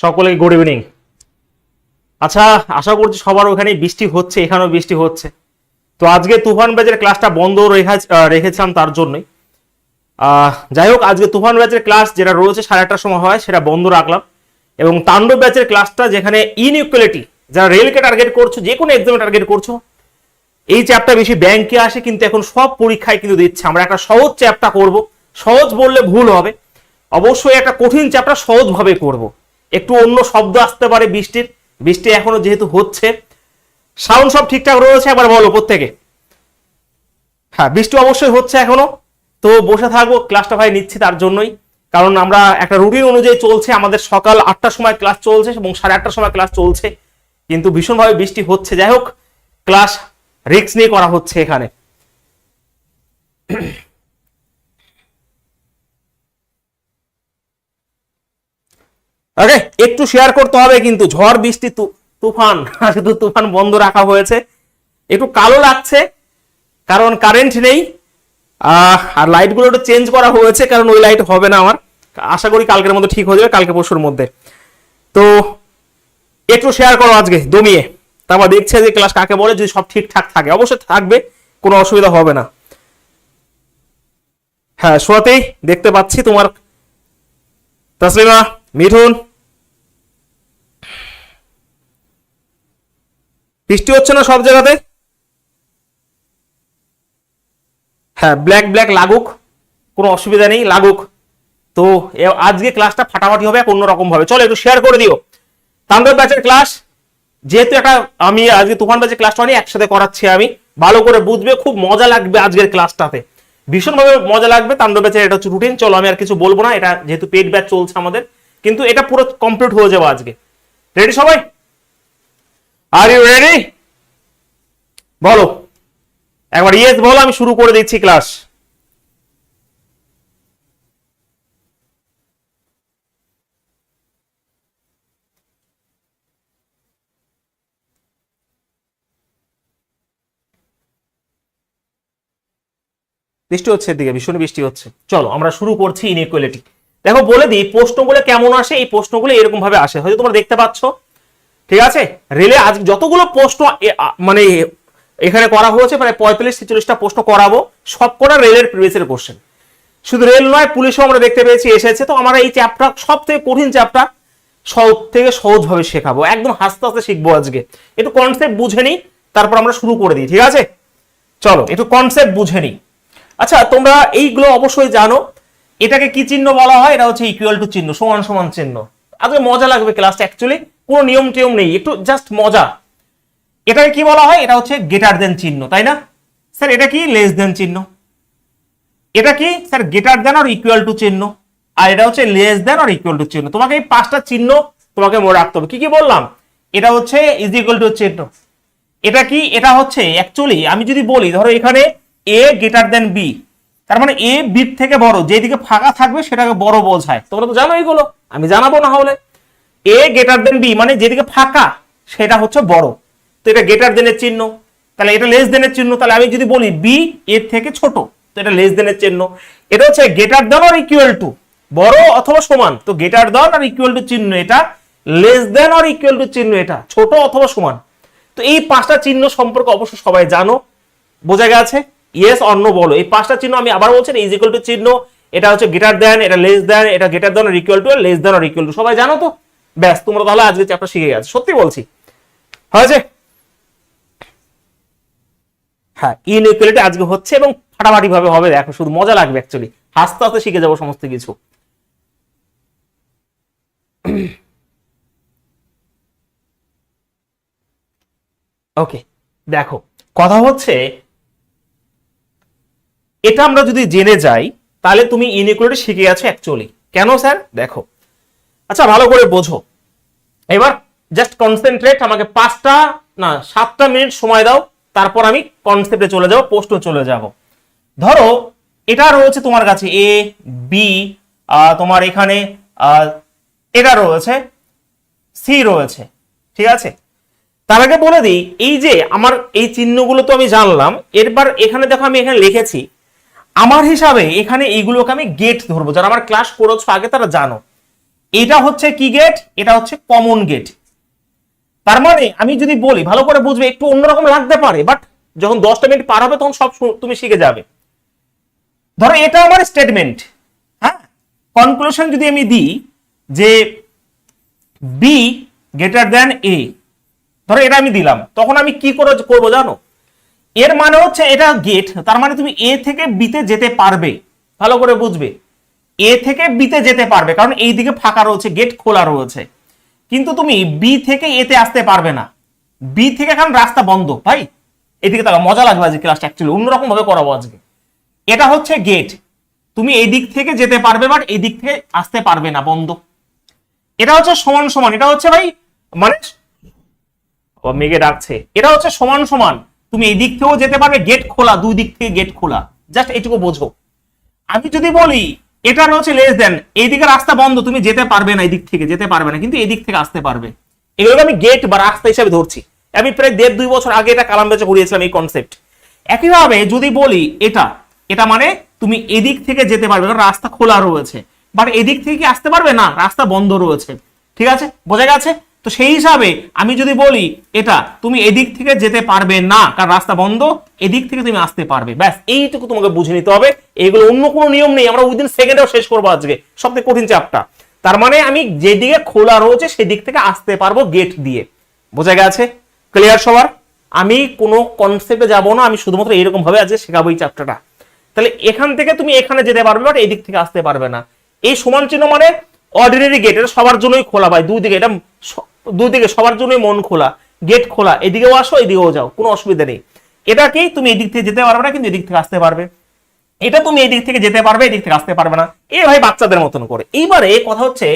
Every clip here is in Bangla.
সকলে গুড ইভিনিং। আচ্ছা, আশা করছি সবার ওখানে বৃষ্টি হচ্ছে, এখানেও বৃষ্টি হচ্ছে। তো আজকে তুফান ব্যাচের ক্লাসটা বন্ধ রেখেছিলাম তার জন্যই। যাই হোক, আজকে তুফান ব্যাচের ক্লাস যেটা রয়েছে 8:30টার সময় হয় সেটা বন্ধ রাখলাম, এবং তাণ্ডব ব্যাচের ক্লাসটা যেখানে ইনইকুয়ালিটি, যারা রেলকে টার্গেট করছো, যে কোনো এক্সামে টার্গেট করছো, এই চ্যাপ্টার বেশি ব্যাংকে আসে কিন্তু এখন সব পরীক্ষায় কিন্তু দিচ্ছে। আমরা একটা সহজ চ্যাপ্টার করব, সহজ বললে ভুল হবে, অবশ্যই একটা কঠিন চ্যাপ্টার সহজভাবে করব। একটু অন্য শব্দ আসতে পারে, বৃষ্টি এখনো যেহেতু হচ্ছে। সাউন্ড সব ঠিকঠাক রয়েছে? একবার বলো প্রত্যেকে। হ্যাঁ, বৃষ্টি অবশ্যই হচ্ছে এখনো। তো বসে থাকবো, ক্লাসটা ভাই নিচ্ছি তার জন্যই, কারণ আমরা একটা রুটিন অনুযায়ী চলছে। আমাদের সকাল 8টার সময় ক্লাস চলছে এবং 8:30টার সময় ক্লাস চলছে, কিন্তু ভীষণভাবে বৃষ্টি হচ্ছে। যাই হোক, ক্লাস রিস্ক নিয়ে করা হচ্ছে এখানে। ওকে, একটু শেয়ার করতে হবে কিন্তু। ঝড় বৃষ্টি তুফান, শুধু তুফান বন্ধ রাখা হয়েছে। একটু কালো লাগছে কারণ কারেন্ট নেই, আর লাইট গুলো একটু চেঞ্জ করা হয়েছে কারণ ওই লাইট হবে না আমার। আশা করি কালকের মধ্যে ঠিক হয়ে যাবে, কালকে পরশুর মধ্যে। তো একটু শেয়ার করো আজকে দমিয়ে, তারপর দেখছে যে ক্লাস কাকে বলে। যদি সব ঠিকঠাক থাকে অবশ্যই থাকবে, কোনো অসুবিধা হবে না। হ্যাঁ, শুরুতেই দেখতে পাচ্ছি তোমার তাসলিমা, মিঠুন। বৃষ্টি হচ্ছে না সব জায়গাতে? হ্যাঁ, ব্ল্যাক ব্ল্যাক লাগুক, কোনো অসুবিধা নেই, লাগুক। তো আজকে ক্লাসটা ফাটাফাটি হবে অন্যরকম ভাবে। চলো একটু শেয়ার করে দিও। তাণ্ডব ব্যাচের ক্লাস যেহেতু একটা, আমি আজকে তুফান ব্যাচের ক্লাসটা নিয়ে একসাথে করাচ্ছি, আমি ভালো করে বুঝবে, খুব মজা লাগবে আজকের ক্লাসটাতে, ভীষণভাবে মজা লাগবে। তাণ্ডব ব্যাচের এটা হচ্ছে রুটিন। চলো আমি আর কিছু বলবো না, এটা যেহেতু পেড ব্যাচ চলছে আমাদের, কিন্তু এটা পুরো কমপ্লিট হয়ে যাবে আজকে। রেডি সবাই? Are you ready? বলো একবার ইয়েস বলো, আমি শুরু করে দিচ্ছি ক্লাস। বৃষ্টি হচ্ছে এদিকে, ভীষণ বৃষ্টি হচ্ছে। চলো আমরা শুরু করছি ইনইকুয়ালিটি। দেখো বলে দিই প্রশ্নগুলো কেমন আসে। এই প্রশ্নগুলো এরকম ভাবে আসে, হয়তো তোমরা দেখতে পাচ্ছ, ঠিক আছে? রেলে আজ যতগুলো প্রশ্ন মানে এখানে করা হয়েছে, প্রায় 45-46টা প্রশ্ন করাবো, সব করা রেলের প্রিভিয়াসের কোশ্চেন। শুধু রেল নয়, পুলিশও আমরা দেখতে পেয়েছি এসেছে। তো আমরা এই চ্যাপ্টার, সব থেকে কঠিন চ্যাপ্টার, সব থেকে সহজভাবে শেখাবো, একদম হাসতে হাসতে শিখবো আজকে। একটু কনসেপ্ট বুঝে নিই, তারপর আমরা শুরু করে দিই, ঠিক আছে? চলো একটু কনসেপ্ট বুঝে নিই। আচ্ছা, তোমরা এইগুলো অবশ্যই জানো। এটাকে কি চিহ্ন বলা হয়? এটা হচ্ছে ইকুয়াল টু চিহ্ন, সমান সমান চিহ্ন। আজকে মজা লাগবে ক্লাসটা, অ্যাকচুয়ালি কোনো নিয়ম টিয়ম নেই, একটু জাস্ট মজা। এটাকে কি বলা হয়? এটা হচ্ছে গ্রেটার দেন চিহ্ন, তাই না স্যার? এটা কি লেস দেন চিহ্ন। এটা কি স্যার? গ্রেটার দেন আর ইকুয়াল টু চিহ্ন। আর এটা হচ্ছে লেস দেন আর ইকুয়াল টু চিহ্ন। তোমাকে এই 5টা চিহ্ন তোমাকে মনে রাখতে হবে। কি কি বললাম? এটা হচ্ছে ইজ ইকুয়াল টু চিহ্ন। এটা কি? এটা হচ্ছে অ্যাকচুয়ালি আমি যদি বলি, ধরো এখানে এ গ্রেটার দেন বি, তার মানে এ বি থেকে বড়, যেদিকে ফাঁকা থাকবে সেটাকে বড় বোঝায়। তোমরা তো জানো এগুলো, আমি জানাবো না হলে। এ গ্রেটার দেন বি মানে যেদিকে ফাঁকা সেটা হচ্ছে বড়। তো এটা গ্রেটার দেনের চিহ্ন, তাহলে এটা লেস দেনের চিহ্ন। তাহলে আমি যদি বলি বি এর থেকে ছোট, তো এটা লেস দেনের চিহ্ন। এটা হচ্ছে গ্রেটার দেন আর ইকুয়াল টু, বড় অথবা সমান। তো গ্রেটার দেন আর ইকুয়াল টু চিহ্ন এটা, লেস দেন আর ইকুয়াল টু চিহ্ন এটা ছোট অথবা সমান। তো এই 5টা চিহ্ন সম্পর্কে অবশ্যই সবাই জানো, বোঝা গেছে? ইয়েস অর নো বলো। এই 5টা চিহ্ন আমি আবার বলছি, ইজ ইকুয়াল টু চিহ্ন, এটা হচ্ছে গ্রেটার দেন, এটা লেস দেন, এটা গ্রেটার দেন আর ইকুয়াল টু, লেস দেন আর ইকুয়াল টু। সবাই জানো তো? ব্যাস, তোমরা তাহলে আজকে চ্যাপ্টার শিখে গেছো, সত্যি বলছি। হয়েছে? হ্যাঁ, ইনইকুয়ালিটি আজকে হচ্ছে এবং ফাটাফাটি ভাবে হবে। দেখো শুধু মজা লাগবে, অ্যাকচুয়ালি হাসতে হাসতে শিখে যাবো সমস্ত কিছু। ওকে, দেখো কথা হচ্ছে, এটা আমরা যদি জেনে যাই তাহলে তুমি ইনইকুয়ালিটি শিখে গেছো অ্যাকচুয়ালি। কেন স্যার? দেখো, আচ্ছা ভালো করে বোঝো। এবার জাস্ট কনসেন্ট্রেট, আমাকে 7টা মিনিট সময় দাও, তারপর আমি কনসেপ্টে চলে যাব, প্রশ্ন চলে যাব। ধরো এটা রয়েছে তোমার কাছে এ বি, তোমার এখানে এটা রয়েছে, সি রয়েছে, ঠিক আছে? তার আগে বলে দিই, এই যে আমার এই চিহ্নগুলো তো আমি জানলাম। এরপর এখানে দেখো আমি এখানে লিখেছি, আমার হিসাবে এখানে এইগুলোকে আমি গেট ধরবো। যারা আমার ক্লাস করেছো আগে তারা জানো, এটা হচ্ছে কি গেট, এটা হচ্ছে কমন গেট। তার মানে আমি যদি বলি, ভালো করে বুঝবে, একটু অন্যরকম লাগতে পারে, বাট যখন 10টা মিনিট পার হবে তখন সব তুমি শিখে যাবে। ধরো এটা আমার স্টেটমেন্ট, হ্যাঁ, কনক্লুশন যদি আমি দিই যে বি গ্রেটার দ্যান এ, ধরো এটা আমি দিলাম, তখন আমি কি করবো জানো? এর মানে হচ্ছে এটা গেট, তার মানে তুমি এ থেকে বিতে যেতে পারবে। ভালো করে বুঝবে, এ থেকে বিতে যেতে পারবে, কারণ এই দিকে ফাঁকা রয়েছে, গেট খোলা রয়েছে। কিন্তু তুমি বি থেকে এতে আসতে পারবে না, বি থেকে এখন রাস্তা বন্ধ। ভাই এদিকে তাহলে মজা লাগবে আজকে ক্লাসটা, অ্যাকচুয়ালি অন্যরকম ভাবে করাবো আজকে। এটা হচ্ছে গেট, তুমি এই দিক থেকে যেতে পারবে, বাট এই দিক থেকে আসতে পারবে না, বন্ধ। এটা হচ্ছে সমান সমান, এটা হচ্ছে ভাই মানে মেঘে ডাকছে, এটা হচ্ছে সমান সমান, তুমি এই দিক থেকেও যেতে পারবে, গেট খোলা, দুই দিক থেকে গেট খোলা, জাস্ট এইটুকু বোঝো। আমি যদি বলি এটা হচ্ছে লেস দেন, এইদিকে রাস্তা বন্ধ, তুমি যেতে পারবে না, এই দিক থেকে যেতে পারবে না, কিন্তু এই দিক থেকে আসতে পারবে, এগুলোকে আমি গেট বা রাস্তা হিসাবে ধরছি। আমি প্রায় 1.5-2 বছর আগে এটা কালাম বেচে ঘুরিয়েছিলাম এই কনসেপ্ট। একইভাবে যদি বলি এটা, এটা মানে তুমি এদিক থেকে যেতে পারবে, রাস্তা খোলা রয়েছে, বাট এদিক থেকে কি আসতে পারবে না, রাস্তা বন্ধ রয়েছে। ঠিক আছে, বোঝা গেছে? তো সেই হিসাবে আমি যদি বলি এটা, তুমি এদিক থেকে যেতে পারবে না কারণ রাস্তা বন্ধ, এদিক থেকে তুমি আসতে পারবে, ব্যাস এইটুকু তোমাকে বুঝে নিতে হবে। এইগুলো অন্য কোনো নিয়ম নেই, আমরা উইদিন সেকেন্ডেও শেষ করবো আজকে সবথেকে কঠিন চ্যাপ্টার। তার মানে আমি যেদিকে খোলা রয়েছে সেদিক থেকে আসতে পারবো গেট দিয়ে। বোঝা গেছে? ক্লিয়ার সবার? আমি কোনো কনসেপ্টে যাব না, আমি শুধুমাত্র এইরকম ভাবে আজকে শেখাবো এই চ্যাপ্টারটা। তাহলে এখান থেকে তুমি এখানে যেতে পারবে, বাট এই দিক থেকে আসতে পারবে না। এই সমান চিহ্ন মানে অর্ডিনারি গেট, এটা সবার জন্যই খোলা ভাই, দুই দিকে, এটা দুই দিকে সবার জন্যই মন খোলা, গেট খোলা, এদিকেও আসো এদিকেও যাও, কোনো অসুবিধা নেই। এটা কি তুমি এদিক থেকে যেতে পারবে না, কিন্তু এদিক থেকে আসতে পারবে। এটা তুমি এদিক থেকে যেতে পারবে, এদিক থেকে আসতে পারবে না। এ ভাই বাচ্চাদের মতন করে। এইবারে কথা হচ্ছে,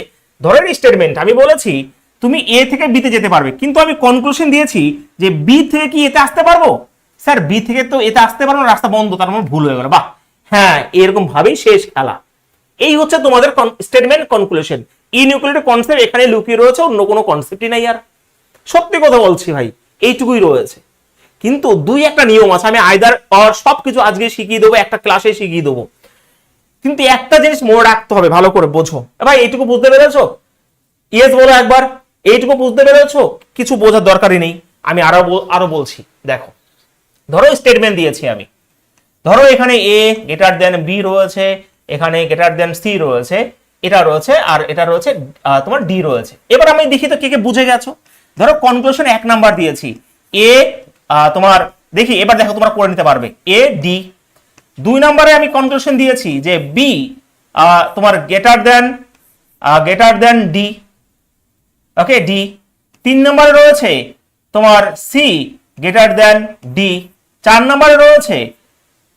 ধরেন স্টেটমেন্ট আমি বলেছি তুমি এ থেকে বিতে যেতে পারবে, কিন্তু আমি কনক্লুশন দিয়েছি যে বি থেকে কি এতে আসতে পারবো? স্যার বি থেকে তো এতে আসতে পারবো না, রাস্তা বন্ধ, তার মানে ভুল হয়ে গেল। বাহ, হ্যাঁ, এরকম ভাবেই শেষ খেলা। এই হচ্ছে তোমাদের স্টেটমেন্ট কনক্লুশন। ইনইকুয়ালিটি কনসেপ্ট এখানে লুকিয়ে রয়েছে, অন্য কোনো কনসেপ্টই নাই। আর সত্যি কথা বলছি ভাই, এইটুকুই রয়েছে। কিন্তু দুই একটা নিয়ম আছে, আমি আইদার অর সবকিছু আজকে শিখিয়ে দেবো, একটা ক্লাসে শিখিয়ে দেবো। কিন্তু একটা জিনিস মনে রাখতে হবে, ভালো করে বোঝো ভাই। এইটুকু বুঝতে পেরেছো? ইয়েস বলো একবার। এইটুকু বুঝতে পেরেছো? কিছু বোঝার দরকারই নেই, আমি আরো বলছি। দেখো, ধরো স্টেটমেন্ট দিয়েছি আমি, ধরো এখানে এ গ্রেটার দেন বি রয়েছে, এখানে গ্রেটার দেন সি রয়েছে, এটা রয়েছে, আর এটা রয়েছে তোমার ডি রয়েছে। এবার আমি দেখি তো কে কে বুঝে গেছো। ধরো কনক্লুশন 1 নাম্বার দিয়েছি এ, তোমার দেখি এবার দেখো তোমরা করে নিতে পারবে এ ডি। 2 নম্বরে আমি কনক্লুশন দিয়েছি যে বি তোমার গ্রেটার দেন ডি, ওকে ডি। 3 নম্বরে রয়েছে তোমার সি গ্রেটার দেন ডি। 4 নম্বরে রয়েছে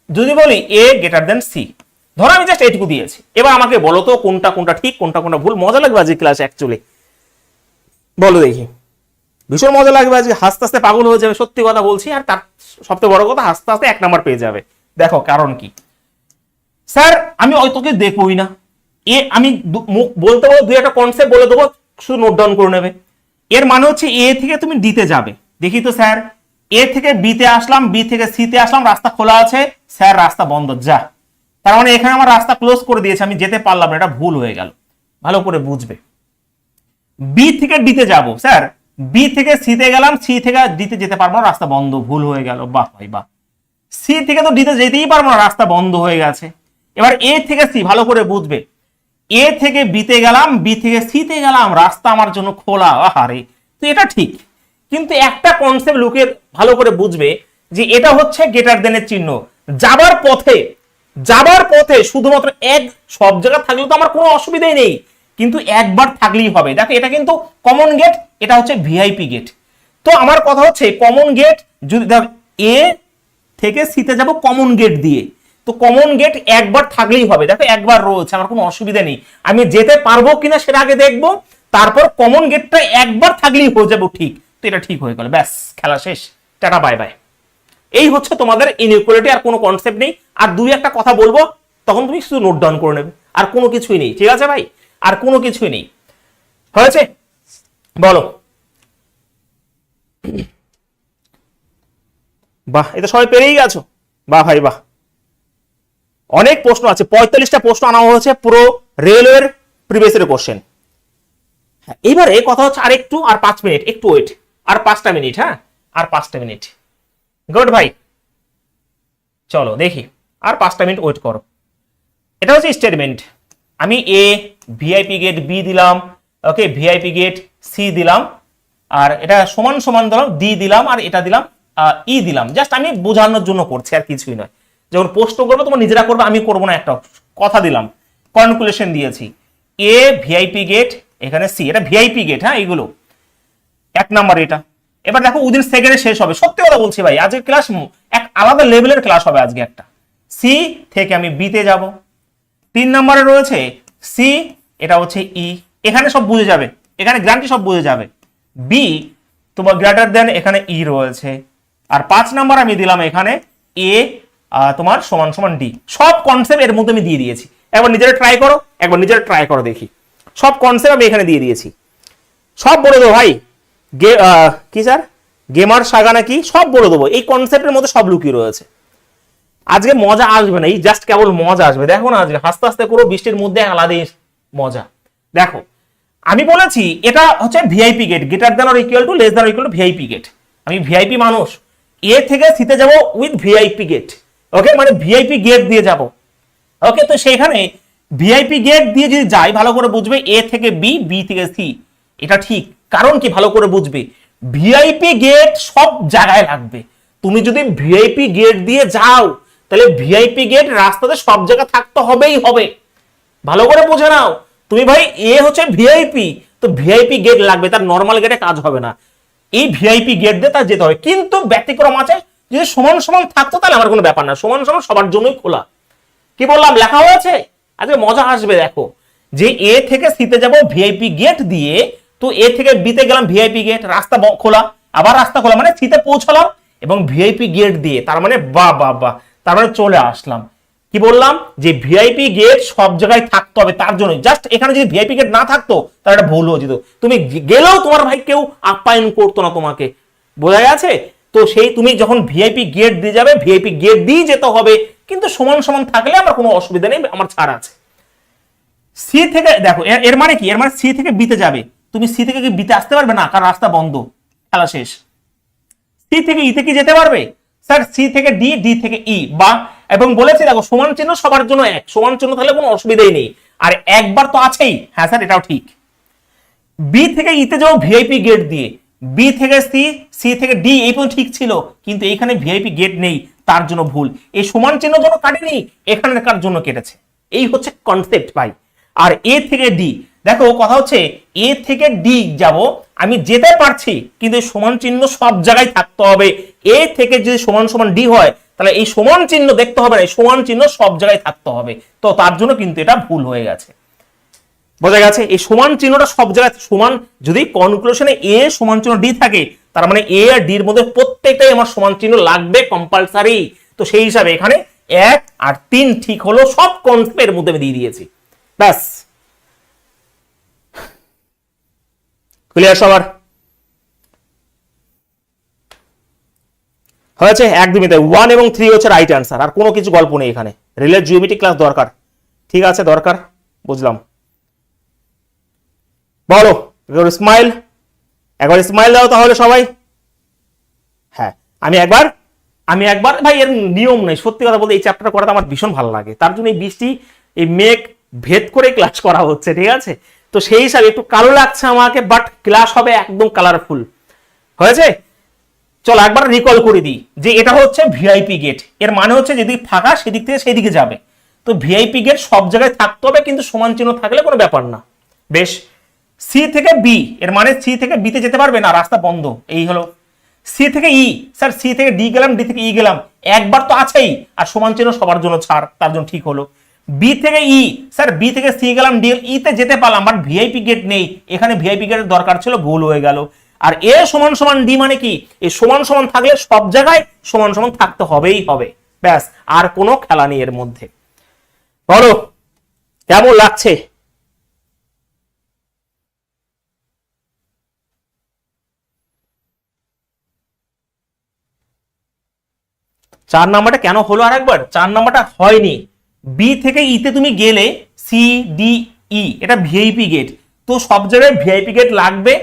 যদি বলি এ গ্রেটার দেন সি। ধরো আমি জাস্ট এইটুকু দিয়েছি। এবার আমাকে বলো তো কোনটা কোনটা ঠিক, কোনটা কোনটা ভুল। মজা লাগবে আজকে ক্লাস, অ্যাকচুয়ালি বলো দেখি, ভীষণ মজা লাগবে আজকে, হাসতে হাসতে পাগল হয়ে যাবে, সত্যি কথা বলছি। আর তার সবচেয়ে বড় কথা, হাসতে হাসতে 1 নাম্বার পেয়ে যাবে। দেখো কারণ কি, স্যার আমি তোকে দেখবই না, এ আমি বলতে বলবো 2-একটা কনসেপ্ট বলে দেবো, শুধু নোট ডাউন করে নেবে। এর মানে হচ্ছে এ থেকে তুমি ডিতে যাবে। দেখি তো স্যার, এ থেকে বিতে আসলাম, বি থেকে সিতে আসলাম, রাস্তা খোলা আছে, স্যার রাস্তা বন্ধ, যা। তার মানে এখানে আমার রাস্তা ক্লোজ করে দিয়েছে, আমি যেতে পারলাম না, এটা ভুল হয়ে গেল। ভালো করে বুঝবে। বি থেকে ডিতে যাব, স্যার বি থেকে সিতে গেলাম, সি থেকে ডিতে যেতে পারবো না, রাস্তা বন্ধ, ভুল হয়ে গেল। বাহ ভাই বাহ, সি থেকে তো ডিতে যেতেই পারবো না, রাস্তা বন্ধ হয়ে গেছে। এবার এ থেকে সি, ভালো করে বুঝবে, এ থেকে বিতে গেলাম, বি থেকে সিতে গেলাম, রাস্তা আমার জন্য খোলা। আহারে, তো এটা ঠিক। কিন্তু একটা কনসেপ্ট লুকিয়ে ভালো করে বুঝবে যে এটা হচ্ছে গ্রেটার দেনের চিহ্ন। যাবার পথে শুধুমাত্র এক, সব জায়গা থাকলে তো আমার কোনো অসুবিধাই নেই, কিন্তু একবার থাকলেই হবে। দেখো এটা কিন্তু কমন গেট, এটা হচ্ছে ভিআইপি গেট। তো আমার কথা হচ্ছে কমন গেট, যদি দেখো এ থেকে সিতে যাব কমন গেট দিয়ে, তো কমন গেট একবার থাকলেই হবে। দেখো একবার রয়েছে, আমার কোনো অসুবিধা নেই। আমি যেতে পারবো কিনা সেটা আগে দেখবো, তারপর কমন গেটটা একবার থাকলেই হয়ে যাবো ঠিক। তো এটা ঠিক হয়ে গেল, ব্যাস খেলা শেষ, টাটা বাই বাই। এই হচ্ছে তোমাদের ইনইকুয়ালিটি, আর কোনো কনসেপ্ট নেই। আর 2-একটা কথা বলবো, তখন তুমি শুধু নোট ডাউন করে নেবে, আর কোনো কিছুই নেই। ঠিক আছে ভাই, আর কোনো কিছুই নেই। হয়েছে? বলো। বাহ, এটা সবাই পেরেই গেছো, বাহ ভাই বাহ। অনেক প্রশ্ন আছে, 45টা প্রশ্ন আনা হয়েছে, পুরো রেলওয়ের প্রিভিয়াস ইয়ার কোশ্চেন। হ্যাঁ, এবারে কথা হচ্ছে আর একটু, আর 5 মিনিট একটু ওয়েট, আর 5টা মিনিট, হ্যাঁ আর 5টা মিনিট। গুড ভাই, চলো দেখি, আর 5টা মিনিট ওয়েট করো। এটা হচ্ছে স্টেটমেন্ট। আমি এ ভিআইপি গেট বি দিলাম, ওকে ভিআইপি গেট সি দিলাম, আর এটা সমান সমান দিলাম ডি দিলাম, আর এটা দিলাম ই দিলাম। জাস্ট আমি বোঝানোর জন্য করছি, আর কিছুই নয়। যখন প্রশ্ন করবো তোমার নিজেরা করবে, আমি করবো না, একটা কথা দিলাম, কনক্লুশন দিয়েছি। এ ভিআইপি গেট, এখানে সি, এটা ভিআইপি গেট, হ্যাঁ এইগুলো 1 নাম্বার এটা। এবার দেখো উইদিন সেকেন্ডে শেষ হবে, সত্যি কথা বলছি ভাই, আজকে ক্লাস এক আলাদা লেভেলের ক্লাস হবে আজকে একটা। সি থেকে আমি বি তে যাব, 3 নম্বরে রয়েছে সি, এটা হচ্ছে ই, এখানে সব বুঝে যাবে, এখানে গ্রান্টি সব বুঝে যাবে। বি তোমার গ্রেটার দেন, এখানে ই রয়েছে। আর 5 নাম্বার আমি দিলাম এখানে এ তোমার সমান সমান ডি। সব কনসেপ্ট এর মধ্যে আমি দিয়ে দিয়েছি, একবার নিজেরা ট্রাই করো, একবার নিজেরা ট্রাই করো দেখি। সব কনসেপ্ট আমি এখানে দিয়ে দিয়েছি, সব বলে দেবো ভাই। কি স্যার গেমার সাগা নাকি, সব বলে দেবো, এই কনসেপ্টের মধ্যে সব লুকিয়ে রয়েছে। আজকে মজা আসবে না, এই জাস্ট কেবল মজা আসবে, দেখো না আজকে হাসতে হাসতে করো, বৃষ্টির মধ্যে আলাদা মজা। দেখো আমি বলেছি এটা হচ্ছে VIP gate, greater than or equal to less than or equal to VIP gate. আমি ভিআইপি মানুষ, এ থেকে সিতে যাব উইথ ভিআইপি গেট, ওকে মানে ভিআইপি গেট দিয়ে যাব, ওকে। তো সেখানে ভিআইপি গেট দিয়ে যদি যাই, ভালো করে বুঝবে, এ থেকে বি, বি থেকে সি, এটা ঠিক। কারণ কি ভালো করে বুঝবে, ভিআইপি গেট সব জায়গায় লাগবে। তুমি যদি ভিআইপি গেট দিয়ে যাও, তাহলে ভিআইপি গেট রাস্তাতে সব জায়গায় থাকতে হবেই হবে। ভালো করে বুঝে নাও, তুমি ভাই এ হচ্ছে ভিআইপি, তো ভিআইপি গেট লাগবে, তার নর্মাল গেটে কাজ হবে না, এই ভিআইপি গেট দিয়ে তার যেতে হবে। কিন্তু ব্যতিক্রম আছে, যদি সমান সমান থাকতো তাহলে আমার কোনো ব্যাপার না, সমান সমান সবার জন্যই খোলা। কি বললাম, লেখা হয়েছে, আজকে মজা আসবে। দেখো যে এ থেকে সিতে যাব ভিআইপি গেট দিয়ে, তো এ থেকে বিতে গেলাম ভিআইপি গেট, রাস্তা খোলা, আবার রাস্তা খোলা, মানে সিতে পৌঁছালাম এবং ভিআইপি গেট দিয়ে, তার মানে বাহ বাহ বাহ, তার মানে চলে আসলাম। কি বললাম, যে ভিআইপি গেট সব জায়গায় থাকতে হবে, তার জন্য। জাস্ট এখানে যদি ভিআইপি গেট না থাকতো তাহলে এটা ভুল হয়ে যেত, তুমি গেলেও তোমার ভাই কেউ আপ্যায়ন করতো না তোমাকে, বোঝা গেছে? তো সেই তুমি যখন ভিআইপি গেট দিয়ে যাবে, ভিআইপি গেট দিয়ে যেতে হবে, কিন্তু সমান সমান থাকলে আমার কোনো অসুবিধা নেই, আমার ছাড় আছে। সি থেকে দেখো, এর মানে কি, এর মানে সি থেকে বিতে যাবে, তুমি সি থেকে কি বিতে আসতে পারবে না, কারণ রাস্তা বন্ধ, খেলা শেষ। সি থেকে ইতে কি যেতে পারবে স্যার? সি থেকে ডি, ডি থেকে ই, বা এবং বলেছি দেখো সমান চিহ্ন সবার জন্য এক, সমান চিহ্ন তাহলে কোনো অসুবিধাই নেই, আর একবার তো আছেই, হ্যাঁ স্যার এটাও ঠিক। বি থেকে ইতে যাও ভিআইপি গেট দিয়ে, বি থেকে সি, সি থেকে ডি, এই পর্যন্ত ঠিক ছিল, কিন্তু এখানে ভিআইপি গেট নেই, তার জন্য ভুল। এই সমান চিহ্ন জন্য কাটেনি, এখানকার জন্য কেটেছে, এই হচ্ছে কনসেপ্ট ভাই। আর এ থেকে ডি, দেখো কথা হচ্ছে এ থেকে ডি যাব, আমি যেতে পারছি, কিন্তু সমান চিহ্ন সব জায়গায় থাকতে হবে। এ থেকে যদি সমান সমান ডি হয়, তাহলে এই সমান চিহ্ন দেখতে হবে না, সমান চিহ্ন সব জায়গায় থাকতে হবে, তো তার জন্য কিন্তু এটা ভুল হয়ে গেছে, বোঝা গেছে? এই সমান চিহ্নটা সব জায়গায় সমান, যদি কনক্লুশনে এ সমান চিহ্ন ডি থাকে, তার মানে এ আর ডির মধ্যে প্রত্যেকটাই আমার সমান চিহ্ন লাগবে কম্পালসারি। তো সেই হিসাবে এখানে 1 আর 3 ঠিক হলো, সব কনসেপ্টের মধ্যে আমি দিয়ে দিয়েছি, ব্যাস। ক্লিয়ার সবার? হয়েছে একদমই। 1 এবং 3 হচ্ছে রাইট অ্যান্সার, আর কোনো কিছু গল্প নেই এখানে। রিলেট জিওমেট্রি ক্লাস দরকার, ঠিক আছে দরকার, বুঝলাম। বলো স্মাইল, একবার স্মাইল দাও তাহলে সবাই। হ্যাঁ আমি একবার ভাই, এর নিয়ম নেই, সত্যি কথা বলতে এই চ্যাপ্টার করাতে আমার ভীষণ ভালো লাগে, তার জন্য এই বৃষ্টি, এই মেঘ ভেদ করে ক্লাস করা হচ্ছে, ঠিক আছে? তো সেই হিসাবে একটু কালো লাগছে আমাকে, বাট ক্লাস হবে একদম কালারফুল, হয়েছে? চলো একবার রিকল করে দিই, যে এটা হচ্ছে ভিআইপি গেট, এর মানে হচ্ছে যেদিকে ফাঁকা সেদিক থেকে সেদিকে যাবে, তো ভিআইপি গেট সব জায়গায় থাকতে হবে, কিন্তু সমান চিহ্ন থাকলে কোনো ব্যাপার না। বেশ, সি থেকে বি, এর মানে সি থেকে বিতে যেতে পারবে না, রাস্তা বন্ধ, এই হলো। সি থেকে ই, স্যার সি থেকে ডি গেলাম, ডি থেকে ই গেলাম, একবার তো আছেই, আর সমান চিহ্ন সবার জন্য ছাড়, তার জন্য ঠিক হলো। বি থেকে ই, স্যার বি থেকে সি গেলাম, ডি ই তে যেতে পারলাম, বাট ভিআইপি গেট নেই, এখানে ভিআইপি গেটের দরকার ছিল, ভুল হয়ে গেল। আর এ সমান সমান ডি মানে কি, এই সমান সমান থাকলে সব জায়গায় সমান সমান থাকতে হবেই হবে, ব্যাস, আর কোনো খেলা নেই এর মধ্যে। বলো কেমন লাগছে? চার নাম্বারটা কেন হলো আরেকবার? 4 নাম্বারটা হয়নি, বি থেকে ইতে তুমি গেলে, সি ডি ই, এটা ভিআইপি গেট, তো সব জায়গায় ভিআইপি গেট লাগবে,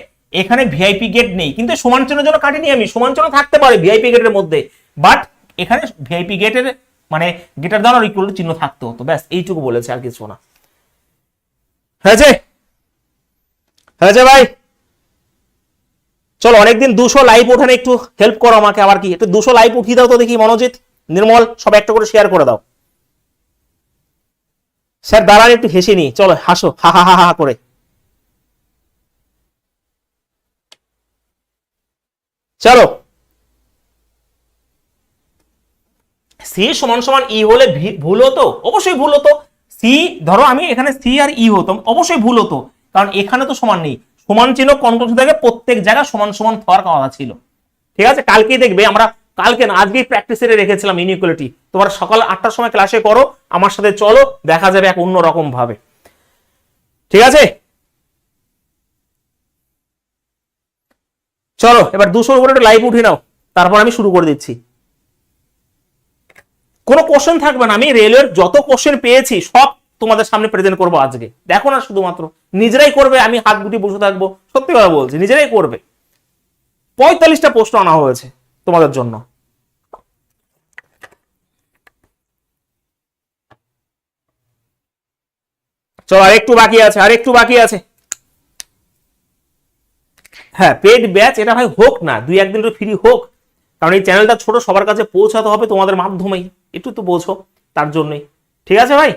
এখানে ভিআইপি গেট নেই, কিন্তু সমান চিহ্নের জন্য কাটিনি আমি, সমান চিহ্ন থাকতে পারে ভিআইপি গেটের মধ্যে, বাট এখানে ভিআইপি গেটের মানে গেটার দ্বারা ইকুয়াল চিহ্ন থাকতে হতো, ব্যাস এইটুকু বলেছে, আর কিছু না। হয়েছে হয়েছে ভাই, চলো অনেকদিন 200 লাইভ ওঠানে একটু হেল্প করো আমাকে, আবার কি একটু 200 লাইভ উঠিয়ে দাও তো দেখি, মনোজিৎ, নির্মল, সব একটা করে শেয়ার করে দাও। স্যার দাঁড়ান একটু হেসে নি, চলো হাসো, হা হা হা হা করে। চলো, সি সমান সমান ই হলে ভুল হতো, অবশ্যই ভুল হতো। সি ধরো আমি এখানে সি আর ই হতো, অবশ্যই ভুল হতো, কারণ এখানে তো সমান নেই, সমান চিহ্ন কন্ট্রোল থেকে প্রত্যেক জায়গায় সমান সমান হওয়ার কথা ছিল। ঠিক আছে, কালকেই দেখবে আমরা, কালকে না আজকেই প্র্যাকটিসে রেখেছিলাম ইনইকুয়ালিটি, তোমার সকাল 8টার সময় ক্লাসে করো, আমার সাথে চলো, দেখা যাবে এক অন্য রকম ভাবে। ঠিক আছে, চলো এবার 200 উপরে একটু লাইভ উঠে নাও, তারপর আমি শুরু করে দিচ্ছি। কোনো কোশ্চেন থাকবে না, আমি রেলওয়ের যত কোশ্চেন পেয়েছি সব তোমাদের সামনে প্রেজেন্ট করবো আজকে, দেখো না শুধুমাত্র নিজেরাই করবে, আমি হাত গুটি বসে থাকবো, সত্যি কথা বলছি, নিজেরাই করবে। 45টা প্রশ্ন আনা হয়েছে তোমাদের জন্য। চলো আরেকটু বাকি আছে, আরেকটু বাকি আছে। হ্যাঁ পেড ব্যাচ এটা ভাই হোক না, 2-1 দিন ফ্রি হোক, কারণ এই চ্যানেলটা ছোট, সবার কাছে পৌঁছাতে হবে তোমাদের মাধ্যমেই, একটু তো বোঝো, তার জন্যই। ঠিক আছে ভাই,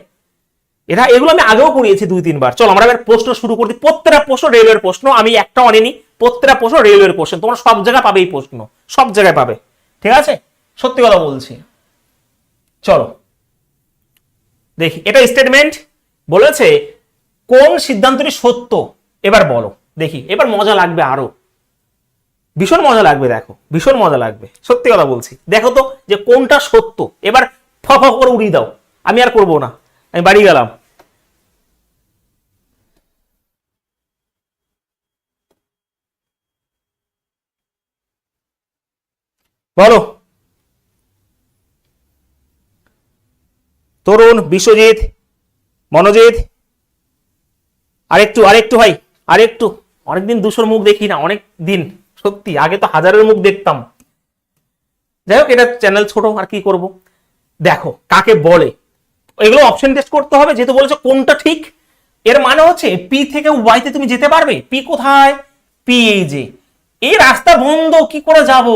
এগুলো আমি আগেও করিয়েছি 2-3 বার। চলো আমরা এবার প্রশ্ন শুরু করতে, প্রত্যেকটা প্রশ্ন রেলওয়ের প্রশ্ন, আমি একটা অনেনি, প্রত্যেকটা প্রশ্ন রেলওয়ের কোশ্চেন, তোমরা সব জায়গায় পাবে এই প্রশ্ন, সব জায়গায় পাবে। ঠিক আছে, সত্যি কথা বলছি। চলো দেখি, এটা স্টেটমেন্ট বলেছে কোন সিদ্ধান্তটি সত্য, এবার বলো দেখি, এবার মজা লাগবে আরো, ভীষণ মজা লাগবে, দেখো ভীষণ মজা লাগবে, সত্যি কথা বলছি। দেখো তো যে কোনটা সত্য, এবার ফ ফ করে উড়িয়ে দাও, আমি আর করবো না, আমি বাড়ি গেলাম। বলো, তরুণ, বিশ্বজিৎ, মনোজিৎ, আরেকটু আরেকটু ভাই, আরেকটু, অনেকদিন 200 মুখ দেখি না, অনেক দিন, সত্যি আগে তো 1000-এর মুখ দেখতাম। যাই হোক, এটা চ্যানেল ছোট, আর কি করব। দেখো কাকে বলে, এগুলো অপশন টেস্ট করতে হবে, যেহেতু বলেছে কোনটা ঠিক, এর মানে হচ্ছে পি থেকে ওয়াইতে তুমি যেতে পারবে, পি কোথায়, পি এই যে, এই রাস্তা বন্ধ, কি করে যাব,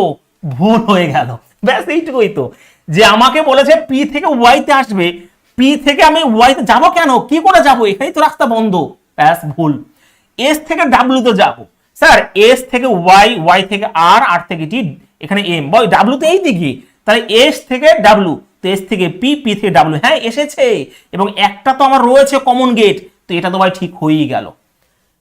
ভুল হয়ে গেল, ব্যাস এইটুকুই তো, যে আমাকে বলেছে পি থেকে ওয়াইতে আসবে, পি থেকে আমি ওয়াইতে যাব কেন, কি করে যাব, এখানেই তো রাস্তা বন্ধ, ব্যাস ভুল। এস থেকে ডাব্লিউ তে যাব, স্যার এস থেকে ওয়াই, ওয়াই থেকে আর, আর থেকে টি, এখানে এম, বই ডাব্লিউ তো এই দিকে, তাহলে এস থেকে ডাব্লিউ, তো এস থেকে পি, পি থেকে ডাব্লিউ, হ্যাঁ এসেছে, এবং একটা তো আমার রয়েছে কমন গেট, তো এটা তো ভাই ঠিক হয়েই গেল।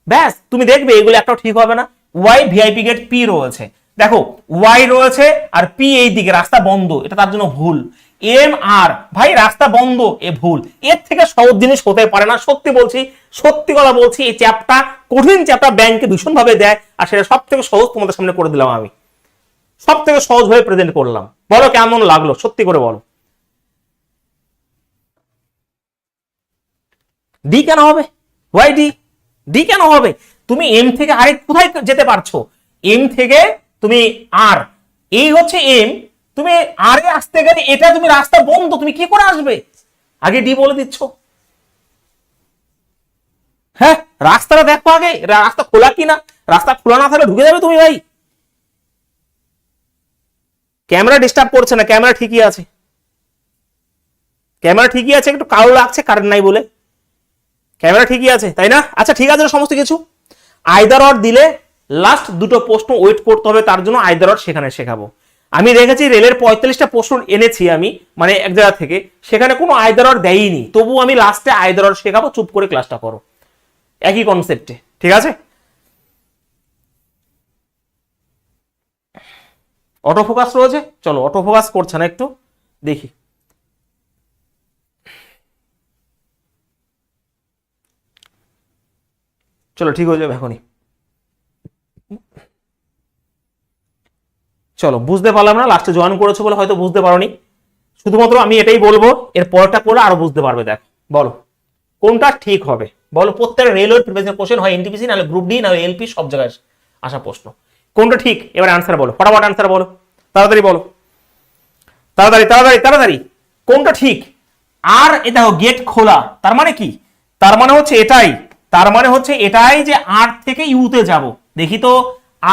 ব্যাস তুমি দেখবে এগুলো একটাও ঠিক হবে না। ওয়াই ভিআইপি গেট পি রয়েছে, দেখো ওয়াই রয়েছে আর পি এই দিকে, রাস্তা বন্ধ, এটা তার জন্য ভুল। এম আর ভাই রাস্তা বন্ধ, এ ভুল। এর থেকে সহজ জিনিস হতে পারে না, সত্যি বলছি, সত্যি কথা বলছি, এই চ্যাপটা কঠিন চ্যাপটা ব্যাংকে ভীষণ ভাবে দেয়, আর সেটা সব থেকে সহজ তোমাদের সামনে করে দিলাম আমি, সব থেকে সহজ ভাবে প্রেজেন্ট করলাম। বলো কেমন লাগলো, সত্যি করে বলো। ডি কেন হবে, ওয়াই ডি, ডি কেন হবে, তুমি এম থেকে আরেক কোথায় যেতে পারছো, এম থেকে তুমি আর, এই হচ্ছে এম, তুমি আর এ আসতে গেলে এটা তুমি রাস্তা বন্ধ, তুমি কি করে আসবে, আগে ডি বলে দিচ্ছ। হ্যাঁ রাস্তাটা দেখো আগে, রাস্তা খোলা কিনা, রাস্তা খোলা না থাকলে ঢুকে যাবে তুমি ভাই। ক্যামেরা ডিস্টার্ব করছে না, ক্যামেরা ঠিকই আছে, ক্যামেরা ঠিকই আছে, একটু কালো লাগছে কারেন্ট নাই বলে, ক্যামেরা ঠিকই আছে তাই না। আচ্ছা ঠিক আছে, সমস্ত কিছু আইদার অর দিলে লাস্ট দুটো প্রশ্ন ওয়েট করতে হবে, তার জন্য আইদার অর সেখানে শেখাবো। আমি দেখেছি রেলের 45টা প্রশ্ন এনেছি আমি, মানে এক জায়গা থেকে, সেখানে কোনো আইদার অর দেয়নি, তবু আমি লাস্টে আইদার অর শেখাবো, চুপ করে ক্লাসটা করো, একই কনসেপ্টে। ঠিক আছে, অটো ফোকাস রয়েছে, চলো অটো ফোকাস করছে না, একটু দেখি। চলো ঠিক হয়ে যাবে এখনই। চলো বুঝতে পারলাম না, লাস্টে জয়েন করেছো বলে হয়তো বুঝতে পারোনি, শুধুমাত্র আমি এটাই বলবো, এর পরটা করলে আরো বুঝতে পারবে। দেখ বলো কোনটা ঠিক হবে। বলো, প্রত্যেকটা রেলওয়ে প্রিভিয়াস কোশ্চেন হয় এনটিপিসি, নাহলে গ্রুপ ডি, নাহলে এলপি, সব জায়গায় আসা প্রশ্ন। কোনটা ঠিক? এবার আনসার বলো, ফটাফট আনসার বলো, তাড়াতাড়ি বলো, তাড়াতাড়ি তাড়াতাড়ি তাড়াতাড়ি, কোনটা ঠিক? আর এটা দেখো গেট খোলা, তার মানে কি? তার মানে হচ্ছে এটাই, তার মানে হচ্ছে এটাই যে আর থেকে ইউতে যাব। দেখি তো,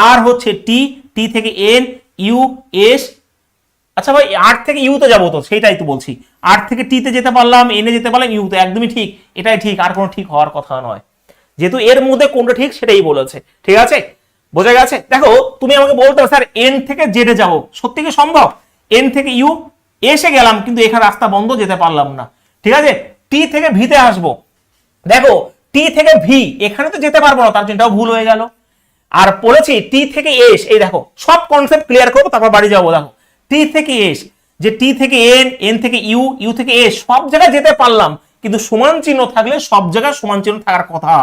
আর হচ্ছে টি, টি থেকে এন, ইউ, এস। আচ্ছা ভাই, আর থেকে ইউতে যাবো তো, সেইটাই তো বলছি। আর থেকে টিতে যেতে পারলাম, এনে যেতে পারলাম, ইউতে, একদমই ঠিক, এটাই ঠিক, আর কোনো ঠিক হওয়ার কথা নয়। যেহেতু এর মধ্যে কোনটা ঠিক সেটাই বলেছে, ঠিক আছে, বোঝা গেছে? দেখো তুমি আমাকে বলতে স্যার এন থেকে জেডে যাব, সত্যি কি সম্ভব? এন থেকে ইউ এসে গেলাম, কিন্তু এখানে রাস্তা বন্ধ, যেতে পারলাম না। ঠিক আছে, টি থেকে ভিতে আসবো, দেখো টি থেকে ভি, এখানে তো যেতে পারবো না, তার জন্য এটাও ভুল হয়ে গেল। আর বলেছি টি থেকে এস, এই দেখো সব কনসেপ্ট ক্লিয়ার করবো, তারপর বাড়ি যাবো। দেখো টি থেকে এস, যে টি থেকে এন, এন থেকে ইউ, ইউ থেকে এস, সব জায়গায় যেতে পারলাম, কিন্তু সমান চিহ্ন থাকলে সব জায়গায় সমান চিহ্ন থাকার কথা,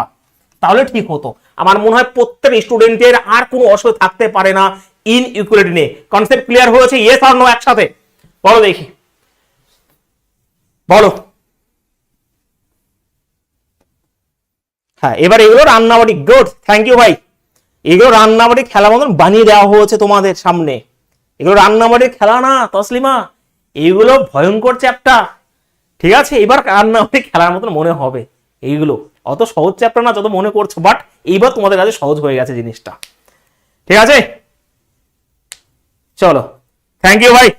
তাহলে ঠিক হতো। আমার মনে হয় প্রত্যেক স্টুডেন্টের আর কোনো অসুবিধা থাকতে পারে না ইন ইকুয়ালিটি নিয়ে। কনসেপ্ট ক্লিয়ার হয়েছে? ইয়েস আর নো একসাথে বলো দেখি, বলো। হ্যাঁ, এবার এগুলো রান্নাবাড়ি, গুড, থ্যাংক ইউ ভাই। এগুলো রান্নাবাড়ি খেলা মতন বানিয়ে দেওয়া হয়েছে তোমাদের সামনে। এগুলো রান্নাবাড়ির খেলা না তসলিমা, এইগুলো ভয়ঙ্কর চ্যাপ্টার। ঠিক আছে, এবার রান্নাবাড়ি খেলার মতন মনে হবে। এইগুলো অত সহজ চ্যাপ্টার না যত মনে করছো, বাট এইবার তোমাদের কাছে সহজ হয়ে গেছে জিনিসটা। ঠিক আছে, চলো, থ্যাংক ইউ ভাই,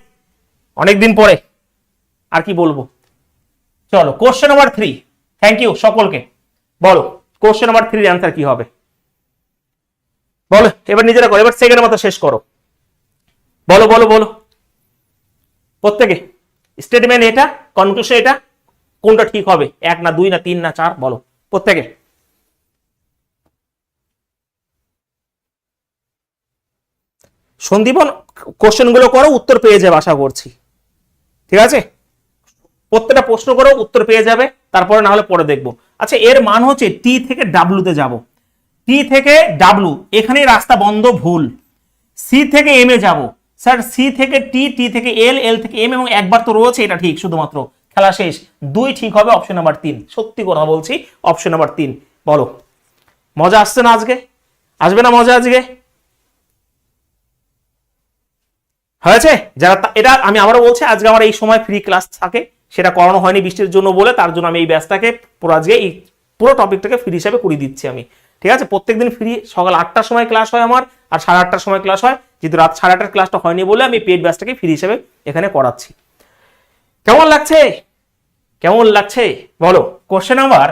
অনেকদিন পরে, আর কি বলবো। চলো কোশ্চেন নাম্বার 3, থ্যাংক ইউ সকলকে। বলো কোশ্চেন নাম্বার 3 এর অ্যান্সার কি হবে, বলো এবার নিজেরা করো, এবার সেকেন্ডের মতো শেষ করো, বলো বলো বলো প্রত্যেকে। স্টেটমেন্ট এটা, কনক্লুশন এটা, কোনটা ঠিক হবে? 1 না 2 না 3 না 4, বলো প্রত্যেকে। সন্দীপন কোশ্চেন গুলো করো, উত্তর পেয়ে যাবে আশা করছি। ঠিক আছে, প্রত্যেকটা প্রশ্ন করো, উত্তর পেয়ে যাবে, তারপরে না হলে পরে দেখবো। আচ্ছা, এর মান হচ্ছে টি থেকে ডাব্লু তে যাব, টি থেকে ডাব্লু, এখানে রাস্তা বন্ধ, ভুল। সি থেকে এম এ যাব, স্যার সি থেকে টি, টি থেকে এল, এল থেকে এম, এবং একবার তো রয়েছে, এটা ঠিক, শুধুমাত্র খেলা শেষ। 2 ঠিক হবে, অপশন নাম্বার 3, সত্যি কথা বলছি, অপশন নাম্বার 3। বলো, মজা আসছে না আজকে? আসবে না মজা আজকে? হয়েছে? যারা এটা আমি আবারও বলছি, আজকে আমার এই সময় ফ্রি ক্লাস থাকে, সেটা করানো হয়নি বৃষ্টির জন্য বলে, তার জন্য আমি এই ব্যাচটাকে পুরো আজকে এই পুরো টপিকটাকে ফ্রি হিসাবে করে দিচ্ছি আমি। ঠিক আছে, প্রত্যেকদিন ফ্রি, সকাল 8টার সময় ক্লাস হয় আমার, আর 8:30টার সময় ক্লাস হয়। যেহেতু রাত 8:30টার ক্লাসটা হয়নি বলে আমি পেড ব্যাচটাকে ফ্রি হিসাবে এখানে করাচ্ছি। কেমন লাগছে? কেমন লাগছে বলো? কোশ্চেন নাম্বার,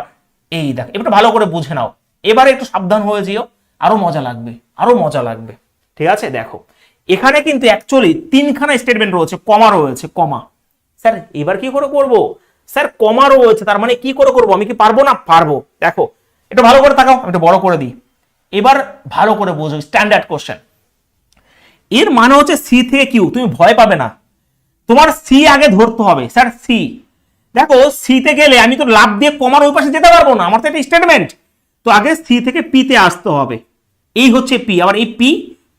এই দেখ, একটু ভালো করে বুঝে নাও, এবারে একটু সাবধান হয়ে যেও, আরো মজা লাগবে, আরো মজা লাগবে। ঠিক আছে, দেখো এখানে কিন্তু অ্যাকচুয়ালি 3খানা স্টেটমেন্ট রয়েছে, কমা রয়েছে, কমা। স্যার এবার কি করে করব? স্যার কমা রয়েছে, তার মানে কি করে করব? আমি কি পারবো না? পারবো। দেখো একটু ভালো করে তাকাও, আমি একটু বড় করে দিই, এবার ভালো করে বোঝো। স্ট্যান্ডার্ড কোশ্চেন, এর মানে হচ্ছে সি থেকে কিউ, তুমি ভয় পাবে না, তোমার সি আগে ধরতে হবে। স্যার সি, দেখো সিতে গেলে আমি তো লাভ দিয়ে কমার ওই পাশে যেতে পারবো না, আমার তো একটা স্টেটমেন্ট, তো আগে সি থেকে পিতে আসতে হবে। এই হচ্ছে পি, আবার এই পি,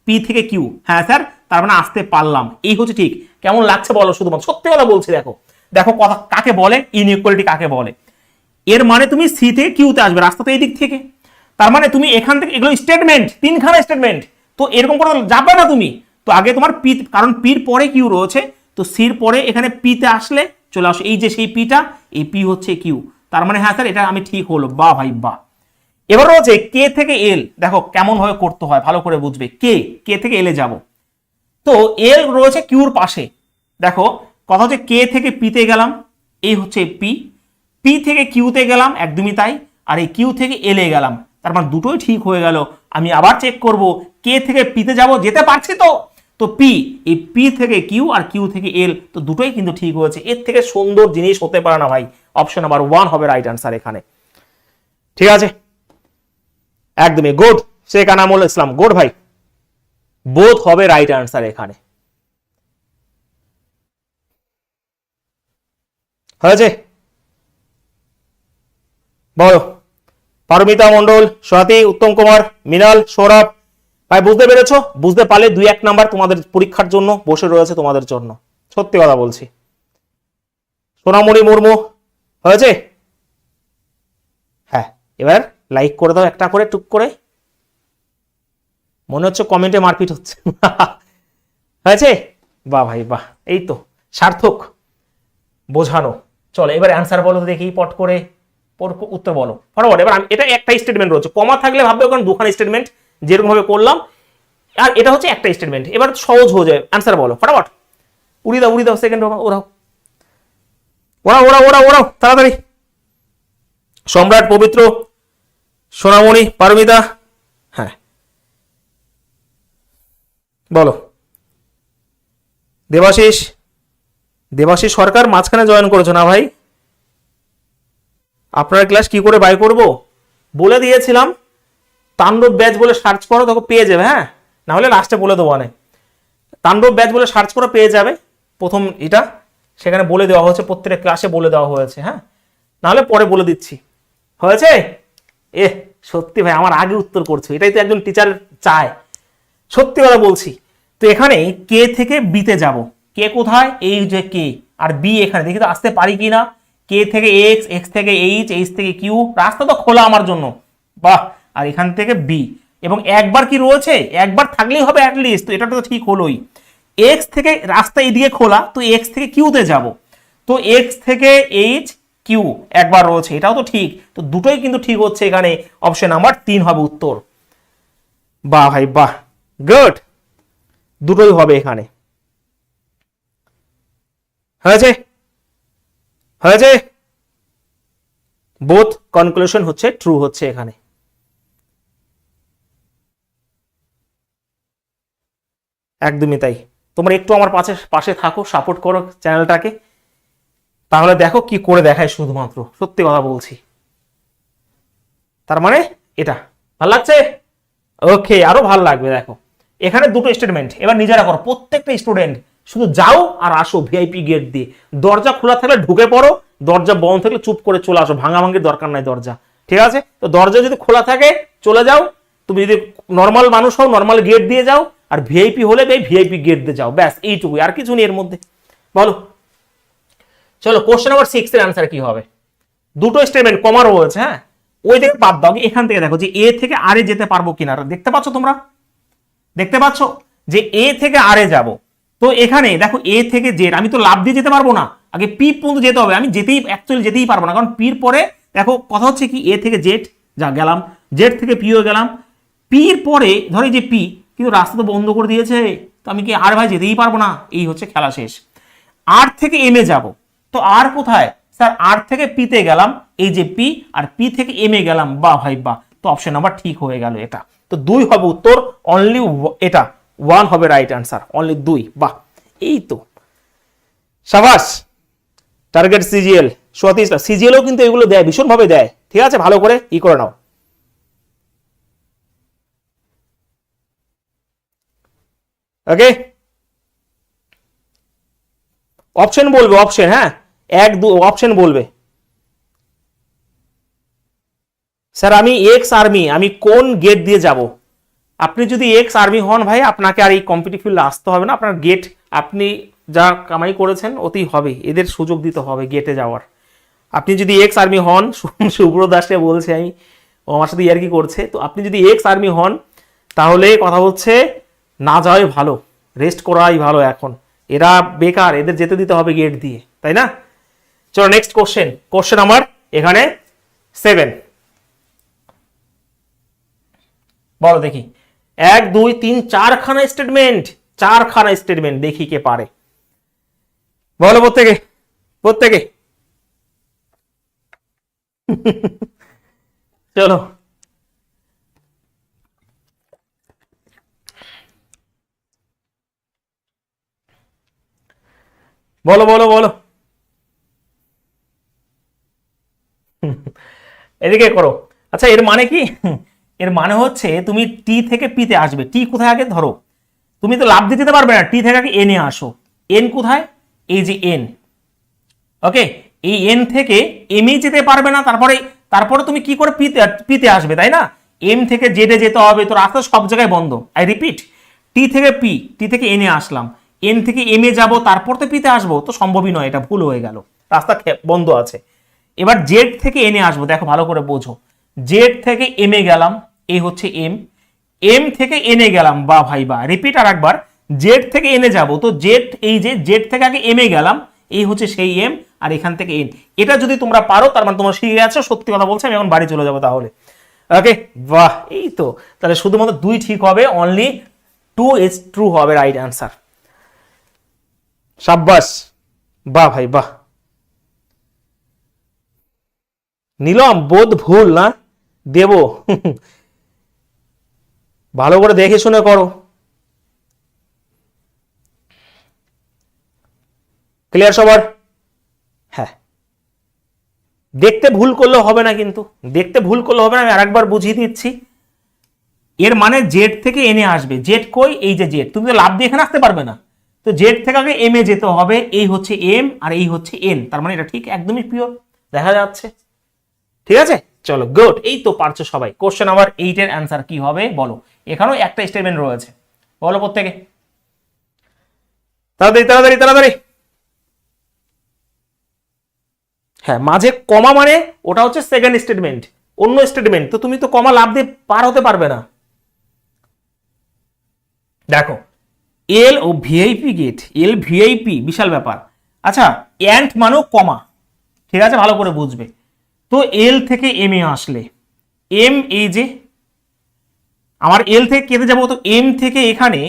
পি থেকে কিউ, হ্যাঁ স্যার, তার মানে আসতে পারলাম, এই হচ্ছে ঠিক। কেমন লাগছে বলো? শুধুমাত্র সত্যি কথা বলছি, দেখো দেখো কথা কাকে বলে, ইনইকুয়ালিটি কাকে বলে। এর মানে তুমি সি থেকে কিউতে আসবে, রাস্তা তো এই দিক থেকে, তার মানে তুমি এখান থেকে, এগুলো স্টেটমেন্ট, 3খানা স্টেটমেন্ট, তো এরকম করে যাবে না তুমি। তো আগে তোমার পি, কারণ পির পরে কিউ রয়েছে, তো সির পরে এখানে পিতে আসলে চলে আসো, এই যে সেই পিটা, এই পি হচ্ছে কিউ, তার মানে হ্যাঁ স্যার এটা আমি ঠিক হলো, বাহ ভাই বাহ। এবার রয়েছে কে থেকে এল, দেখো কেমন ভাবে করতে হয় ভালো করে বুঝবে। কে, কে থেকে এলে যাব, তো এল রয়েছে কিউর পাশে, দেখো কথা হচ্ছে কে থেকে পিতে গেলাম, এই হচ্ছে পি, পি থেকে কিউতে গেলাম, একদমই তাই, আর এই কিউ থেকে এলে গেলাম, তার মানে দুটোই ঠিক হয়ে গেল। আমি আবার চেক করব, কে থেকে পিতে যাব, যেতে পারছি তো, তো পি, এই পি থেকে কিউ আর কিউ থেকে এল, তো দুটোই কিন্তু ঠিক হয়েছে। এর থেকে সুন্দর জিনিস হতে পারে না ভাই, অপশন নাম্বার 1 হবে রাইট আনসার এখানে। ঠিক আছে, একদমই গুড, শেখ আনামুল ইসলাম, গুড ভাই, বোথ হবে রাইট আনসার এখানে। হয়েছে? বলো, পারমিতা মন্ডল, স্বাতি, উত্তম কুমার, মৃণাল, সৌরভ ভাই, বুঝতে পেরেছো? বুঝতে পারলে 2-1 নাম্বার তোমাদের পরীক্ষার জন্য বসে রয়েছে তোমাদের জন্য, সত্যি কথা বলছি। সোনামণি মুর্মু, হয়েছে? হ্যাঁ এবার লাইক করে দাও একটা করে, টুক করে। মনে হচ্ছে কমেন্টে মারপিট হচ্ছে। হয়েছে? বাহ ভাই বাহ, এই তো সার্থক বোঝানো। চলো এবার অ্যান্সার বলো তো দেখি, পট করে উত্তর বলো ফটাফট। এবার এটা একটা স্টেটমেন্ট রয়েছে, কমা থাকলে ভাববে কারণ দুখানা স্টেটমেন্ট যেরকম ভাবে করলাম, আর এটা হচ্ছে একটা স্টেটমেন্ট। এবার সহজ হয়ে যায়, অ্যান্সার বলো ফটাফট। উড়িয়ে দাও সেকেন্ড, ওরাও ওরাও তাড়াতাড়ি। সম্রাট, পবিত্র, সোনামণি, পারমিতা, হ্যাঁ বলো। দেবাশিস সরকার মাঝখানে জয়েন করেছো না ভাই? আপনার ক্লাস কি করে বাই করব বলে দিয়েছিলাম, তাণ্ডব ব্যাচ বলে সার্চ করো, তখন পেয়ে যাবে। হ্যাঁ, না হলে লাস্টে বলে দেবো অনেক। তাণ্ডব ব্যাচ বলে সার্চ করো, পেয়ে যাবে প্রথম এটা, সেখানে বলে দেওয়া হয়েছে, প্রত্যেকটা ক্লাসে বলে দেওয়া হয়েছে। হ্যাঁ, না হলে পরে বলে দিচ্ছি। হয়েছে? সত্যি ভাই আমার আগে উত্তর করছো, এটাই তো একজন টিচার চায়, সত্যি কথা বলছি। তো এখানে কে থেকে বিতে যাব, কে কোথায়, এই যে কে, আর বি এখানে দেখি তো আসতে পারি কিনা। কে থেকে এক্স, এক্স থেকে এইচ, এইচ থেকে কিউ, রাস্তা তো খোলা আমার জন্য, বাহ। আর এখান থেকে বি, এবং একবার কি রয়েছে, একবার থাকলেই হবে অ্যাটলিস্ট, তো এটা তো ঠিক হলোই। এক্স থেকে রাস্তা এদিকে খোলা, তো এক্স থেকে কিউতে যাব, তো এক্স থেকে এইচ কিউ একবার রয়েছে, এটাও তো ঠিক। তো দুটোই কিন্তু ঠিক হচ্ছে, এখানে অপশন নাম্বার 3 হবে উত্তর। বাহ ভাই বাহ, গুড, দুটোই হবে এখানে। হয়েছে বোথ কনক্লুশন হচ্ছে ট্রু হচ্ছে এখানে। একদমই তাই। তোমরা একটু আমার পাশে থাকো, সাপোর্ট করো চ্যানেলটাকে, তাহলে দেখো কি করে দেখায়, শুধুমাত্র সত্যি কথা বলছি। তার মানে এটা ভালো লাগছে? ওকে, আরো ভালো লাগবে। দেখো এখানে দুটো স্টেটমেন্ট, এবার নিজেরা করো প্রত্যেকটা স্টুডেন্ট, শুধু যাও আর আসো ভিআইপি গেট দিয়ে। দরজা খোলা থাকলে ঢুকে পড়ো, দরজা বন্ধ থাকলে চুপ করে চলে আসো, ভাঙাভাঙির দরকার নাই দরজা, ঠিক আছে? তো দরজা যদি খোলা থাকে চলে যাও, তুমি যদি নর্মাল মানুষ হও নর্মাল গেট দিয়ে যাও, আর ভিআইপি হলে ভিআইপি গেট দিয়ে যাও, ব্যাস এইটুকুই, আর কিছু নেই এর মধ্যে। বলো, চলো কোশ্চেন নাম্বার 6 এর আনসার কি হবে? দুটো স্টেটমেন্ট কমা রয়েছে, হ্যাঁ, ওই থেকে বাদ দাও, এখান থেকে দেখো যে এ থেকে আর এ যেতে পারবো কিনা। দেখতে পাচ্ছ তোমরা, দেখতে পাচ্ছ যে এ থেকে আর এ যাবো, তো এখানে দেখো এ থেকে জেড, আমি তো লাভ দিয়ে যেতে পারবো না, আগে পি পর্যন্ত যেতে হবে। আমি যেতেই পারবো না, কারণ পির পরে দেখো কথা হচ্ছে কি, এ থেকে জেড যা গেলাম, জেড থেকে পিও গেলাম, পির পরে ধরে যে পি, কিন্তু রাস্তা তো বন্ধ করে দিয়েছে, তো আমি কি আর ভাই যেতেই পারবো না, এই হচ্ছে খেলা শেষ। আর থেকে এম এ যাবো, তো আর কোথায় স্যার? আর থেকে পিতে গেলাম, এই যে পি, আর পি থেকে এম এ গেলাম, বাহ ভাই বাহ, তো অপশন নাম্বার ঠিক হয়ে গেল এটা। তো 2 হবে উত্তর, অনলি এটা 1 হবে রাইট আনসার, অনলি 2। বাহ, এই তো সাবাস। টার্গেট সিজিএল 34টা, সিজিএলও কিন্তু এগুলো দেয়, ভীষণ ভাবে দেয়, ঠিক আছে? ভালো করে ই করে নাও। ওকে, অপশন বলবে, অপশন, হ্যাঁ 1 2 অপশন বলবে। স্যার আমি এক্স আর্মি, আমি কোন গেট দিয়ে যাব? আপনি যদি এক্স আর্মি হন ভাই, আপনাকে আর এই কম্পিটিটিভ ফিল্ডে আসতে হবে না, আপনার গেট আপনি যা কামাই করেছেন ওতেই হবে, এদের সুযোগ দিতে হবে গেটে যাওয়ার। আপনি যদি এক্স আর্মি হন, শুভ্র দাসকে বলছে আমি, ও আমার সাথে ইয়ার্কি করছে, তো আপনি যদি এক্স আর্মি হন তাহলে কথা হচ্ছে না যাওয়াই ভালো, রেস্ট করাই ভালো এখন, এরা বেকার, এদের যেতে দিতে হবে গেট দিয়ে, তাই না? চলো নেক্সট কোশ্চেন আমার এখানে 7, বলো দেখি। 1 2 3 4খানা স্টেটমেন্ট, 4খানা স্টেটমেন্ট, দেখি কে পারে। বলো প্রত্যেকে চলো বলো এদিকে করো। আচ্ছা এর মানে কি? এর মানে হচ্ছে তুমি টি থেকে পিতে আসবে। টি কোথায় আগে ধরো, তুমি তো লাভ দিতে পারবে না, টি থেকে আগে এনে আসো। এন কোথায়? এই যে এন, ওকে, এই এন থেকে এম এ যেতে পারবে না, তারপরে তুমি কি করে পিতে আসবে, তাই না? এম থেকে জেডে যেতে হবে, তো রাস্তা সব জায়গায় বন্ধ। আই রিপিট, টি থেকে পি, টি থেকে এনে আসলাম, এন থেকে এম এ যাবো, তারপর তো পিতে আসবো, তো সম্ভবই নয়, এটা ভুল হয়ে গেল, রাস্তা বন্ধ আছে। এবার জেড থেকে এনে আসবো, দেখো ভালো করে বোঝো, জেড থেকে এম এ গেলাম, এই হচ্ছে এম, এম থেকে এনে গেলাম, বা ভাই বা, রিপিট আর একবার, জেড থেকে এনে যাব, তো জেড, এই যে জেড থেকে আগে এম এ গেলাম, এই হচ্ছে সেই এম, আর এখান থেকে এন। এটা যদি তোমরা পারো তার মানে তোমরা শিখে গেছো, সত্যি কথা বলছি, আমি এখন বাড়ি চলে যাবো তাহলে। ওকে, বাহ, এই তো, তাহলে শুধুমাত্র 2 ঠিক হবে, অনলি 2 ইজ ট্রু হবে রাইট অ্যান্সার। সাব্বাস, বাহ ভাই বাহ। নিলাম বোধ ভুল না দেব, ভালো করে দেখে শুনে করো। ক্লিয়ার সবার? হ্যাঁ, দেখতে ভুল করলে হবে না, কিন্তু দেখতে ভুল করলে হবে না, আমি আরেকবার বুঝিয়ে দিচ্ছি। এর মানে জেড থেকে এনে আসবে, জেড কই, এই যে জেড, তুমি তো লাভ দিয়ে এখানে আসতে পারবে না, তো জেড থেকে আগে এম এ যেতে হবে, এই হচ্ছে এম আর এই হচ্ছে এন, তার মানে এটা ঠিক একদমই পিওর দেখা যাচ্ছে। ঠিক আছে, চলো গুড, এই তো পারছো সবাই। কোশ্চেন নাম্বার 8 এর অ্যান্সার কি হবে বলো, এখানেও একটা স্টেটমেন্ট রয়েছে, বলো প্রত্যেকে, তাড়াতাড়ি তাড়াতাড়ি তাড়াতাড়ি। হ্যাঁ, মাঝে কমা মানে ওটা হচ্ছে সেকেন্ড স্টেটমেন্ট, অন্য স্টেটমেন্ট, তো তুমি তো কমা লাভ দিয়ে পার হতে পারবে না। দেখো, এল ও ভিআইপি গেট, এল ভিআইপি বিশাল ব্যাপার। আচ্ছা, অ্যান্ট মানেও কমা, ঠিক আছে, ভালো করে বুঝবে। তো এল থেকে এম এ আসলে, এম এই যে আমার এল থেকে কেটে যাবো, তো এম থেকে এখানে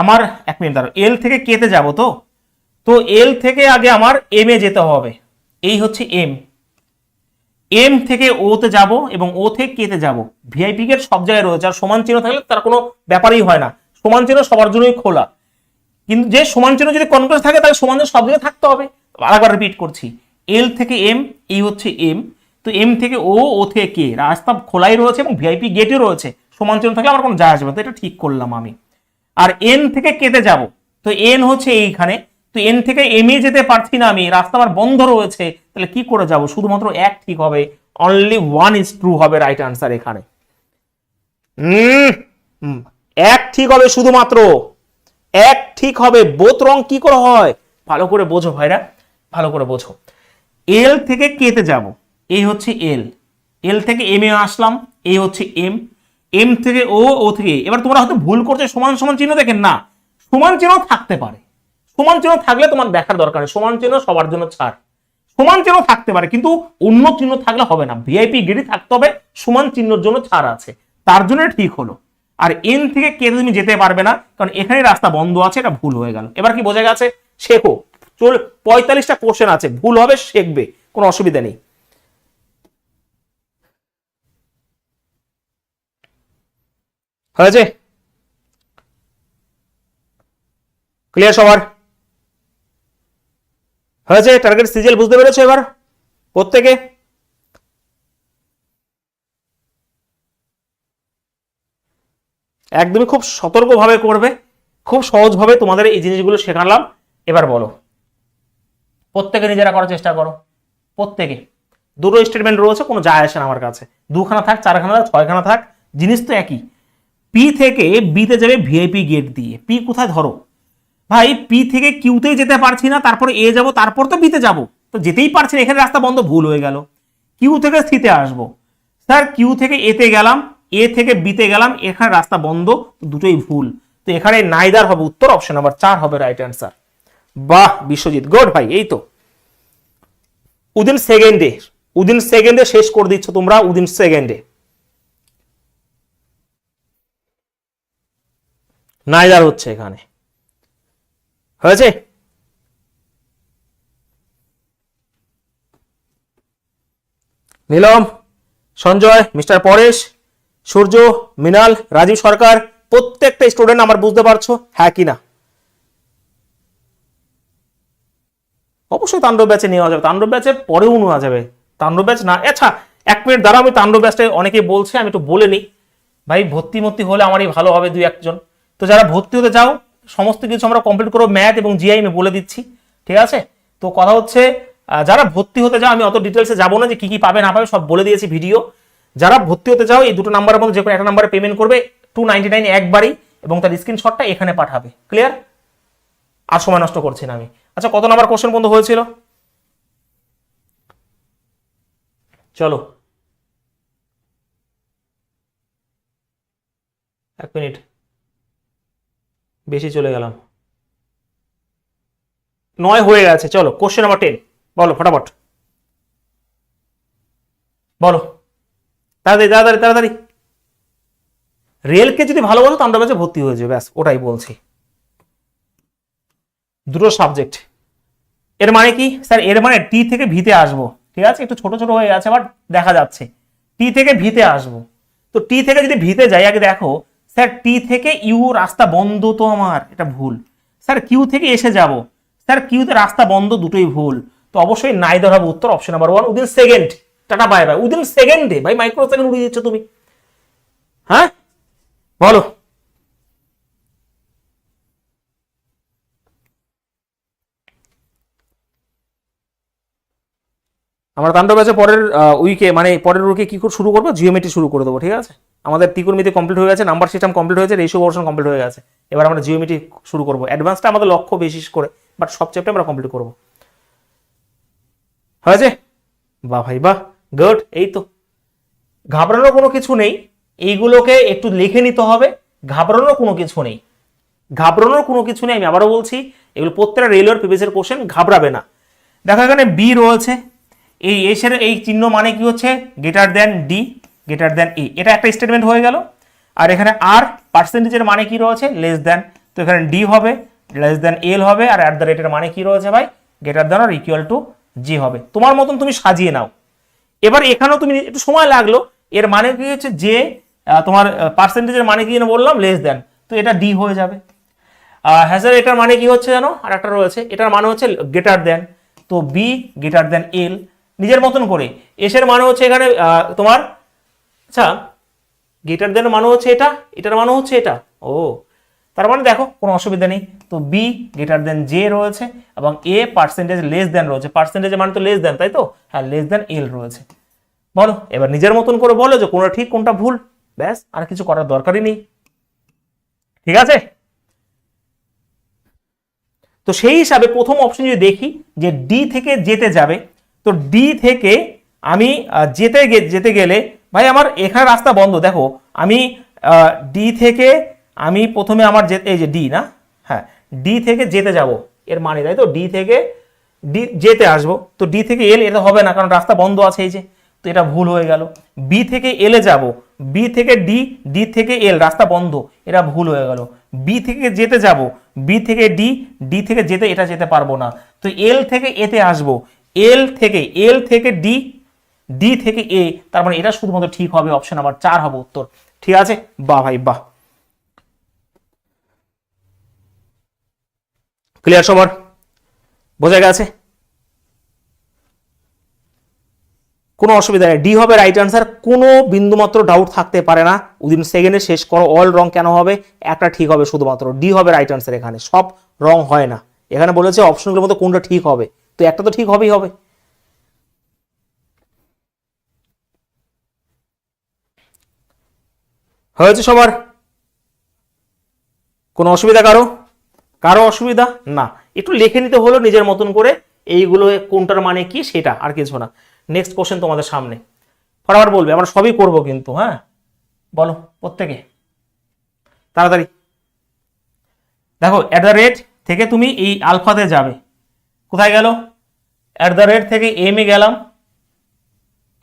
আমার, এক মিনিট দাঁড়াও, এল থেকে কেটে যাব, তো তো এল থেকে আগে আমার এম এ যেতে হবে, এই হচ্ছে এম, এম থেকে ও তে যাব এবং ও থেকে কে তে যাব। ভিআইপি গেট সব জায়গায় রয়েছে, আর সমান চিহ্ন থাকলে তার কোনো ব্যাপারই হয় না, সমান চিহ্ন সবার জন্যই খোলা, কিন্তু যে সমান চিহ্ন যদি কনক্লুজ থাকে তাহলে সমান চিহ্ন সব জায়গায় থাকতে হবে। আরেকবার রিপিট করছি, এল থেকে এম, এই হচ্ছে এম, তো এম থেকে ও, ও থেকে কে, রাস্তা খোলাই রয়েছে এবং ভিআইপি গেটও রয়েছে, সমান চিহ্ন থাকলে আমার কোনো যায় আসবে না, তো এটা ঠিক করলাম আমি। আর এন থেকে কেটে যাব, তো এন হচ্ছে এইখানে, তো এন থেকে এম এ যেতে পারছি না আমি, রাস্তা আমার বন্ধ রয়েছে, তাহলে কি করে যাব, শুধুমাত্র এক ঠিক হবে, অনলি 1 ইজ ট্রু হবে রাইট আনসার এখানে। এক ঠিক হবে, শুধুমাত্র এক ঠিক হবে, বোথ রং কি করে হয়, ভালো করে বোঝো ভাইরা, ভালো করে বোঝো। এল থেকে কেতে যাব, এই হচ্ছে এল, এল থেকে এম এ আসলাম, এই হচ্ছে এম, এম থেকে ও, ও থেকে, এবার তোমরা হয়তো ভুল করছো সমান সমান চিহ্ন দেখেন না, সমান চিহ্ন থাকতে পারে, সমান চিহ্ন থাকলে তোমার দেখার দরকার নেই, সমান চিহ্ন সবার জন্য ছাড়, সমান চিহ্ন থাকতে পারে কিন্তু অন্য চিহ্ন থাকলে হবে না, ভিআইপি গেটই থাকতে হবে, সমান চিহ্নের জন্য ছাড় আছে, তার জন্য ঠিক হলো। আর এন থেকে কে তুমি যেতে পারবে না, কারণ এখানে রাস্তা বন্ধ আছে, এটা ভুল হয়ে গেল। এবার কি বোঝা গেছে, শেখো, চল 45টা কোশ্চেন আছে, ভুল হবে শিখবে, কোনো অসুবিধা নেই। হয়েছে, ক্লিয়ার সবার? হয়েছে, টার্গেট সিজিএল বুঝতে পেরেছো এবার প্রত্যেকে? একদমই খুব সতর্কভাবে করবে, খুব সহজভাবে তোমাদের এই জিনিসগুলো শেখালাম। এবার বলো, প্রত্যেকে নিজেরা করার চেষ্টা করো, প্রত্যেকে। দুটো স্টেটমেন্ট রয়েছে, কোনো যায় আসে না আমার কাছে, দুখানা থাক, চারখানা থাক, ছয়খানা থাক, জিনিস তো একই। পি থেকে বিতে যাবে ভিআইপি গেট দিয়ে, পি কোথায় ধরো ভাই, পি থেকে কিউতেই যেতে পারছি না, তারপরে এ যাব, তারপর তো বিতে যাব, তো যেতেই পারছি না, এখানে রাস্তা বন্ধ, ভুল হয়ে গেল। কিউ থেকে সিতে আসবো, স্যার কিউ থেকে এতে গেলাম, এ থেকে বিতে গেলাম, এখানে রাস্তা বন্ধ, দুটোই ভুল, তো এখানে নাইদার হবে উত্তর, অপশন নাম্বার 4 হবে রাইট অ্যান্সার। বাহ বিশ্বজিৎ, গুড ভাই, এই তো উইদিন সেকেন্ডে, উইদিন সেকেন্ডে শেষ করে দিচ্ছ তোমরা, উইদিন সেকেন্ডে। নাইদার হচ্ছে এখানে, হয়েছে। নীলম, সঞ্জয়, মিস্টার পরেশ, সূর্য, মৃণাল, রাজীব সরকার, প্রত্যেকটা স্টুডেন্ট আমার বুঝতে পারছো হ্যাঁ কি না? অবশ্যই তাণ্ডব ব্যাচে নেওয়া যাবে, তাণ্ডব ব্যাচে পরেও নেওয়া যাবে, তাণ্ডব ব্যাচ না, আচ্ছা 1 মিনিট দ্বারা আমি তাণ্ডব ব্যাচটা অনেকেই বলছে, আমি একটু বলে নিই ভাই, ভর্তি হলে আমারই ভালো হবে 2-1 জন। তো যারা ভর্তি হতে যাও, সমস্ত কিছু আমরা কমপ্লিট করবো, ম্যাথ এবং জিআই আমি বলে দিচ্ছি, ঠিক আছে? তো কথা হচ্ছে, যারা ভর্তি হতে যাও, আমি অত ডিটেলসে যাবো না যে কি কি পাবে না পাবে, সব বলে দিয়েছি ভিডিও। যারা ভর্তি হতে যাও, এই দুটো নাম্বারের মধ্যে যে কোনো একটা নাম্বারে পেমেন্ট করবে 299 একবারই, এবং তার স্ক্রিনশটটা এখানে পাঠাবে, ক্লিয়ার? আর সময় নষ্ট করছি না আমি। আচ্ছা, কত নাম্বার কোশ্চেন বন্ধ হয়েছিল? চলো এক মিনিট, বেশি চলে গেলাম। 9 হয়ে গেছে। চলো কোশ্চেন নাম্বার 10, বলো ফটাফট, বলো তাড়াতাড়ি তাড়াতাড়ি তাড়াতাড়ি। রেলকে যদি ভালো বলো তো আমরা ব্যাচে ভর্তি হয়ে যাবে, ব্যাস ওটাই বলছি। দুটো সাবজেক্ট, এর মানে কি স্যার? এর মানে টি থেকে ভিতে আসবো, ঠিক আছে, একটু ছোট ছোট হয়ে গেছে বাট দেখা যাচ্ছে। টি থেকে ভিতে আসবো, তো টি থেকে যদি ভিতে যাই, আগে দেখো স্যার টি থেকে ইউ রাস্তা বন্ধ, তো আমার এটা ভুল। স্যার কিউ থেকে এসে যাব, স্যার কিউতে রাস্তা বন্ধ, দুটোই ভুল। তো অবশ্যই নাইদার হবে উত্তর, option number 1 within second. Tata bye bye, within সেকেন্ডে ভাই, মাইক্রো সেকেন্ড উড়িয়ে দিচ্ছ তুমি। হ্যাঁ বলো, আমরা তাণ্ডব আছে পরের উইকে, মানে পরের উইকে কি করে শুরু করবো, জিওমেট্রি শুরু করে দেবো, ঠিক আছে। আমাদের ত্রিকোণমিতি কমপ্লিট হয়ে গেছে, নাম্বার সিস্টেম কমপ্লিট হয়েছে, রেশিও পোরশন কমপ্লিট হয়ে গেছে। এবার আমরা জিওমেট্রি শুরু করবো, অ্যাডভান্সটা আমাদের লক্ষ্য বেশি করে, বাট সব চ্যাপ্টার আমরা কমপ্লিট করবো। হয়েছে? বাহ ভাই বাহ, গুড। এই তো, ঘাবড়ানোর কোনো কিছু নেই, এইগুলোকে একটু লিখে নিতে হবে। ঘাবড়ানোর কোনো কিছু নেই, ঘাবড়ানোর কোনো কিছু নেই। আমি আবারও বলছি, এগুলো প্রত্যেকটা রেলওয়ের প্রিভিয়াস কোশ্চেন, ঘাবড়াবে না। দেখো এখানে বি রয়েছে, এই এসের এই চিহ্ন মানে কি হচ্ছে, greater than D, greater than E, এটা একটা স্টেটমেন্ট হয়ে গেল। আর এখানে আর পার্সেন্টেজের মানে কি রয়েছে, লেস দেন, তো এখানে ডি হবে, লেস দেন এল হবে, আর অ্যাট দ্য রেটের মানে কি রয়েছে ভাই, গ্রেটার দেন আর ইকুয়াল টু জি হবে। তোমার মতন তুমি সাজিয়ে নাও। এবার এখানেও তুমি একটু সময় লাগলো, এর মানে কি হচ্ছে যে তোমার পার্সেন্টেজের মানে কি যেন বললাম, লেস দেন, তো এটা ডি হয়ে যাবে। হ্যাঁ স্যার এটার মানে কি হচ্ছে জানো, আর একটা রয়েছে, এটার মানে হচ্ছে গ্রেটার দেন, তো বি গ্রেটার দেন এল, নিজের মতন করে। এসের মানে হচ্ছে এখানে তোমার, আচ্ছা গ্রেটার দেন মানে হচ্ছে এটা, এটার মানে হচ্ছে এটা, ও তার মানে দেখো কোনো অসুবিধা নেই। তো বি গ্রেটার দেন জে রয়েছে, এবং এ পার্সেন্টেজ লেস দেন রয়েছে, পার্সেন্টেজ মানে তো লেস দেন, তাই তো, হ্যাঁ লেস দেন এল রয়েছে। বলো এবার নিজের মতন করে বলো যে কোনটা ঠিক কোনটা ভুল, ব্যাস আর কিছু করার দরকারই নেই, ঠিক আছে। তো সেই হিসাবে প্রথম অপশন যদি দেখি যে ডি থেকে যেতে যাবে, তো ডি থেকে আমি যেতে গেলে ভাই আমার এখানে রাস্তা বন্ধ। দেখো আমি ডি থেকে আমি প্রথমে আমার এই যে ডি না, হ্যাঁ ডি থেকে যেতে যাব, এর মানে তাই তো, ডি থেকে ডি যেতে আসবো, তো ডি থেকে এল এটা হবে না, কারণ রাস্তা বন্ধ আছে এই যে, তো এটা ভুল হয়ে গেল। বি থেকে এলে যাব, বি থেকে ডি, ডি থেকে এল রাস্তা বন্ধ, এটা ভুল হয়ে গেল। বি থেকে যেতে যাব, বি থেকে ডি, ডি থেকে যেতে এটা যেতে পারবো না, তো এল থেকে এতে আসবো, এল থেকে ডি, ডি থেকে এ, তার মানে এটা শুধুমাত্র ঠিক হবে, অপশন নাম্বার 4 হবে উত্তর, ঠিক আছে। বাহ ভাই বাহ, ক্লিয়ার সবার, বোঝা গেছে, কোনো অসুবিধা নেই, ডি হবে রাইট আনসার, কোনো বিন্দুমাত্র ডাউট থাকতে পারে না। উইদিন সেকেন্ডে শেষ করো, অল রং কেন হবে, একটা ঠিক হবে শুধুমাত্র, ডি হবে রাইট আনসার, এখানে সব রং হয় না, এখানে বলেছে অপশনগুলোর মধ্যে কোনটা ঠিক হবে, তো একটা তো ঠিক হবেই হবে। হয়েছে সবার, কোনো অসুবিধা কারো, কারো অসুবিধা না, একটু লিখে নিতে হলো নিজের মতন করে, এইগুলো কোনটার মানে কি সেটা, আর কিছু না। নেক্সট কোশ্চেন তোমাদের সামনে, ফটাফট বলবে, আমরা সবই করব কিন্তু, হ্যাঁ বলো প্রত্যেকে তাড়াতাড়ি। দেখো অ্যাট দ্য রেট থেকে তুমি এই আলফাতে যাবে, কোথায় গেল, অ্যাট দ্য রেট থেকে এম এ গেলাম,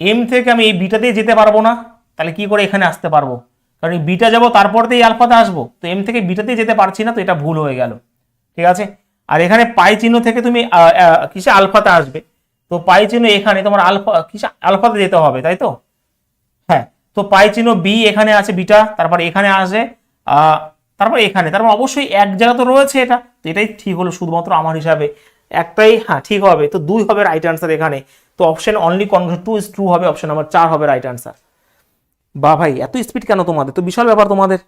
এম থেকে আমি এই বিটাতেই যেতে পারবো না, তাহলে কি করে এখানে আসতে পারবো, কারণ এই বিটা যাবো তারপর তো এই আলফাতে আসবো, তো এম থেকে বিটাতেই যেতে পারছি না, তো এটা ভুল হয়ে গেল, ঠিক আছে। আর এখানে পাই চিহ্ন থেকে তুমি কিসে আলফাতে আসবে, তো পাই চিহ্ন এখানে তোমার আলফা কিসে আলফাতে যেতে হবে, তাই তো, হ্যাঁ। তো পাই চিহ্ন বি এখানে আছে বিটা, তারপর এখানে আসে তারপর এখানে, তারপর অবশ্যই এক জায়গা তো রয়েছে এটা, তো এটাই ঠিক হলো শুধুমাত্র আমার হিসাবে, একটাই হ্যাঁ ঠিক হবে, তো 2 হবে রাইট আনসার এখানে, তো option only conversion 2 is true হবে, অপশন নাম্বার 4 হবে রাইট আনসার। বা ভাই এত স্পিড কেন তোমাদের, তো বিশাল ব্যাপার তোমাদের,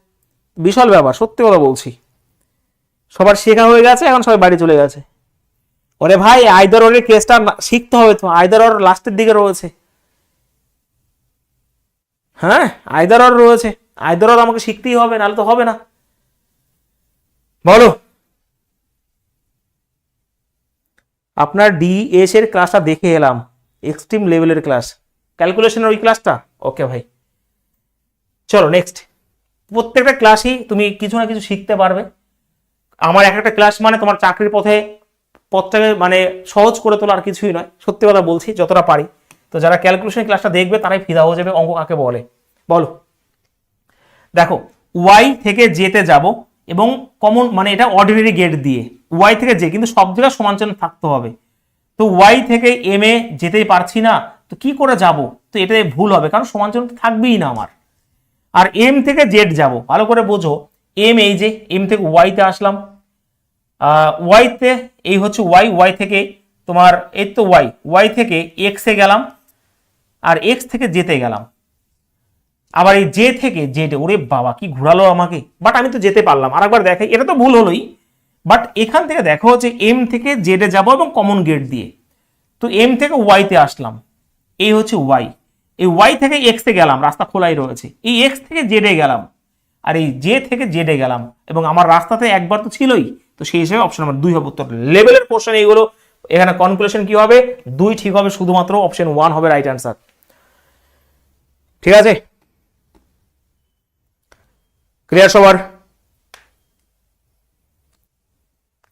বিশাল ব্যাপার, সত্যি কথা বলছি। সবার শেখা হয়ে গেছে, এখন সবাই বাড়ি চলে গেছে। ওরে ভাই আইদার ওর কেসটা শিখতে হবে তো, আইদার ওর লাস্টের দিকে রয়েছে, হ্যাঁ আইদার ওর রয়েছে, আইদার ওর আমাকে শিখতেই হবে, নাহলে তো হবে না। বলো, আপনার ডিএস এর ক্লাসটা দেখে এলাম, এক্সট্রিম লেভেলের ক্লাস, ক্যালকুলেশনের ওই ক্লাসটা, ওকে ভাই। চলো নেক্সট, প্রত্যেকটা ক্লাসই তুমি কিছু না কিছু শিখতে পারবে। আমার একটা ক্লাস মানে তোমার চাকরির পথটাকে মানে সহজ করে তোলা, আর কিছুই নয়। সত্যি কথা বলছি, যতটা পারি। তো যারা ক্যালকুলেশন ক্লাসটা দেখবে তারাই ফিদা হয়ে যাবে অঙ্ক কাকে বলে। বলো, দেখো ওয়াই থেকে জেতে যাব এবং কমন মানে এটা অর্ডিনারি গেট দিয়ে ওয়াই থেকে জে, কিন্তু সব জায়গায় সমান চিহ্ন থাকতে হবে। তো ওয়াই থেকে এম এ যেতেই পারছি না, তো কি করে যাব? তো এটা ভুল হবে, কারণ সমান চিহ্ন থাকবেই না আমার। আর এম থেকে জেড যাব, ভালো করে বোঝো। এম এই যে এম থেকে ওয়াইতে আসলাম, ওয়াইতে এই হচ্ছে ওয়াই, ওয়াই থেকে তোমার এই তো ওয়াই থেকে এক্সে গেলাম, আর এক্স থেকে জেতে গেলাম। আবার এই জে থেকে জেড, ওরে বাবা কি ঘুরালো আমাকে, বাট আমি তো যেতে পারলাম। আর একবার দেখাই, এটা তো ভুল হলোই, বাট এখান থেকে দেখো যে এম থেকে জেডে যাব এবং কমন গেট দিয়ে। তো এম থেকে ওয়াইতে আসলাম, এই হচ্ছে ওয়াই। এই ওয়াই থেকে এক্সে গেলাম, রাস্তা খোলাই রয়েছে। এই এক্স থেকে জেডে গেলাম, আর এই জে থেকে জেডে গেলাম, এবং আমার রাস্তাতে একবার তো ছিলই। তো সেই হিসেবে অপশন নাম্বার 2 হবে উত্তর। লেভেলের কোশ্চেন এইগুলো, এখানে কনক্লুশন কি হবে? 2 ঠিক হবে, শুধুমাত্র অপশন 1 হবে রাইট অ্যান্সার। ঠিক আছে, ক্লিয়ার সবার?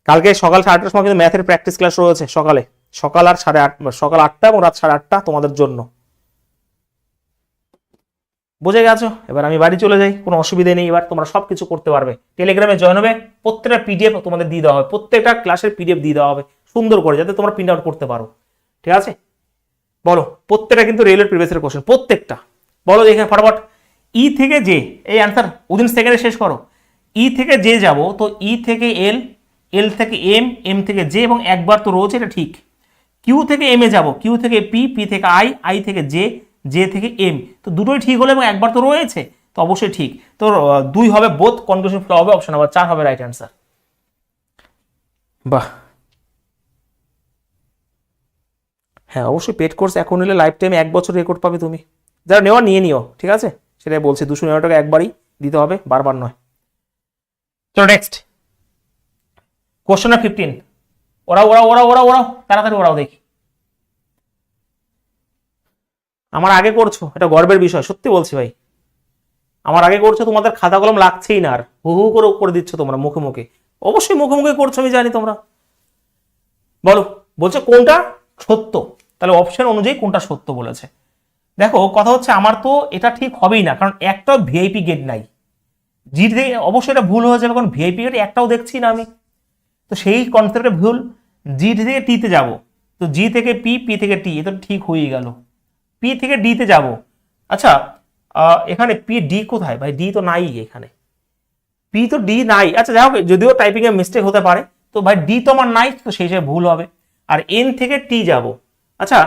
কালকে সকাল 8টার সময় কিন্তু ম্যাথের প্র্যাকটিস ক্লাস রয়েছে, সকাল আর 8:30, সকাল 8টা এবং রাত 8:30 তোমাদের জন্য। বুঝে গেছো? এবার আমি বাড়ি চলে যাই, কোনো অসুবিধা নেই। এবার তোমরা সবকিছু করতে পারবে। টেলিগ্রামে জয়েন হবে, প্রত্যেকটা পিডিএফ তোমাদের দিয়ে দেওয়া হবে, প্রত্যেকটা ক্লাসের পিডিএফ দিয়ে দেওয়া হবে সুন্দর করে, যাতে তোমরা প্রিন্ট আউট করতে পারো। ঠিক আছে, বলো প্রত্যেকটা কিন্তু রেলের প্রিভিয়াস কোশ্চেন, প্রত্যেকটা। বলো এখানে ফটাফট। ই থেকে জে, এই অ্যান্সার উইদিন সেকেন্ডে শেষ করো। ই থেকে জে যাব, তো ই থেকে এল, এল থেকে এম, এম থেকে জে, এবং একবার তো রয়েছে, এটা ঠিক। কিউ থেকে এম এ যাব, কিউ থেকে পি, পি থেকে আই, আই থেকে জে, জে থেকে এম, তো দুটোই ঠিক হলো এবং একবার তো রয়েছে, তো অবশ্যই ঠিক। তো 2 হবে, বোথ কনক্লুশন ফ্লো হবে, অপশন নাম্বার 4 হবে রাইট অ্যান্সার। বাহ, হ্যাঁ অবশ্যই পেড কোর্স এখন নিলে লাইফ টাইমে 1 বছর রেকর্ড পাবে তুমি। যারা নেওয়া নিয়ে নিও, ঠিক আছে? সেটাই বলছি, 299 টাকা একবারই দিতে হবে, বারবার নয়। চলো নেক্সট কোশ্চেন নাম্বার 15। ওরাও তাড়াতাড়ি ওরাও দেখি। আমার আগে করছো, এটা গর্বের বিষয়, সত্যি বলছি ভাই। আমার আগে করছো, তোমাদের খাতা কলম লাগছেই না, আর হু হু করে দিচ্ছ তোমরা মুখে মুখে। অবশ্যই মুখে মুখে করছো, আমি জানি তোমরা। বলো, বলছে কোনটা সত্য, তাহলে অপশন অনুযায়ী কোনটা সত্য বলেছে। দেখো কথা হচ্ছে, আমার তো এটা ঠিক হবেই না, কারণ একটাও ভিআইপি গেট নাই। জি থেকে অবশ্যই এটা ভুল হয়ে যাবে, কারণ ভিআইপি গেট একটাও দেখছি না আমি। তো সেই কনসেপ্টে ভুল। জি থেকে টিতে যাব, তো জি থেকে পি, পি থেকে টি, এটা ঠিক হয়ে গেল। পি থেকে ডিতে যাব, আচ্ছা এখানে পি ডি কোথায় ভাই? ডি তো নাই এখানে, পি তো ডি নাই। আচ্ছা যাই হোক, যদিও টাইপিং এর মিস্টেক হতে পারে, তো ভাই ডি তো আমার নাই, তো সেই হিসেবে ভুল হবে। আর এন থেকে টি যাব, আচ্ছা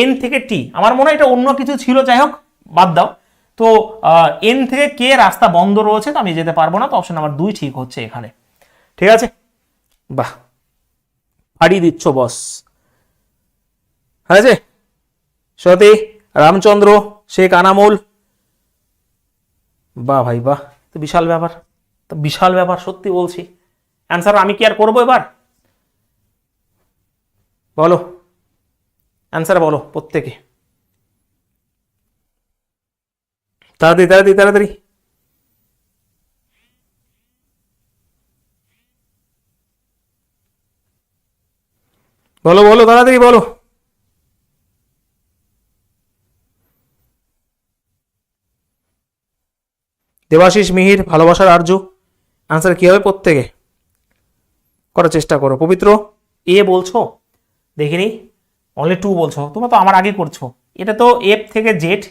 এন থেকে টি, আমার মনে হয় এটা অন্য কিছু ছিল, যাই হোক বাদ দাও। তো এন থেকে কে রাস্তা বন্ধ রয়েছে, তো আমি যেতে পারবো না, তো অপশন নাম্বার 2 ঠিক হচ্ছে এখানে। ঠিক আছে, বাহ হারিয়ে দিচ্ছ বস। হয়েছে সতী, রামচন্দ্র, শেখ আনামুল, বাহ ভাই বাহ, তো বিশাল ব্যাপার, তো বিশাল ব্যাপার সত্যি বলছি। অ্যান্সার আমি কি আর করবো এবার? বলো অ্যান্সার বলো প্রত্যেকে, তাড়াতাড়ি তাড়াতাড়ি তাড়াতাড়ি। বলো বলো তাড়াতাড়ি বলো। দেবাশিস, মিহির, ভালোবাসার আর্য, আনসার কি হবে প্রত্যেকে করার চেষ্টা করো। পবিত্র এ বলছো, দেখিনি, অনলি 2 বলছো, তোমরা তো আমার আগে করছো। এটা তো এফ থেকে জেড,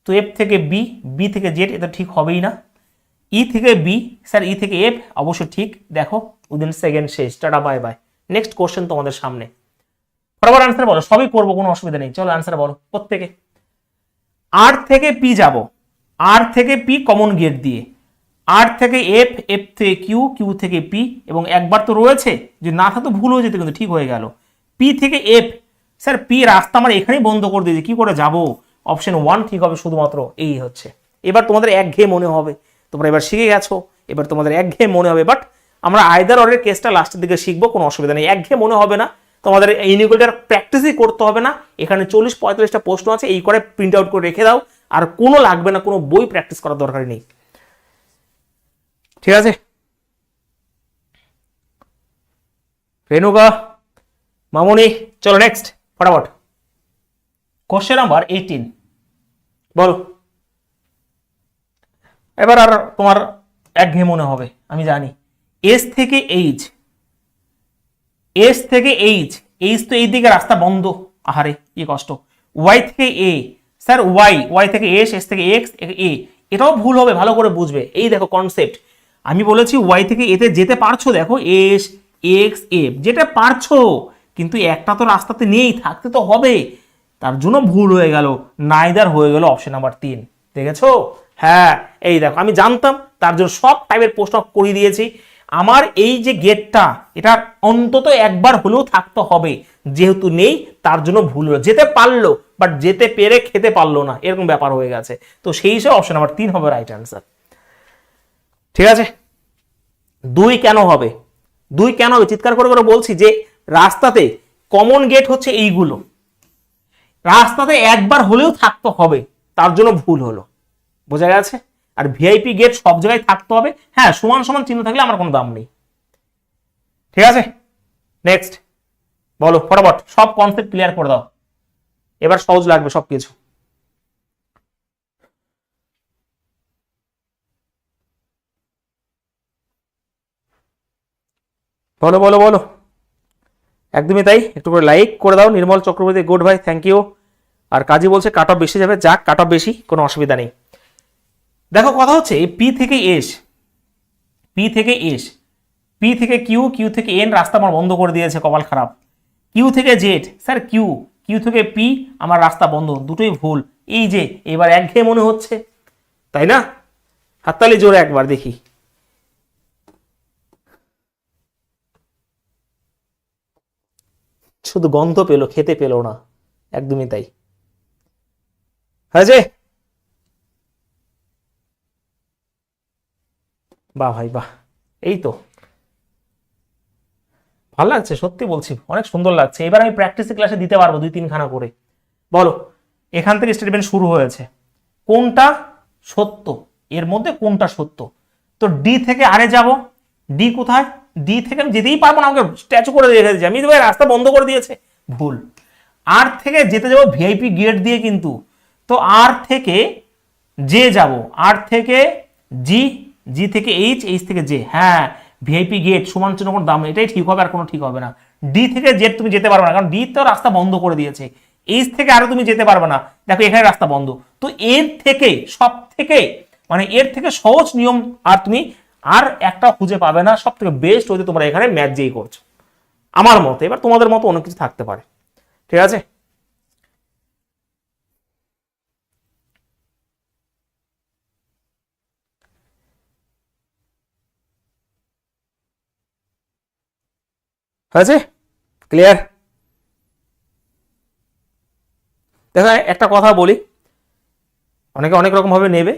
তো এফ থেকে বি, বি থেকে জেড, এটা ঠিক হবেই না। ই থেকে বি, স্যার ই থেকে এফ, অবশ্যই ঠিক। দেখো উইদিন সেকেন্ড শেষ, tata bye bye. Next question তোমাদের সামনে, বরাবর আনসার বলো, সবই করবো, কোনো অসুবিধা নেই। চলো আনসার বলো প্রত্যেকে। আর থেকে পি যাব, আর থেকে পি কমন গেট দিয়ে, আর থেকে এফ, এফ থেকে কিউ, কিউ থেকে পি, এবং একবার তো রয়েছে, যে না থাকতো ভুল হয়ে যেত, কিন্তু ঠিক হয়ে গেল। পি থেকে এফ, স্যার পি রাস্তা আমার এখানেই বন্ধ করে দিয়েছে, কি করে যাব? অপশন 1 ঠিক হবে শুধুমাত্র, এই হচ্ছে। এবার তোমাদের একঘেয়ে মনে হবে, তোমরা এবার শিখে গেছো, এবার তোমাদের একঘেয়ে মনে হবে, বাট আমরা আইদার অরের কেসটা লাস্টের দিকে শিখবো, কোনো অসুবিধা নেই, একঘেয়ে মনে হবে না। তোমাদের এই ইনিকুয়ালিটির প্র্যাকটিসই করতে হবে না। এখানে 40-45টা প্রশ্ন আছে, এই করে প্রিন্ট আউট করে রেখে দাও, আর কোনো লাগবে না, কোনো বই প্র্যাকটিস করার দরকার নেই। ঠিক আছে রেণুকা মামুনি, চলো নেক্সট ফটাফট। কোশ্চেন নাম্বার 18 বলো। এবার আর তোমার একঘেয়ে মনে হবে আমি জানি। এস থেকে এইচ, এস থেকে এইচ, এইচ তো এই দিকে রাস্তা বন্ধ, আহারে কি কষ্ট। ওয়াই থেকে এ, স্যার ওয়াই, ওয়াই থেকে এস, এস থেকে এক্স, এ, এটাও ভুল হবে, ভালো করে বুঝবে। এই দেখো কনসেপ্ট, আমি বলেছি ওয়াই থেকে এতে যেতে পারছো, দেখো এস এক্স এ যেটা পারছো, কিন্তু একটা তো রাস্তাতে নেই, থাকতে তো হবে, তার জন্য ভুল হয়ে গেল, নাইদার হয়ে গেল অপশন নাম্বার 3। দেখেছো? হ্যাঁ এই দেখো আমি জানতাম, তার জন্য সব টাইপের প্রশ্ন করিয়ে দিয়েছি। আমার এই যে গেটটা, এটা অন্তত একবার হলেও থাকতে হবে, যেহেতু নেই তার জন্য ভুল হলো। যেতে পারলো বাট যেতে পেরে খেতে পারলো না, এরকম ব্যাপার হয়ে গেছে। তো সেই হিসেবে অপশন নাম্বার 3 হবে রাইট অ্যান্সার। ঠিক আছে, 2 কেন হবে? 2 কেন হবে চিৎকার করে করে বলছি যে রাস্তাতে কমন গেট হচ্ছে এইগুলো, রাস্তাতে একবার হলেও থাকতে হবে, তার জন্য ভুল হলো, বোঝা গেছে? আর ভিআইপি গেট সব জায়গায় থাকতে হবে, হ্যাঁ সমান সমান চিহ্ন থাকলে আমার কোনো দাম নেই। ঠিক আছে নেক্সট বলো ফটাফট, সব কনসেপ্ট ক্লিয়ার করে দাও, এবার সহজ লাগবে সবকিছু। বলো বলো বলো, একদমই তাই, একটু করে লাইক করে দাও। নির্মল চক্রবর্তী গুড ভাই, থ্যাংক ইউ। আর কাজী বলছে কাট অফ বেশি যাবে, যাক কাট অফ বেশি, কোনো অসুবিধা নেই। দেখো কথা হচ্ছে পি থেকে এস, পি থেকে এস, পি থেকে কিউ, কিউ থেকে এন, রাস্তা আমার বন্ধ করে দিয়েছে, কপাল খারাপ। কিউ থেকে জেড, স্যার কিউ, কিউ থেকে পি, আমার রাস্তা বন্ধ, দুটোই ভুল। এই যে এবার একঘেয়ে মনে হচ্ছে, তাই না? হাততালি জোরে একবার দেখি। শুধু গন্ধ পেলো, খেতে পেলো না, একদমই তাই। হয়েছে? বাহ ভাই বাহ, এই তো ভালো লাগছে, সত্যি বলছি অনেক সুন্দর লাগছে। এবার আমি প্র্যাকটিস ক্লাসে দিতে পারবো 2-3 খানা করে। বলো এখান থেকে স্টেটমেন্ট শুরু হয়েছে, কোনটা সত্য, এর মধ্যে কোনটা সত্য? তো ডি থেকে আরে যাব, ডি কোথায়? ডি থেকে আমি যেতেই পারবো না, আমাকে স্ট্যাচু করে রেখে দিয়েছে, আমি রাস্তা বন্ধ করে দিয়েছে, ভুল। আর থেকে যেতে যাবো ভিআইপি গেট দিয়ে, কিন্তু তো আর থেকে জে যাব, আর থেকে জি, জি থেকে এইচ, এইচ থেকে জে, হ্যাঁ ভিআইপি গেট সমান চিহ্ন কোনো দাম নেই, এটাই ঠিক হবে, আর কোনো ঠিক হবে না। ডি থেকে জেড তুমি যেতে পারবে না, কারণ ডি তো রাস্তা বন্ধ করে দিয়েছে। এইচ থেকে আরো তুমি যেতে পারবে না, দেখো এখানে রাস্তা বন্ধ। তো এর থেকে সব থেকে মানে এর থেকে সহজ নিয়ম আর তুমি আর একটা খুঁজে পাবে না, সব থেকে বেস্ট হতে তোমরা এখানে ম্যাথ যেই করছো আমার মতে। এবার তোমাদের মতো অনেক কিছু থাকতে পারে, ঠিক আছে? হয়েছে? ক্লিয়ার? দেখো একটা কথা বলি, অনেকে অনেক রকম ভাবে নেবে,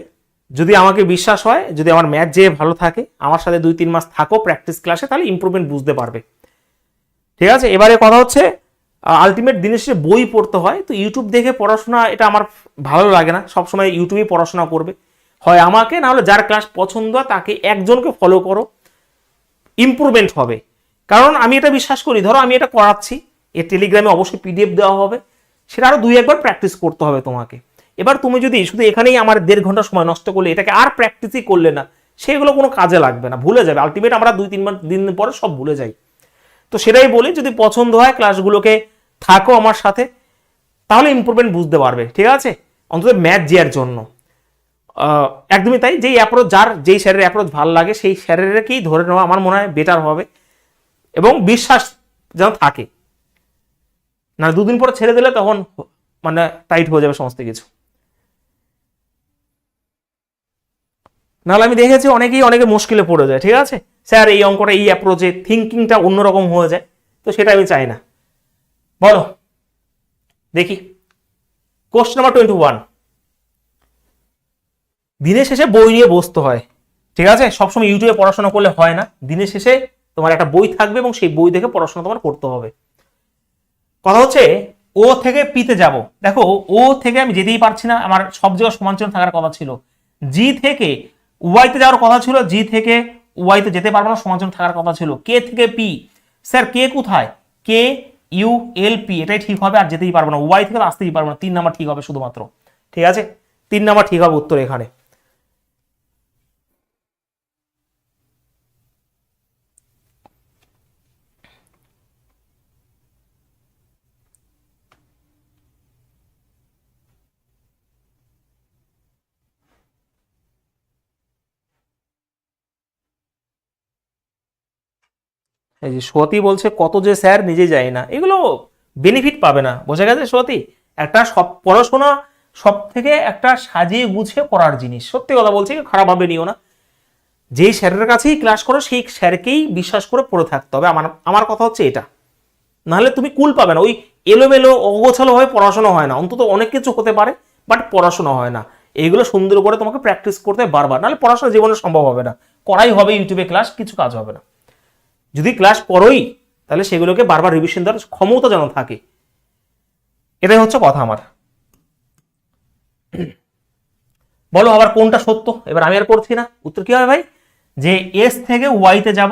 যদি আমাকে বিশ্বাস হয়, যদি আমার ম্যাথ যে ভালো থাকে, আমার সাথে 2-3 মাস থাকো প্র্যাকটিস ক্লাসে, তাহলে ইমপ্রুভমেন্ট বুঝতে পারবে। ঠিক আছে, এবারে কথা হচ্ছে আলটিমেট দিনের শেষে বই পড়তে হয়, তো ইউটিউব দেখে পড়াশোনা এটা আমার ভালো লাগে না, সবসময় ইউটিউবেই পড়াশোনা করবে, হয় আমাকে, না হলে যার ক্লাস পছন্দ হয় তাকে একজনকে ফলো করো, ইমপ্রুভমেন্ট হবে। কারণ আমি এটা বিশ্বাস করি, ধরো আমি এটা করাচ্ছি, এর টেলিগ্রামে অবশ্যই পিডিএফ দেওয়া হবে, সেটা আরো 2-1বার প্র্যাকটিস করতে হবে তোমাকে। এবার তুমি যদি শুধু এখানেই আমার 1.5 ঘন্টা সময় নষ্ট করলে, এটাকে আর প্র্যাকটিসই করলে না, সেগুলো কোনো কাজে লাগবে না, ভুলে যাবে। আলটিমেট আমরা 2-3 দিন পরে সব ভুলে যাই। তো সেটাই বলি, যদি পছন্দ হয় ক্লাসগুলোকে থাকো আমার সাথে, তাহলে ইমপ্রুভমেন্ট বুঝতে পারবে, ঠিক আছে? অন্তত ম্যাথ জিয়ার জন্য একদমই তাই, যেই অ্যাপ্রোচ, যার যেই স্যারের অ্যাপ্রোচ ভালো লাগে সেই স্যারেরকেই ধরে নেওয়া আমার মনে হয় বেটার হবে, এবং বিশ্বাস যেন থাকে না, 2 দিন পরে ছেড়ে দিলে তখন মানে টাইট হয়ে যাবে সমস্ত কিছু। নাহলে আমি দেখেছি অনেকে মুশকিলে পড়ে যায়, ঠিক আছে? স্যার এই অঙ্কটা এই অ্যাপ্রোচে থিঙ্কিংটা অন্যরকম হয়ে যায়, তো সেটা আমি চাই না। বলো দেখি কোশ্চেন নাম্বার 21। দিনের শেষে বই নিয়ে বসতে হয়, ঠিক আছে? সবসময় ইউটিউবে পড়াশোনা করলে হয় না, দিনের শেষে তোমার একটা বই থাকবে এবং সেই বই দেখে পড়াশোনা তোমার করতে হবে। কথা হচ্ছে ও থেকে পিতে যাব, দেখো ও থেকে আমি যেতেই পারছি না, আমার সব জায়গায় সমান চিহ্ন থাকার কথা ছিল। জি থেকে ওয়াইতে যাওয়ার কথা ছিল, জি থেকে ওয়াইতে যেতে পারবো না, সমান চিহ্ন থাকার কথা ছিল। কে থেকে পি, স্যার কে কোথায়, কে ইউ এল পি, এটাই ঠিক হবে, আর যেতেই পারবো না, ওয়াই থেকে আসতেই পারবো না, 3 নাম্বার ঠিক হবে শুধুমাত্র। ঠিক আছে, 3 নাম্বার ঠিক হবে উত্তর এখানে। এই যে সতী বলছে কত যে স্যার নিজে যায় না, এগুলো বেনিফিট পাবে না, বোঝা গেছে সতী? একটা সব পড়াশোনা সব থেকে একটা সাজিয়ে গুছিয়ে করার জিনিস, সত্যি কথা বলছি, খারাপভাবে নিও না। যেই স্যারের কাছেই ক্লাস করো সেই স্যারকেই বিশ্বাস করে পড়ে থাকতে হবে, আমার আমার কথা হচ্ছে এটা। নাহলে তুমি কুল পাবে না, ওই এলোমেলো অগোছালো হয়ে পড়াশোনা হয় না, অন্তত অনেক কিছু হতে পারে বাট পড়াশোনা হয় না। এইগুলো সুন্দর করে তোমাকে প্র্যাকটিস করতে বারবার, নাহলে পড়াশোনা জীবনে সম্ভব হবে না। করাই হবে ইউটিউবে ক্লাস, কিছু কাজ হবে না। যদি ক্লাস করোই তাহলে সেগুলোকে বারবার রিভিশন দেওয়ার ক্ষমতা যেন থাকে, এটাই হচ্ছে কথা আমার। বলো আবার কোনটা সত্য, এবার আমি আর করছি না, উত্তর কি হবে ভাই? যে এস থেকে ওয়াইতে যাব,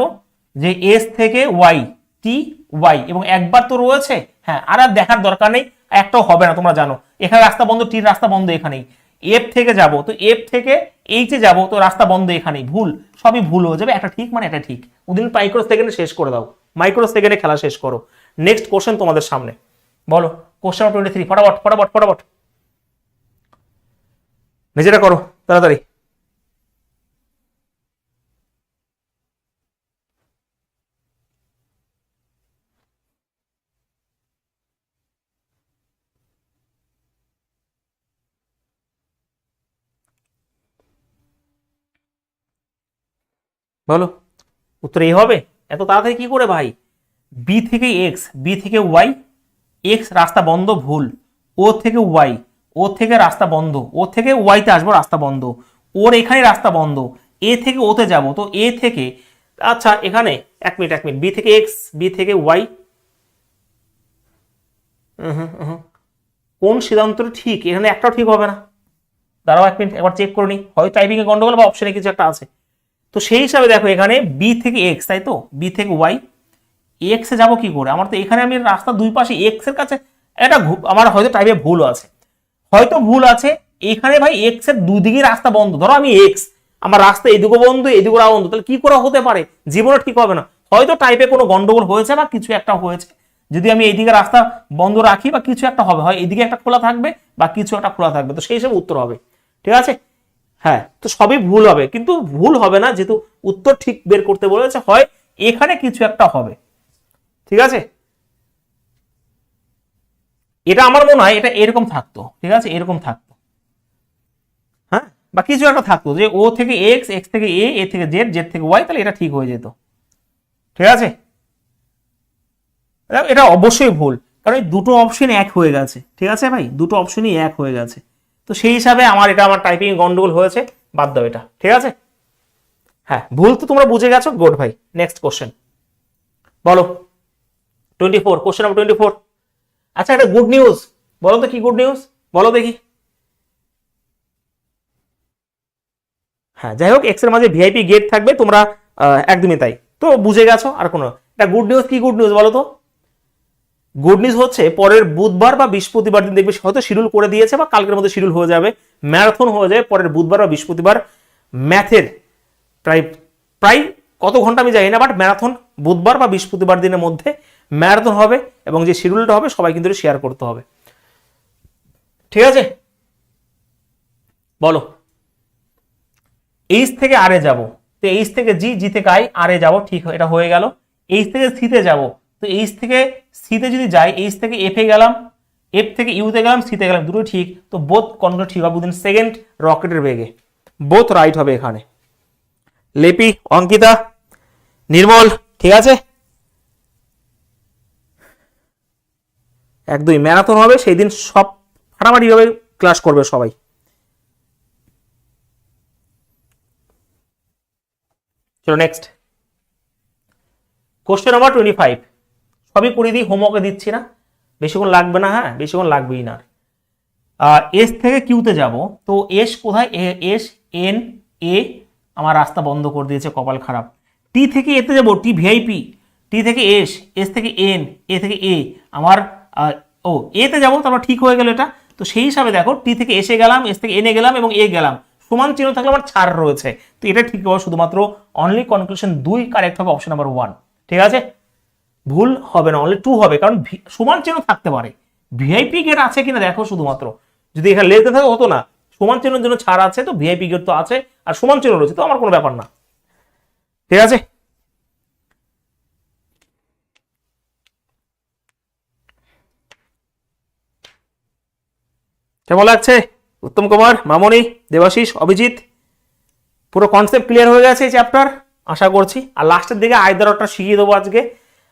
যে এস থেকে ওয়াই, টি ওয়াই, এবং একবার তো রয়েছে, হ্যাঁ আর দেখার দরকার নেই, একটাও হবে না, তোমরা জানো এখানে রাস্তা বন্ধ, টির রাস্তা বন্ধ এখানেই। এফ থেকে যাব, তো এফ থেকে এইচে যাব, তো রাস্তা বন্ধ এখানেই, ভুল, সবই ভুল হয়ে যাবে, একটা ঠিক মানে এটা ঠিক। ওদিন মাইক্রো সেকেন্ডে শেষ করে দাও, মাইক্রো সেকেন্ডে খেলা শেষ করো। নেক্সট কোশ্চেন তোমাদের সামনে, বলো কোশ্চেন 23, ফটাফট ফটাফট ফটাফট নিজেরা করো তাড়াতাড়ি। বলো উত্তর এই হবে, এত তাড়াতাড়ি কি করে ভাই? বি থেকে এক্স, বি থেকে ওয়াই, এক্স রাস্তা বন্ধ, ভুল। ও থেকে ওয়াই, ও থেকে রাস্তা বন্ধ, ও থেকে ওয়াইতে আসবো, রাস্তা বন্ধ। ওর এখানে রাস্তা বন্ধ, এ থেকে ওতে যাব, তো এ থেকে, আচ্ছা এখানে এক মিনিট এক মিনিট, বি থেকে এক্স, বি থেকে ওয়াই, কোন সিদ্ধান্তটা ঠিক? এখানে একটাও ঠিক হবে না, দাঁড়াও এক মিনিট একবার চেক করে নিই, হয় টাইপিং এ গন্ডগোল বা অপশনে কিছু একটা আছে। তো সেই হিসাবে দেখো এখানে বি থেকে এক্স, তাই তো, বি থেকে ওয়াই, এক্স এ যাবো কি করে? আমার তো এখানে আমি রাস্তা দুই পাশে এক্স এর কাছে, এটা আমার হয়তো টাইপে ভুল আছে, হয়তো ভুল আছে। এখানে ভাই এক্স এর দুদিকে রাস্তা বন্ধ, ধরো আমি এক্স, আমার রাস্তা এদিকে বন্ধ এদিকে বন্ধ, তাহলে কি করা হতে পারে? জীবনে ঠিক হবে না, হয়তো টাইপে কোনো গন্ডগোল হয়েছে বা কিছু একটা হয়েছে। যদি আমি এইদিকে রাস্তা বন্ধ রাখি বা কিছু একটা হবে, হয় এদিকে একটা খোলা থাকবে বা কিছু একটা খোলা থাকবে, তো সেই হিসেবে উত্তর হবে। ঠিক আছে, হ্যাঁ তো সবই ভুল হবে, কিন্তু ভুল হবে না, যেহেতু উত্তর ঠিক বের করতে বলেছে, হয় এখানে কিছু একটা হবে। ঠিক আছে, এটা আমার মনে হয় এটা এরকম থাকতো, ঠিক আছে এরকম থাকতো, হ্যাঁ বা কিছু একটা থাকতো যে ও থেকে এক্স, এক্স থেকে এ, এ থেকে জেড, জেড থেকে ওয়াই, তাহলে এটা ঠিক হয়ে যেত। ঠিক আছে, এটা অবশ্যই ভুল, কারণ এই দুটো অপশন এক হয়ে গেছে। ঠিক আছে ভাই, দুটো অপশনই এক হয়ে গেছে, তো সেই হিসাবে আমার এটা, আমার টাইপিং গন্ডগোল হয়েছে, বাদ দাও এটা। ঠিক আছে, হ্যাঁ ভুল তো তোমরা বুঝে গেছো, গুড ভাই। নেক্সট কোশ্চেন বলো, 24, কোশ্চেন নাম্বার 24। আচ্ছা একটা গুড নিউজ, বলো তো কি গুড নিউজ, বলো দেখি। হ্যাঁ যাই হোক, এক্স এর মাঝে ভিআইপি গেট থাকবে, তোমরা একদমই তাই, তো বুঝে গেছো। আর কোনো এটা গুড নিউজ, কি গুড নিউজ বলো তো? গুড নিউজ হচ্ছে পরের বুধবার বা বৃহস্পতিবার দিন দেখবে, হয়তো শিডিউল করে দিয়েছে বা কালকের মধ্যে শিডিউল হয়ে যাবে, ম্যারাথন হয়ে যাবে পরের বুধবার বা বৃহস্পতিবার, ম্যাথের প্রায় প্রায় কত ঘন্টা আমি জানি না, বাট ম্যারাথন বুধবার বা বৃহস্পতিবার দিনের মধ্যে ম্যারাথন হবে, এবং যে শিডিউলটা হবে সবাই কিন্তু শেয়ার করতে হবে। ঠিক আছে, বলো এইচ থেকে আরে যাব, তো এইচ থেকে জি, জি থেকে আই, আরে যাব, ঠিক এটা হয়ে গেল। এইচ থেকে সিতে যাব, তো এইচ থেকে সিতে যদি যাই, এইচ থেকে এফ এ গেলাম, এফ থেকে ইউতে গেলাম, সিতে গেলাম, দুটো ঠিক, তো বোথ কনগুলো ঠিক হবে উইদিন সেকেন্ড রকেটের বেগে, বোথ রাইট হবে এখানে। লেপি, অঙ্কিতা, নির্মল, ঠিক আছে, একদমই ম্যারাথন হবে সেই দিন, সব ফাটাফাটি ভাবে ক্লাস করবে সবাই। চলো নেক্সট কোশ্চেন নাম্বার 25, সবই করে দিই, হোমওয়ার্কে দিচ্ছি না, বেশিক্ষণ লাগবে না, হ্যাঁ বেশিক্ষণ লাগবেই না। এস থেকে কিউতে যাব, তো এস কোথায়? এস এন এ আমার রাস্তা বন্ধ করে দিয়েছে, কপাল খারাপ। টি থেকে এতে যাবো, টি ভিআইপি, টি থেকে এস, এস থেকে এন, এ থেকে এ, আমার এতে যাবো, তারপর ঠিক হয়ে গেল এটা। তো সেই হিসাবে দেখো, টি থেকে এসে গেলাম, এস থেকে এনে গেলাম এবং এ গেলাম, সমান চিহ্ন থাকলে আমার ছাড় রয়েছে। তো এটা ঠিক হবে, শুধুমাত্র অনলি কনক্লুশন 2 কারেক্ট হবে, অপশন নাম্বার 1। ঠিক আছে, ভুল হবে না, অনলি 2 হবে, কারণ সমান চিহ্ন থাকতে পারে। ভিআইপি গেট আছে কিনা দেখো শুধুমাত্র, যদি এখানে লেতে থাকে হতো না, সমান চিহ্নের জন্য ছাড় আছে, তো ভিআইপি গেট তো আছে আর সমান চিহ্ন রয়েছে, তো আমার কোনো ব্যাপার না। ঠিক আছে, কেমন লাগছে? উত্তম কুমার, মামনি, দেবাশিস, অভিজিৎ, পুরো কনসেপ্ট ক্লিয়ার হয়ে গেছে এই চ্যাপ্টার আশা করছি। আর লাস্টের দিকে আয়দার অর্ডার শিখিয়ে দেবো, আজকে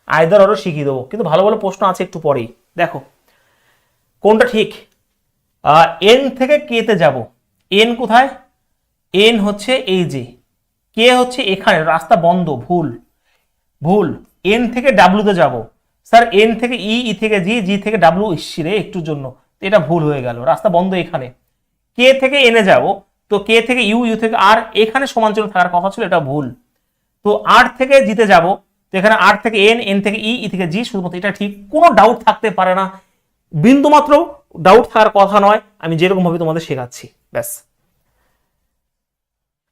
আয়দার অর্ডার শিখিয়ে দেবো, কিন্তু ভালো ভালো প্রশ্ন আছে একটু পরেই। দেখো কোনটা ঠিক, এন থেকে কে তে যাব, এন কোথায়, এন হচ্ছে এই যে, কে হচ্ছে এখানে, রাস্তা বন্ধ, ভুল ভুল। এন থেকে ডাব্লু তে যাব, স্যার এন থেকে ই, ই থেকে জি, জি থেকে ডাব্লু, রে একটুর জন্য এটা ভুল হয়ে গেল, রাস্তা বন্ধ এখানে। কে থেকে এনে যাব, তো কে থেকে ইউ, ইউ থেকে আর, এখানে সমাঞ্চল থাকার কথা ছিল, এটা ভুল। তো আর থেকে জিতে যাব, তো এখানে আর থেকে এন, এন থেকে ই, ই থেকে জি, শুধুমাত্র এটা ঠিক, কোনো ডাউট থাকতে পারে না, বিন্দু মাত্র ডাউট থাকার কথা নয়, আমি যেরকম ভাবে তোমাদের শেখাচ্ছি, ব্যাস।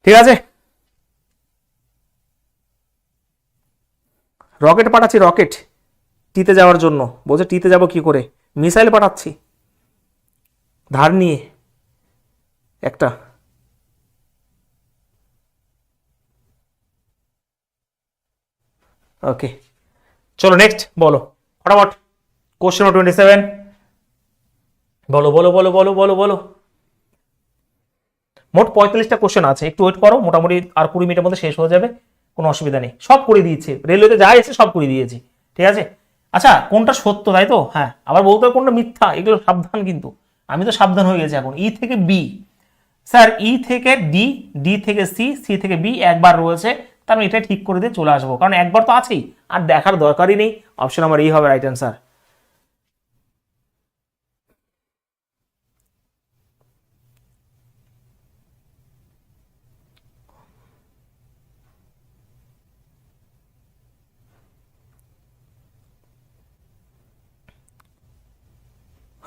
ঠিক আছে, রকেট পাঠাচ্ছি, রকেট টিতে যাওয়ার জন্য, বলছে টিতে যাব কি করে, মিসাইল পাঠাচ্ছি ধার নিয়ে একটা। ওকে, চলো নেক্সট বলো ফটাফট, কোশ্চেন 27, বলো বলো বলো বলো বলো বলো। মোট 45টা কোশ্চেন আছে, একটু ওয়েট করো, মোটামুটি আর 20 মিনিটের মধ্যে শেষ হয়ে যাবে, কোনো অসুবিধা নেই, সব করে দিয়েছে, রেলওয়েতে যা এসে সব করে দিয়েছি। ঠিক আছে, আচ্ছা কোনটা সত্য তাই তো, হ্যাঁ আবার বলতে হবে কোনটা মিথ্যা, এগুলো সাবধান, কিন্তু আমি তো সাবধান হয়ে গেছি এখন। ই থেকে বি, স্যার ই থেকে ডি, ডি থেকে সি, সি থেকে বি একবার রয়েছে, তার মানে এটা ঠিক করে দিয়ে চলে আসবো, কারণ একবার তো আছেই, আর দেখার দরকারই নেই। অপশন আমার এই হবে রাইট অ্যান্সার।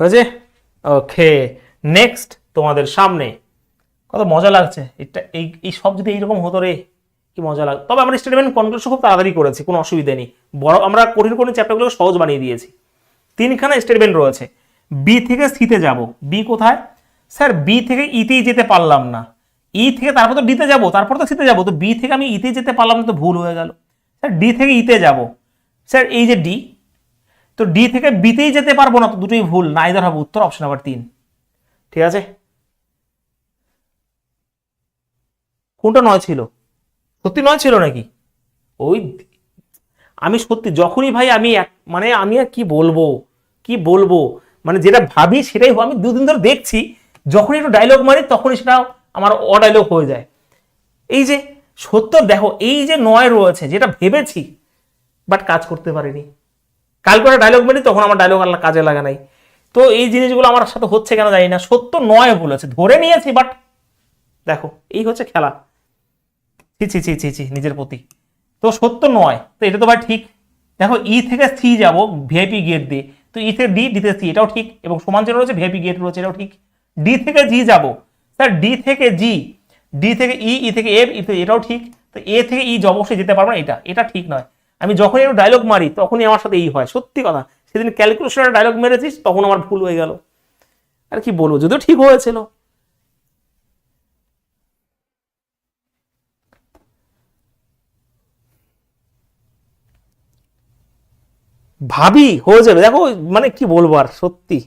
হয়েছে, ওকে নেক্সট তোমাদের সামনে, কত মজা লাগছে এটা, এই এই সব যদি এইরকম হতো রে, কি মজা লাগতো। তবে আমরা স্টেটমেন্ট কনক্লুশন খুব তাড়াতাড়ি করেছি, কোনো অসুবিধা নেই, বড় আমরা কঠিন কঠিন চ্যাপ্টারগুলো সহজ বানিয়ে দিয়েছি। 3খানা স্টেটমেন্ট রয়েছে, বি থেকে সিতে যাব, বি কোথায়, স্যার বি থেকে ইতেই যেতে পারলাম না, ই থেকে তারপর তো ডিতে যাব, তারপর তো সিতে যাব, তো বি থেকে আমি ইতে যেতে পারলাম না, তো ভুল হয়ে গেল। স্যার ডি থেকে ইতে যাব, স্যার এই যে ডি, তো ডি থেকে বিতেই যেতে পারবো না, তো দুটোই ভুল, নাইদার হবে উত্তর, অপশন নাম্বার 3। ঠিক আছে, কোনটা নয় ছিল, সত্যি নয় ছিল নাকি? ওই আমি সত্যি যখনই ভাই আমি মানে আমি আর কি বলবো, কি বলবো, মানে যেটা ভাবি সেটাই আমি 2 দিন ধরে দেখছি, যখনই একটু ডায়লগ মারি তখনই সেটা আমার অডায়লগ হয়ে যায়। এই যে সত্য দেখো, এই যে 9 রয়েছে, যেটা ভেবেছি বাট কাজ করতে পারিনি, কালকে একটা ডায়লগ মারি তখন আমার ডায়লগ আল্লাহ কাজে লাগা নাই। তো এই জিনিসগুলো আমার সাথে হচ্ছে কেন জানি না, সত্য 9 বলেছে, ধরে নিয়েছি, বাট দেখো এই হচ্ছে খেলা, ছি ছি ছি ছি ছি নিজের প্রতি। তো সত্য 9, তো এটা তো ভাই ঠিক। দেখো ই থেকে সি যাব ভিআইপি গেট দিয়ে, তো ই থেকে ডি, ডি থেকে সি, এটাও ঠিক, এবং সমান চিহ্ন রয়েছে, ভিআইপি গেট রয়েছে, এটাও ঠিক। ডি থেকে জি যাব, স্যার ডি থেকে জি, ডি থেকে ই, ই থেকে এফ, ই থেকে, এটাও ঠিক। তো এ থেকে ই অবশ্যই যেতে পারবো না, এটা এটা ঠিক নয়। আমি যখনই একটু ডায়লগ মারি তখনই আমার সাথে এই হয়, সত্যি কথা। সেদিন ক্যালকুলেশনের ডায়লগ মেরেছিস তখন আমার ভুল হয়ে গেল, আর কি বলবো, যদিও ঠিক হয়েছিল। ভাবি হয়ে যাবে, দেখো মানে কি বলবো আর, সত্যি।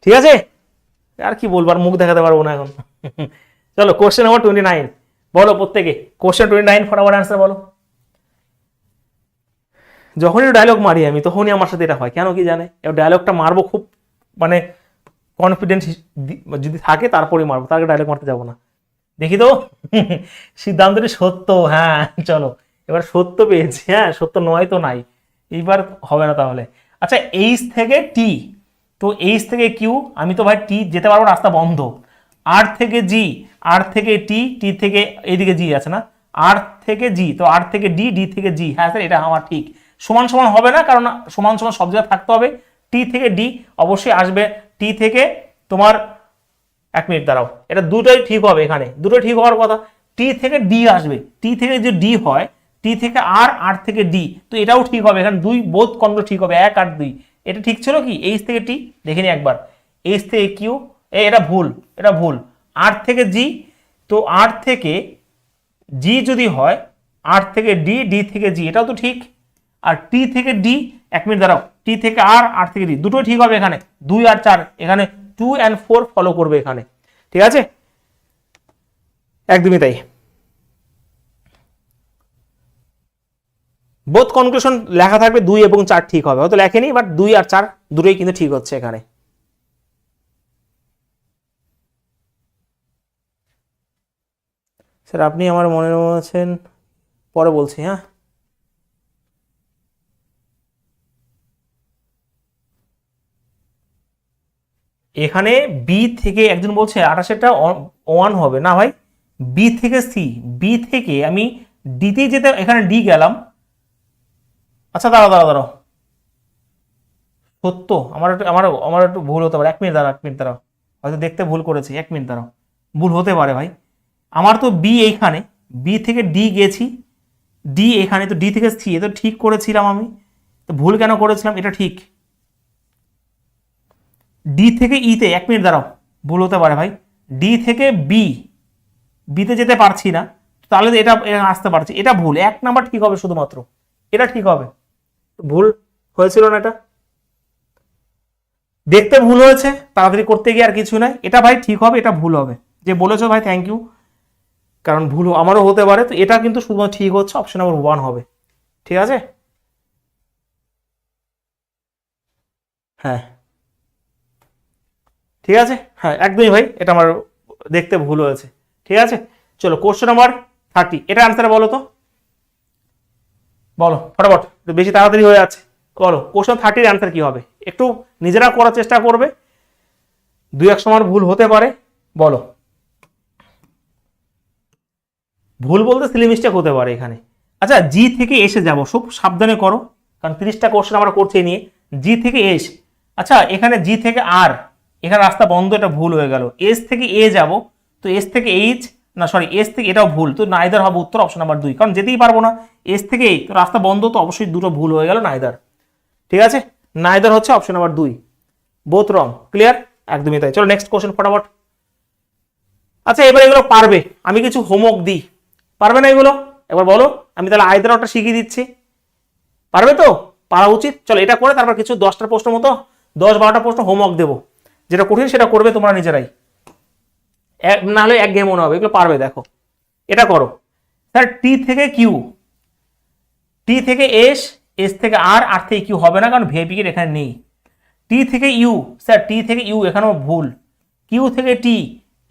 ঠিক আছে, আর কি বলবো, আর মুখ দেখাতে পারবো না এখন। চলো কোশ্চেন নাম্বার 29 বলো প্রত্যেকে, কোশ্চেন 29 ফটাফট অ্যান্সার বলো। যখনই ডায়লগ মারি আমি তখনই আমার সাথে এটা হয়, কেন কি জানে, এবার ডায়লগটা মারবো খুব মানে কনফিডেন্স যদি থাকে তারপরে মারবো, তার আগে ডায়লগ মারতে যাবো না। দেখি তো, সিদ্ধান্তটি সত্য, হ্যাঁ চলো এবার সত্য পেয়েছি, হ্যাঁ সত্য 9 তো নাই, এইবার হবে না তাহলে। আচ্ছা এইচ থেকে টি, তো এইচ থেকে কিউ, আমি তো ভাই টি যেতে পারবো, রাস্তা বন্ধ, আর থেকে জি, আর থেকে টি, টি থেকে এইদিকে জি আছে না, আর থেকে জি, তো আর থেকে ডি, ডি থেকে জি। হ্যাঁ স্যার এটা আমার ঠিক। সমান সমান হবে না, কারণ সমান সমান সব জায়গায় থাকতে হবে। টি থেকে ডি অবশ্যই আসবে, টি থেকে তোমার, এক মিনিট দাঁড়াও, এটা দুটোই ঠিক হবে, এখানে দুটোই ঠিক হওয়ার কথা। টি থেকে ডি আসবে, টি থেকে যে ডি হয়, টি থেকে আর, আর থেকে ডি, তো এটাও ঠিক হবে, এখানে দুই বোধ কন্ড ঠিক হবে, 1 আর 2। এটা ঠিক ছিল কি, এইচ থেকে টি, দেখিনি একবার, এইচ থেকে কিউ, এটা ভুল, এটা ভুল। আর থেকে জি, তো আর থেকে জি যদি হয়, আর থেকে ডি, ডি থেকে জি, এটাও তো ঠিক। আর টি থেকে ডি, এক মিনিট দাঁড়াও, টি থেকে আর, আর থেকে ডি, দুটো ঠিক হবে এখানে, 2 আর 4, এখানে 2 and 4 ফলো করবে এখানে, ঠিক আছে, একদমই তাই। বোথ কনক্লুশন লেখা থাকবে 2 এবং 4 ঠিক হবে, হয়তো লেখেনি, বাট 2 আর 4 দুটোই কিন্তু ঠিক হচ্ছে এখানে। স্যার আপনি আমার মনে আছেন, পরে বলছি, হ্যাঁ। এখানে বি থেকে একজন বলছে 28টা 1 হবে না ভাই, বি থেকে সি, বি থেকে আমি ডিতে যেতে, এখানে ডি গেলাম। আচ্ছা দাঁড়াও দাঁড়াও দাঁড়াও, সত্য, আমার একটু ভুল হতে পারে, 1 মিনিট দাঁড়াও, 1 মিনিট দাঁড়াও, হয়তো দেখতে ভুল করেছি, 1 মিনিট দাঁড়াও, ভুল হতে পারে ভাই। আমার তো বি এইখানে, বি থেকে ডি গেছি, ডি এখানে, তো ডি থেকে সি, এ তো ঠিক করেছিলাম আমি, তো ভুল কেন করেছিলাম, এটা ঠিক। ডি থেকে ইতে, 1 মিনিট দাঁড়াও, ভুল হতে পারে ভাই, ডি থেকে বি, বিতে যেতে পারছি না, তাহলে এটা আসতে পারছি, এটা ভুল, 1 নাম্বার ঠিক হবে শুধুমাত্র, এটা ঠিক হবে, ভুল হয়েছিল না, এটা দেখতে ভুল হয়েছে, তাড়াতাড়ি করতে গিয়ে আর কিছু নাই, এটা ভাই ঠিক হবে, এটা ভুল হবে, যে বলেছো ভাই থ্যাংক ইউ, কারণ ভুল আমারও হতে পারে, তো এটা কিন্তু শুধুমাত্র ঠিক হচ্ছে, অপশন নাম্বার 1 হবে, ঠিক আছে। হ্যাঁ ঠিক আছে, হ্যাঁ একদমই ভাই, এটা আমার দেখতে ভুল হয়েছে, ঠিক আছে। চলো কোশ্চেন নাম্বার 30, এটা আনসার বলো তো, বলো ফটাফট, বেশি তাড়াতাড়ি হয়ে যাচ্ছে, বলো কোশ্চেন 30 আনসার কি হবে, একটু নিজেরা করার চেষ্টা করবে, 2-1 সময় ভুল হতে পারে, বলো। ভুল বলতে সিলি মিস্টেক হতে পারে এখানে। আচ্ছা জি থেকে এসে যাব, খুব সাবধানে করো, কারণ 30টা কোশ্চেন আমরা করছি নিয়ে, জি থেকে এস, আচ্ছা এখানে জি থেকে আর, এখানে রাস্তা বন্ধ, এটা ভুল হয়ে গেল। এস থেকে এ যাব, তো এস থেকে এইচ, না সরি এস থেকে, এটাও ভুল, তো নাইদার হবে উত্তর, অপশন নাম্বার 2, কারণ যেতেই পারবো না, এস থেকে এই, তো রাস্তা বন্ধ, তো অবশ্যই দুটো ভুল হয়ে গেল, নাইদার, ঠিক আছে, নাইদার হচ্ছে অপশন নাম্বার 2, বোথ রং, ক্লিয়ার, একদমই তাই। চলো নেক্সট কোশ্চেন ফটাফট। আচ্ছা এবার এগুলো পারবে, আমি কিছু হোমওয়ার্ক দিই, পারবে না এগুলো, এবার বলো, আমি তাহলে আইদারটা শিখিয়ে দিচ্ছি, পারবে তো, পারা উচিত। চলো এটা করে তারপর কিছু 10টা প্রশ্ন মতো, 10-12টা প্রশ্ন হোমওয়ার্ক দেবো, যেটা কঠিন সেটা করবে তোমরা নিজেরাই, নাহলে এক গেম মনে হবে, এগুলো পারবে, দেখো এটা করো। স্যার টি থেকে কিউ, টি থেকে এস, এস থেকে আর, আর থেকে কিউ হবে না, কারণ ভিআইপি এর এখানে নেই। টি থেকে ইউ, স্যার টি থেকে ইউ এখানেও ভুল। কিউ থেকে টি,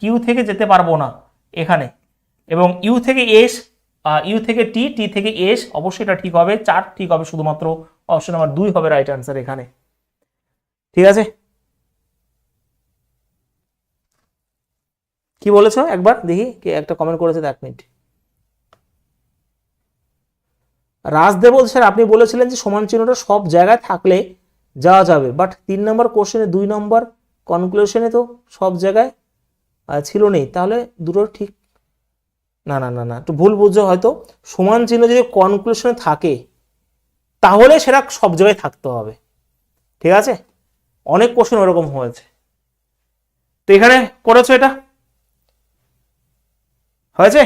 কিউ থেকে যেতে পারবো না এখানে, এবং ইউ থেকে এস, ইউ থেকে টি, টি থেকে এস, অবশ্যই এটা ঠিক হবে, 4 ঠিক হবে শুধুমাত্র, অপশন নাম্বার 2 হবে রাইট আনসার এখানে, ঠিক আছে। কি বলেছো একবার দেখি, কে একটা কমেন্ট করেছে, 1 মিনিট। রাজদেব স্যার আপনি বলেছিলেন যে সমান চিহ্নটা সব জায়গায় থাকলে যাওয়া যাবে, বাট 3 নম্বর কোশ্চেনে 2 নম্বর কনক্লুশনে তো সব জায়গায় ছিল নেই, তাহলে দুটো ঠিক, না না না না, একটু ভুল বুঝছো হয়তো, সমান চিহ্ন যদি কনক্লুশনে থাকে তাহলে সেটা সব জায়গায় থাকতে হবে, ঠিক আছে, অনেক কোশ্চেন ওরকম হয়েছে, তো এখানে করেছো, এটা হয়েছে,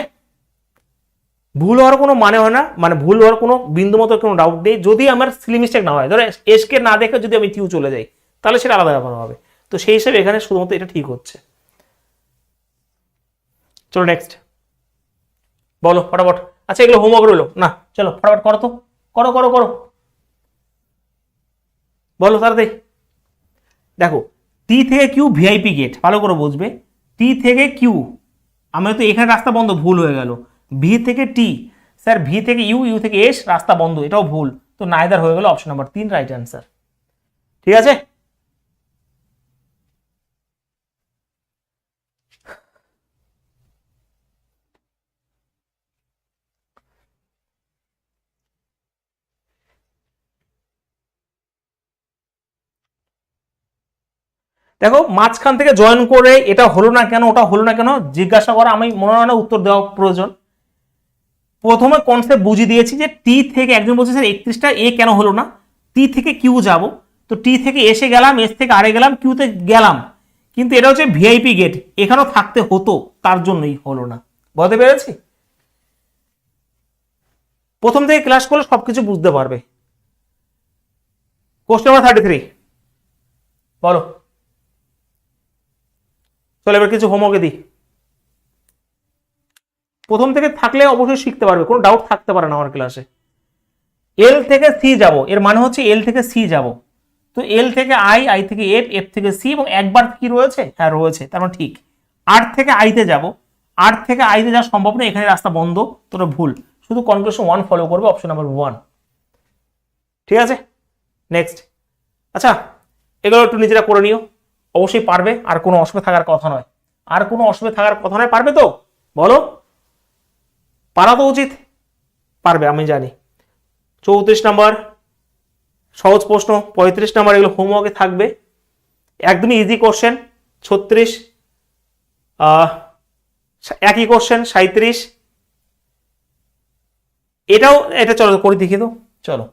ভুল হওয়ার কোনো মানে হয় না, মানে ভুল হওয়ার কোনো বিন্দু মতো কোনো ডাউট নেই, যদি আমার সিলি মিস্টেক না হয়, ধরো এসকে না দেখে যদি আমি কিউ চলে যাই, তাহলে সেটা আলাদা ব্যাপার হবে, তো সেই হিসেবে এখানে শুধুমাত্র এটা ঠিক হচ্ছে। চলো নেক্সট বলো ফটাফট, আচ্ছা এগুলো হোমওয়ার্ক রইলো না, চলো ফটাফট করো তো, করো করো করো, বলো তাড়াতাড়ি। দেখো টি থেকে কিউ ভিআইপি গেট, ভালো করে বুঝবে, টি থেকে কিউ, আমার তো এখানে রাস্তা বন্ধ, ভুল হয়ে গেল। ভি থেকে টি, স্যার ভি থেকে ইউ, ইউ থেকে এস, রাস্তা বন্ধ, এটাও ভুল, তো নাইদার হয়ে গেল, অপশন নাম্বার 3 রাইট অ্যান্সার, ঠিক আছে। দেখো মাঝখান থেকে জয়েন করে এটা হলো না কেন, ওটা হলো না কেন জিজ্ঞাসা করা আমি মনে হয় না উত্তর দেওয়া প্রয়োজন। প্রথমে কনসেপ্ট বুঝিয়ে দিয়েছি যে টি থেকে, একজন বলছে স্যার 31টা এ কেন হলো না, টি থেকে কিউ যাব, তো টি থেকে এসে গেলাম, এস থেকে আরে গেলাম, কিউতে গেলাম, কিন্তু এটা হচ্ছে ভিআইপি গেট, এখানেও থাকতে হতো, তার জন্যই হলো না। বুঝতে পেরেছি? প্রথম থেকে ক্লাস করলে সবকিছু বুঝতে পারবে। কোশ্চেন নাম্বার 33 বলো। চলো এবার কিছু হোমওয়ার্কে দিই। প্রথম থেকে থাকলে অবশ্যই শিখতে পারবে, কোনো ডাউট থাকতে পারে না আমার ক্লাসে। এল থেকে সি যাব, এর মানে হচ্ছে এল থেকে সি যাব, তো এল থেকে আই, আই থেকে এফ, এফ থেকে সি, এবং একবার কি রয়েছে, হ্যাঁ রয়েছে, তার মানে ঠিক। আর থেকে আইতে যাব, আর থেকে আইতে যাওয়া সম্ভব না, এখানে রাস্তা বন্ধ, তোরা ভুল, শুধু কনক্লুশন 1 ফলো করবে, অপশন নাম্বার 1। ঠিক আছে, নেক্সট। আচ্ছা এগুলো একটু নিজেরা করে নিও, অবশ্যই পারবে, আর কোনো অসুবিধা থাকার কথা নয়, আর কোনো অসুবিধা থাকার কথা নয়, পারবে তো বলো? পারা তো উচিত, পারবে আমি জানি। 34 নাম্বার সহজ প্রশ্ন, 35 নাম্বার এগুলো হোমওয়ার্কে থাকবে, একদমই ইজি কোশ্চেন। 36 একই কোশ্চেন। 37 এটাও, এটা চলো করে দেখিয়ে দাও। চলো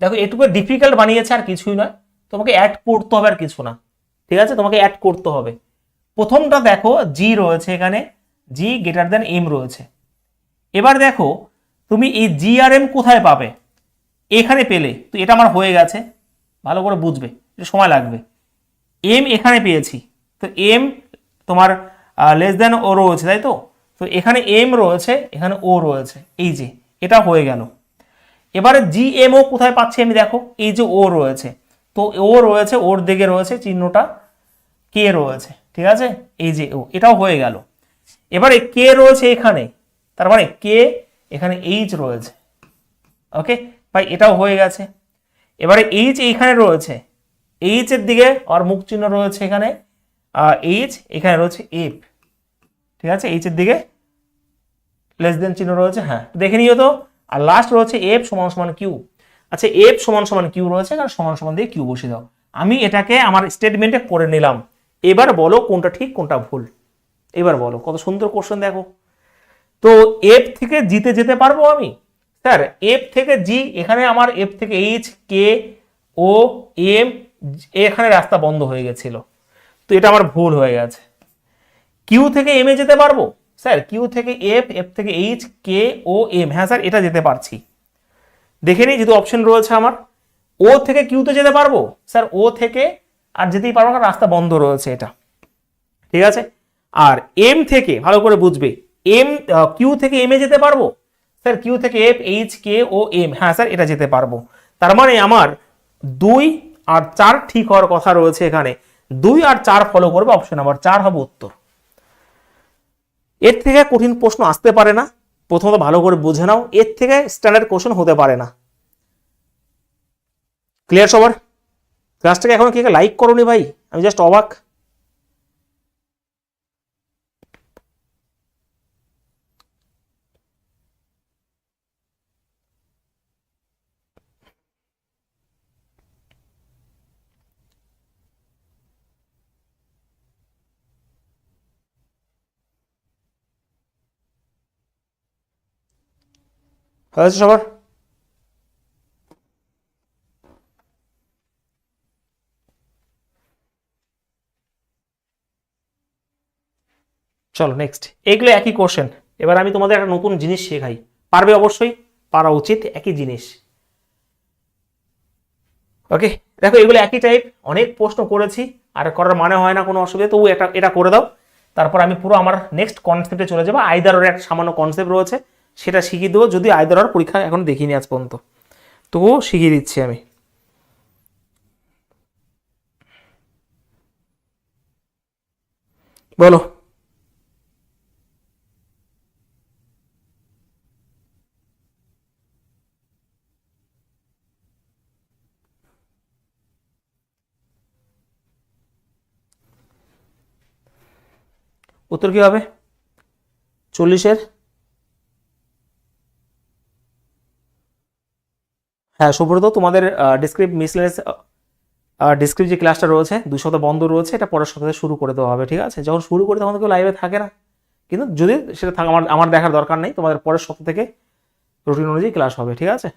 দেখো এটুকু ডিফিকাল্ট বানিয়েছে, আর কিছুই নয়, তোমাকে অ্যাড করতে হবে, আর কিছু না। ঠিক আছে, তোমাকে অ্যাড করতে হবে। প্রথমটা দেখো জি রয়েছে এখানে, জি গ্রেটার দেন এম রয়েছে। এবার দেখো তুমি এই জি আর এম কোথায় পাবে, এখানে পেলে, তো এটা আমার হয়ে গেছে, ভালো করে বুঝবে, এটা সময় লাগবে। এম এখানে পেয়েছি, তো এম তোমার লেস দেন ও রয়েছে, তাই তো, তো এখানে এম রয়েছে, এখানে ও রয়েছে, এই যে এটা হয়ে গেল। এবারে জি এম ও কোথায় পাচ্ছি আমি, দেখো এই যে ও রয়েছে, তো ও রয়েছে, ওর দিকে রয়েছে চিহ্নটা, কে রয়েছে, ঠিক আছে, এই যে ও, এটাও হয়ে গেল। এবারে কে রয়েছে এখানে, তার মানে কে, এখানে এইচ রয়েছে, ওকে ভাই, এটাও হয়ে গেছে। এবারে এইচ এইখানে রয়েছে, এইচ এর দিকে আর মুখ চিহ্ন রয়েছে এখানে, এইচ এখানে রয়েছে এফ, ঠিক আছে, এইচ এর দিকে লেস দেন চিহ্ন রয়েছে, হ্যাঁ দেখে নিও তো। আর লাস্ট রয়েছে এফ সমান সমান কিউ। আচ্ছা এফ সমান সমান কিউ রয়েছে, কারণ সমান সমান দিয়ে কিউ বসিয়ে দাও। আমি এটাকে আমার স্টেটমেন্টে করে নিলাম। এবার বলো কোনটা ঠিক কোনটা ভুল, এবার বলো। কত সুন্দর কোশ্চেন দেখো। তো এফ থেকে জিতে যেতে পারবো আমি, স্যার এফ থেকে জি, এখানে আমার এফ থেকে এইচ, কে, ও, এম, এখানে রাস্তা বন্ধ হয়ে গেছিল, তো এটা আমার ভুল হয়ে গেছে। কিউ থেকে এম এ যেতে পারবো, স্যার কিউ থেকে এফ, এফ থেকে এইচ, কে, ও, এম, হ্যাঁ স্যার এটা যেতে পারছি। দেখে নিই যেহেতু অপশন রয়েছে আমার। ও থেকে কিউতে যেতে পারবো, স্যার ও থেকে আর যেতেই পারবো না, রাস্তা বন্ধ রয়েছে, এটা ঠিক আছে। আর এম থেকে ভালো করে বুঝবে, এম কিউ থেকে এম এ যেতে পারবো, স্যার কিউ থেকে এফ, এইচ, কে, ও, এম, হ্যাঁ স্যার এটা যেতে পারবো। তার মানে আমার 2 আর 4 ঠিক হওয়ার কথা রয়েছে এখানে, 2 আর 4 ফলো করবে, অপশন নাম্বার 4 হবে উত্তর। এর থেকে কঠিন প্রশ্ন আসতে পারে না, প্রথমত ভালো করে বুঝে নাও, এর থেকে স্ট্যান্ডার্ড কোশ্চেন হতে পারে না। ক্লিয়ার সবার? ক্লাসটাকে এখন কি লাইক করোনি ভাই, আমি জাস্ট অবাক। হয়েছে সবার? চলো নেক্সট, এগুলো একই কোশ্চেন। এবার আমি তোমাদের একটা নতুন জিনিস শেখাই, পারবে অবশ্যই, পারা উচিত, একই জিনিস। ওকে দেখো এগুলো একই টাইপ, অনেক প্রশ্ন করেছি, আর করার মানে হয় না কোনো অসুবিধা, তবু এটা এটা করে দাও, তারপর আমি পুরো আমার নেক্সট কনসেপ্টে চলে যাবো। আইদার ওর একটা সামান্য কনসেপ্ট রয়েছে, সেটা শিখিয়ে দেবো, যদি আইদার ওর পরীক্ষা এখন দেখিনি আজ পর্যন্ত, তবুও শিখিয়ে দিচ্ছি আমি। বলো। উত্তর কি হবে 40-এর? হ্যাঁ সুব্রত, তোমাদের ডিসক্রিপ মিসলেস ডিসক্রিট যে ক্লাসটা রয়েছে 2 সপ্তাহ বন্ধ রয়েছে, এটা পরের সপ্তাহে শুরু করে দেওয়া হবে, ঠিক আছে? যখন শুরু করে তখন তো কেউ লাইভে থাকে না, কিন্তু যদি সেটা থাকে আমার দেখার দরকার নেই, তোমাদের পরের সপ্তাহ থেকে রুটিন অনুযায়ী ক্লাস হবে, ঠিক আছে?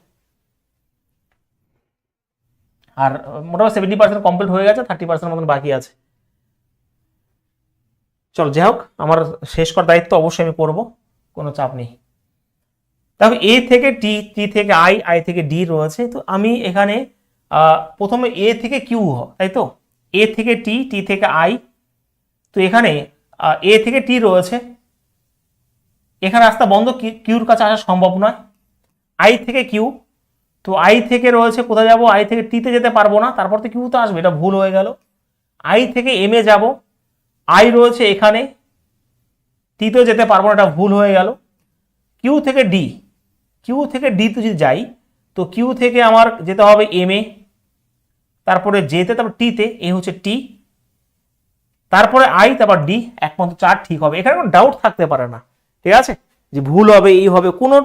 আর মোটামুটি 70% কমপ্লিট হয়ে গেছে, 30% মতন বাকি আছে। চলো যাই হোক, আমার শেষ করার দায়িত্ব অবশ্যই আমি করবো, কোনো চাপ নেই। দেখো এ থেকে টি, টি থেকে আই, আই থেকে ডি রয়েছে, তো আমি এখানে প্রথমে এ থেকে কিউ, তাই তো? এ থেকে টি, টি থেকে আই, তো এখানে এ থেকে টি রয়েছে, এখানে রাস্তা বন্ধ, কিউর কাছে আসা সম্ভব নয়। আই থেকে কিউ, তো আই থেকে রয়েছে কোথায় যাব, আই থেকে টিতে যেতে পারবো না, তারপর তো কিউ তো আসবে, এটা ভুল হয়ে গেল। আই থেকে এম এ যাব, আই রয়েছে এখানে, টিতেও যেতে পারবো না, এটা ভুল হয়ে গেল। কিউ থেকে ডি, কিউ থেকে ডি তে যদি যাই, তো কিউ থেকে আমার যেতে হবে এম এ, তারপরে জেতে, তারপর টিতে, এ হচ্ছে টি, তারপরে আই, তারপর ডি, একমাত্র 4 ঠিক হবে, এখানে কোনো ডাউট থাকতে পারে না, ঠিক আছে? যে ভুল হবে, এই হবে, কোনো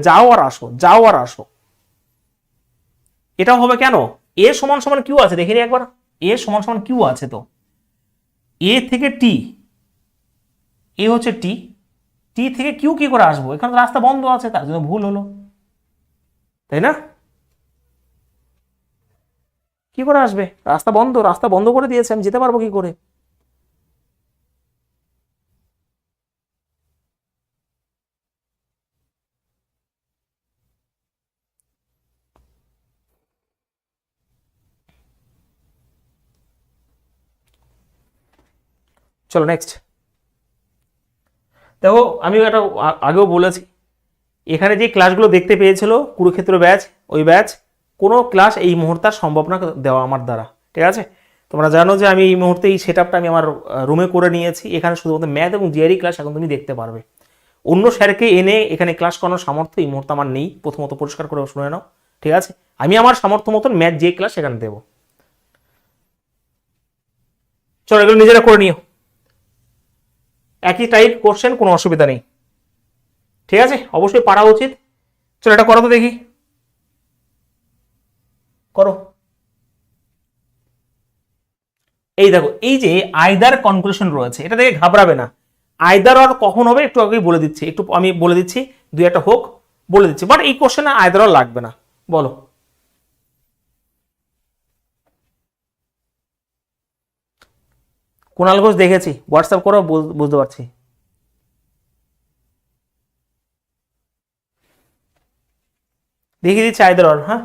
যাও আর আসো, যাও আর আসো। এটাও হবে কেন? এ সমান সমান কিউ আছে, দেখে নি একবার, এ সমান সমান কিউ আছে, তো এ থেকে টি, এ হচ্ছে টি, টি থেকে কিউ কি করে আসবো, এখানে রাস্তা বন্ধ আছে, তার জন্য ভুল হলো, তাই না? কি করে আসবে, রাস্তা বন্ধ, রাস্তা বন্ধ করে দিয়েছে, আমি যেতে পারবো কি করে? চলো নেক্সট। দেখো আমি একটা আগেও বলেছি, এখানে যে ক্লাসগুলো দেখতে পেয়েছিল কুরুক্ষেত্র ব্যাচ, ওই ব্যাচ কোনো ক্লাস এই মুহূর্তে সম্ভব না দেওয়া আমার দ্বারা, ঠিক আছে? তোমরা জানো যে আমি এই মুহূর্তে এই সেট আপটা আমি আমার রুমে করে নিয়েছি, এখানে শুধুমাত্র ম্যাথ এবং জিআরই ক্লাস এখন তুমি দেখতে পারবে। অন্য স্যারকে এনে এখানে ক্লাস করানোর সামর্থ্য এই মুহূর্তে আমার নেই, প্রথমত পরিষ্কার করে শুনে নাও, ঠিক আছে? আমি আমার সামর্থ্য মতন ম্যাথ যে ক্লাস সেখানে দেবো। চলো এগুলো নিজেরা করে নিও, একই টাইপ কোশ্চেন, কোনো অসুবিধা নেই, ঠিক আছে? অবশ্যই পারা উচিত। চলো এটা করো তো দেখি, করো। এই দেখো, এই যে আইদার কনক্লুশন রয়েছে, এটা দেখে ঘাবড়াবে না। আইদার আর কখন হবে একটু আগেই বলে দিচ্ছি, একটু আমি বলে দিচ্ছি, দুই একটা হোক বলে দিচ্ছি, বাট এই কোশ্চেনে আইদার আর লাগবে না। বলো, কুণাল ঘোষ দেখেছি, হোয়াটসঅ্যাপ করো, বুঝতে পারছি। দেখিয়ে দিচ্ছি আইদার আর, হ্যাঁ,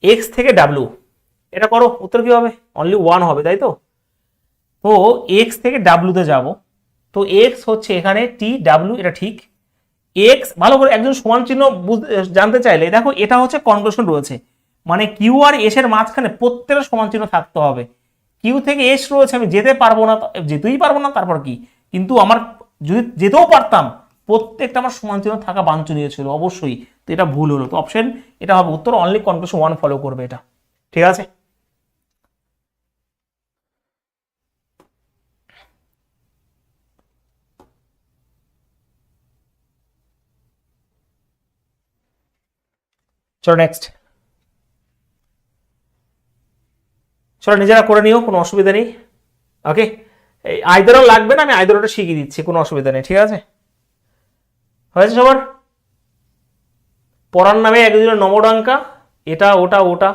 এক্স থেকে ডাব্লিউ, এটা করো, উত্তর কি হবে? অনলি 1 হবে, তাই তো? তো এক্স থেকে ডাব্লিউতে যাব, তো এক্স হচ্ছে এখানে টি, ডাব্লিউ এটা ঠিক। এক্স ভালো করে একজন সমান চিহ্ন জানতে চাইলে দেখো, এটা হচ্ছে কনক্লুশন রয়েছে, মানে কিউ আর এস এর মাঝখানে প্রত্যেকটা সমান চিহ্ন থাকতে হবে। কিউ থেকে এস রয়েছে, আমি যেতে পারবো না, যেতেই পারবো না, তারপর কি? কিন্তু আমার যদি যেতেও পারতাম, প্রত্যেকটা আমার সমান চিহ্ন থাকা বাঞ্ছনীয় ছিল অবশ্যই, তো এটা ভুল হলো, তো অপশন এটা হবে উত্তর, অনলি কনক্লুশন 1 ফলো করবে এটা, ঠিক আছে? চলো নেক্সট, চলো নিজেরা করে নিও, কোনো অসুবিধা নেই, ওকে? এই আইদারও লাগবে না, আমি আইদারটা শিখিয়ে দিচ্ছি, কোনো অসুবিধা নেই, ঠিক আছে? হয়েছে সবার? পড়ার নামে একদিনের নমডাঙ্কা, এটা ওটা ওটা।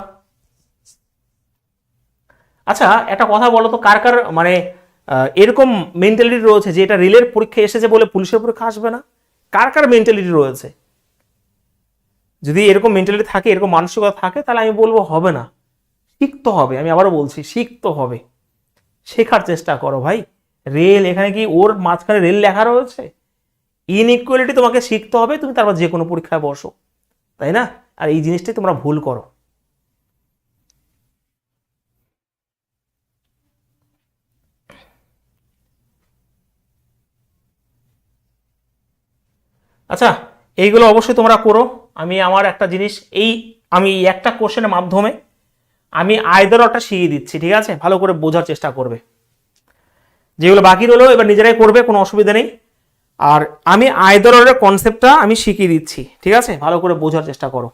আচ্ছা একটা কথা বলো তো, কার কার মানে এরকম মেন্টালিটি রয়েছে যে এটা রেলের পরীক্ষা এসেছে বলে পুলিশের পরীক্ষা আসবে না? কার কার মেন্টালিটি রয়েছে? যদি এরকম মেন্টালিটি থাকে, এরকম মানসিকতা থাকে, তাহলে আমি বলবো হবে না, শিখতে হবে। আমি আবারও বলছি, শিখতে হবে, শেখার চেষ্টা করো ভাই। রেল, এখানে কি ওর মাঝখানে রেল লেখা রয়েছে? ইনইকুয়ালিটি তোমাকে শিখতে হবে, তুমি তারপর যে কোনো পরীক্ষায় বসো, তাই না? আর এই জিনিসটাই তোমরা ভুল করো। আচ্ছা এইগুলো অবশ্যই তোমরা করো। আমি আমার একটা জিনিস, আমি একটা কোশ্চেনের মাধ্যমে আমি আইদারটা শিখিয়ে দিচ্ছি, ঠিক আছে? ভালো করে বোঝার চেষ্টা করবে, যেগুলো বাকি রইলো এবার নিজেরাই করবে, কোনো অসুবিধা নেই। আর আমি আইদারের কনসেপ্টটা আমি শিখিয়ে দিচ্ছি, ঠিক আছে? ভালো করে বোঝার চেষ্টা করো।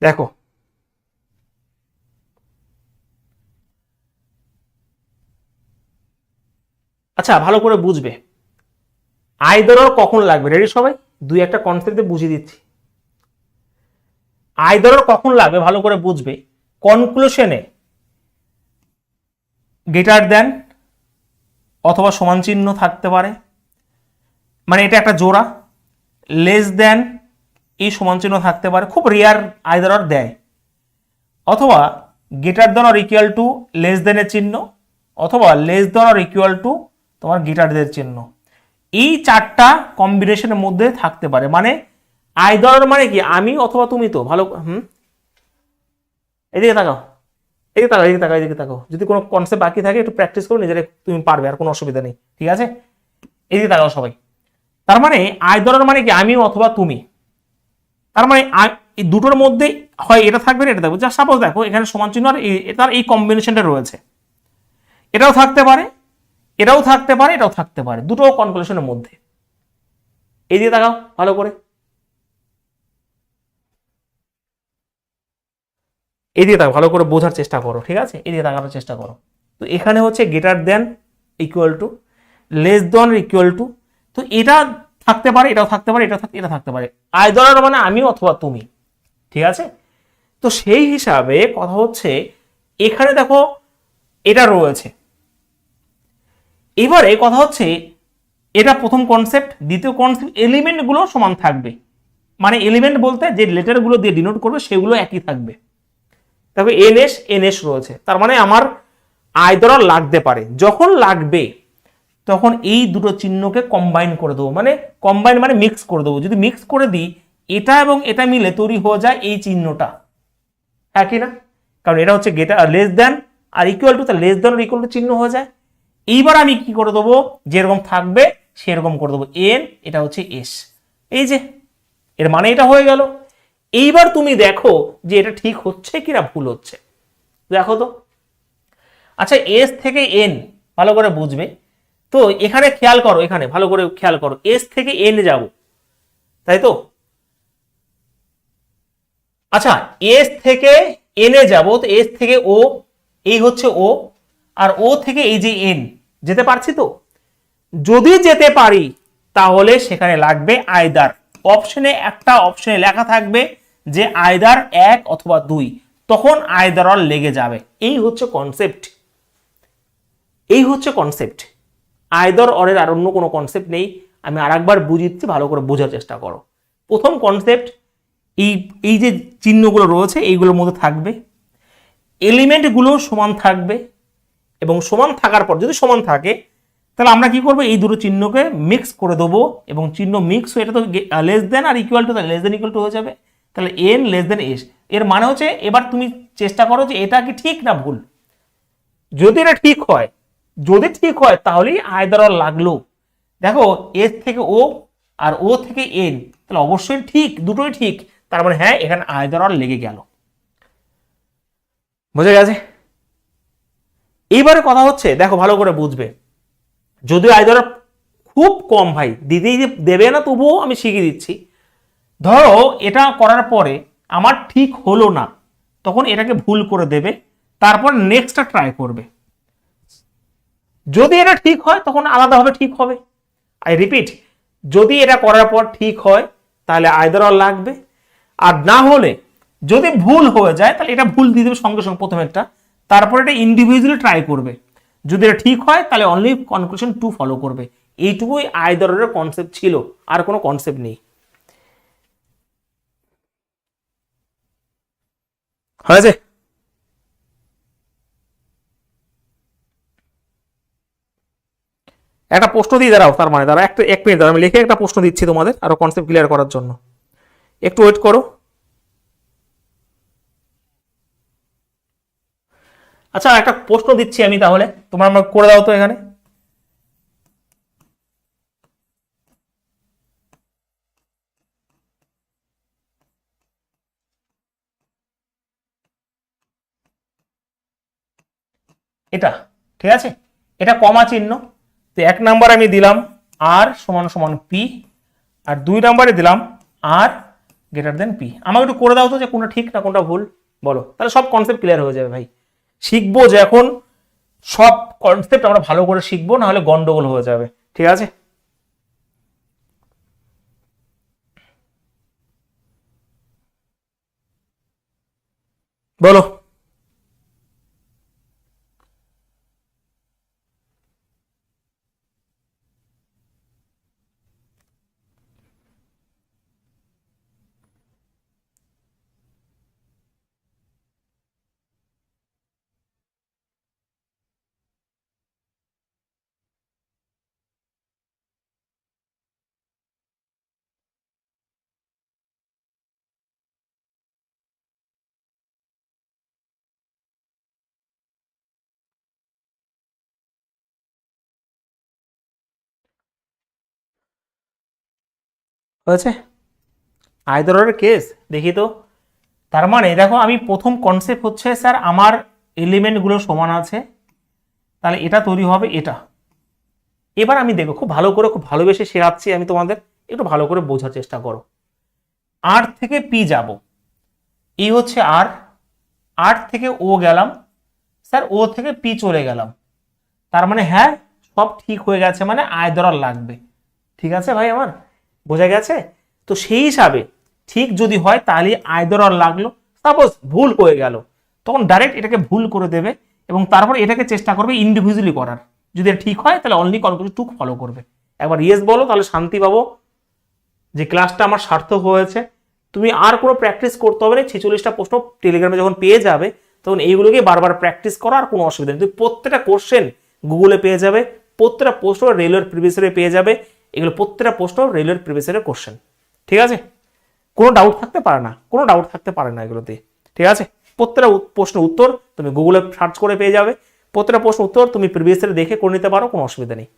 দেখো আচ্ছা ভালো করে বুঝবে আইদার অর কখন লাগবে, রেডি সবাই? দুই একটা কনসেপ্টে বুঝিয়ে দিচ্ছি। আইদার অর কখন লাগবে ভালো করে বুঝবে, কনক্লুশনে গ্রেটার দেন অথবা সমান চিহ্ন থাকতে পারে, মানে এটা একটা জোড়া, লেস দেন এই সমান চিহ্ন থাকতে পারে, খুব রেয়ার আইদার অর দেয়, অথবা greater than or equal to less দেনের চিহ্ন, অথবা less than or equal to তোমার গ্রেটার দেনের চিহ্ন। এই চারটা কম্বিনেশনের মধ্যে থাকতে পারে, মানে আইদার মানে কি আমি অথবা তুমি। তো ভালো এদিকে তাকাও, এদিকে তাকাও, এদিকে তাকাও, এদিকে তাকাও। যদি কোনো কনসেপ্ট বাকি থাকে একটু প্র্যাকটিস করো, নিজেরা তুমি পারবে, আর কোনো অসুবিধা নেই, ঠিক আছে? এদিকে তাকাও সবাই। তার মানে আইদার মানে কি আমি অথবা তুমি। তার মানে এই দুটোর মধ্যে হয় এটা থাকবে না এটা থাকবে। যা সাপোজ দেখো এখানে সমান চিহ্ন আর তার এই কম্বিনেশনটা রয়েছে, এটাও থাকতে পারে, এটাও থাকতে পারে, এটাও থাকতে পারে, দুটো কনক্লুশনের মধ্যে। এই দিয়ে তাকাও ভালো করে, এই দিয়ে তাকাও ভালো করে বোঝার চেষ্টা করো, ঠিক আছে? এই দিয়ে তাকানোর চেষ্টা করো। তো এখানে হচ্ছে greater then equal to, less than equal two, তো এটা থাকতে পারে, এটাও থাকতে পারে, এটা থাকতে পারে। আইদার মানে আমি অথবা তুমি, ঠিক আছে? তো সেই হিসাবে কথা হচ্ছে এখানে দেখো এটা রয়েছে। এবারে কথা হচ্ছে এটা প্রথম কনসেপ্ট। দ্বিতীয় কনসেপ্ট, এলিমেন্টগুলো সমান থাকবে, মানে এলিমেন্ট বলতে যে লেটারগুলো দিয়ে ডিনোট করবে সেগুলো একই থাকবে। তবে এনএস এনএস রয়েছে, তার মানে আমার আইদার লাগতে পারে। যখন লাগবে তখন এই দুটো চিহ্নকে কম্বাইন করে দেবো, মানে কম্বাইন মানে মিক্স করে দেবো। যদি মিক্স করে দিই এটা এবং এটা মিলে তৈরি হয়ে যায় এই চিহ্নটা, হ্যাঁ কি না? কারণ এটা হচ্ছে গ্রেটার লেস দেন আর ইকুয়াল টু, তার লেস দেন আর ইকুয়াল টু চিহ্ন হয়ে যায়। এইবার আমি কি করে দেবো, যেরকম থাকবে সেরকম করে দেবো, এন এটা হচ্ছে এস, এই যে এর মানে এটা হয়ে গেল। এইবার তুমি দেখো যে এটা ঠিক হচ্ছে কিনা ভুল হচ্ছে, দেখো তো। আচ্ছা এস থেকে এন ভালো করে বুঝবে। তো এখানে খেয়াল করো, এখানে ভালো করে খেয়াল করো, এস থেকে এন যাব, তাই তো? আচ্ছা এস থেকে এনে যাব, তো এস থেকে ও, এই হচ্ছে ও, আর ও থেকে এই যে এন, যেতে পারছি তো? যদি যেতে পারি তাহলে সেখানে লাগবে আইদার। অপশনে একটা অপশনে লেখা থাকবে যে আইদার এক অথবা দুই, তখন আইদার অর লেগে যাবে। এই হচ্ছে কনসেপ্ট, এই হচ্ছে কনসেপ্ট। আইদার অরের আর অন্য কোনো কনসেপ্ট নেই। আমি আরেকবার বুঝিয়েছি, ভালো করে বোঝার চেষ্টা করো। প্রথম কনসেপ্ট, এই এই যে চিহ্নগুলো রয়েছে এইগুলোর মধ্যে থাকবে, এলিমেন্টগুলো সমান থাকবে, এবং সমান থাকার পর যদি সমান থাকে তাহলে আমরা কি করবো, এই দুটো চিহ্নকে মিক্স করে দেবো, এবং চিহ্ন মিক্স হয়ে এটা তো লেস দেন আর equal to, less than equal to হয়ে যাবে। তাহলে এন লেস দেন এস, এর মানে হচ্ছে এবার তুমি চেষ্টা করো যে এটা কি ঠিক না ভুল। যদি এটা ঠিক হয়, যদি ঠিক হয় তাহলেই আইদার অর লাগলো। দেখো এস থেকে ও আর ও থেকে এন, তাহলে অবশ্যই ঠিক, দুটোই ঠিক। তার মানে হ্যাঁ এখানে আইদার অর লেগে গেল, বুঝে গেছে? এইবারে কথা হচ্ছে দেখো ভালো করে বুঝবে, যদিও আইদার খুব কম ভাই দিতেই দেবে না, তবুও আমি শিখিয়ে দিচ্ছি। ধরো এটা করার পরে আমার ঠিক হলো না, তখন এটাকে ভুল করে দেবে, তারপর নেক্সটটা ট্রাই করবে। যদি এটা ঠিক হয় তখন আলাদাভাবে ঠিক হবে। আই রিপিট, যদি এটা করার পর ঠিক হয় তাহলে আইদার অর লাগবে, আর না হলে যদি ভুল হয়ে যায় তাহলে এটা ভুল দিয়ে দেবে সঙ্গে সঙ্গে প্রথম একটা, তারপর এটা ইন্ডিভিজুয়ালি ট্রাই করবে। যদি এটা ঠিক হয় তাহলে অনলি কনক্লুশন টু ফলো করবে। এইটুকুই আইদার অরের কনসেপ্ট ছিল, আর কোনো কনসেপ্ট নেই। হয়েছে? একটা প্রশ্ন দিয়ে দাঁড়াও, তার মানে দাঁড়া একটা, এক মিনিট দাঁড়াও, আমি লিখে একটা প্রশ্ন দিচ্ছি তোমাদের আরো কনসেপ্ট ক্লিয়ার করার জন্য, একটু ওয়েট করো। আচ্ছা একটা প্রশ্ন দিচ্ছি আমি, তাহলে তোমরা আমাকে করে দাও তো এখানে। এটা ঠিক আছে, এটা কমা চিহ্ন। তো এক নাম্বার আমি দিলাম আর সমান সমান পি, আর দুই নাম্বারে দিলাম আর গ্রেটার দেন পি। আমাকে একটু করে দাও তো যে কোনটা ঠিক না কোনটা ভুল, বলো, তাহলে সব কনসেপ্ট ক্লিয়ার হয়ে যাবে ভাই। শিখবো যে এখন সব কনসেপ্ট আমরা ভালো করে শিখবো, না হলে গন্ডগোল হয়ে যাবে, ঠিক আছে। বলো। হয়েছে আয়দরের কেস, দেখি তো। তার মানে দেখো আমি প্রথম কনসেপ্ট হচ্ছে স্যার আমার এলিমেন্টগুলো সমান আছে, তাহলে এটা তৈরি হবে এটা। এবার আমি দেখো খুব ভালো করে, খুব ভালোবেসে শেখাচ্ছি আমি তোমাদের, একটু ভালো করে বোঝার চেষ্টা করো। আর থেকে পি যাব, এই হচ্ছে আর, আর থেকে ও গেলাম, স্যার ও থেকে পি চলে গেলাম, তার মানে হ্যাঁ সব ঠিক হয়ে গেছে, মানে আয়দরার লাগবে। ঠিক আছে ভাই আমার, বোঝা গেছে? তো সেই হিসাবে ঠিক যদি হয় তাহলে আয়দরার লাগলো, সাপোজ ভুল হয়ে গেল তখন ডাইরেক্ট এটাকে ভুল করে দেবে এবং তারপর এটাকে চেষ্টা করবে ইন্ডিভিজুয়ালি করার। যদি এটা ঠিক হয় তাহলে অনলি কনক্লুশন টুক ফলো করবে। একবার ইয়েস বলো, তাহলে শান্তি পাবো যে ক্লাসটা আমার সার্থক হয়েছে। তুমি আর কোনো প্র্যাকটিস করতে হবে না, 46টা প্রশ্ন টেলিগ্রামে যখন পেয়ে যাবে তখন এইগুলোকে বারবার প্র্যাকটিস করো, আর কোনো অসুবিধা নেই। তুমি প্রত্যেকটা কোশ্চেন গুগলে পেয়ে যাবে, প্রত্যেকটা প্রশ্ন রেলওয়ের প্রিভিয়াস ইয়ারে পেয়ে যাবে, এগুলো প্রত্যেকটা প্রশ্ন রেলওয়ের প্রিভিয়াস ইয়ারের কোশ্চেন। ঠিক আছে, কোনো ডাউট থাকতে পারে না, কোনো ডাউট থাকতে পারে না এগুলোতে। ঠিক আছে, প্রত্যেকটা প্রশ্নের উত্তর তুমি গুগলে সার্চ করে পেয়ে যাবে, প্রত্যেকটা প্রশ্ন উত্তর তুমি প্রিভিয়াস ইয়ারে দেখে করে নিতে পারো, কোনো অসুবিধা নেই।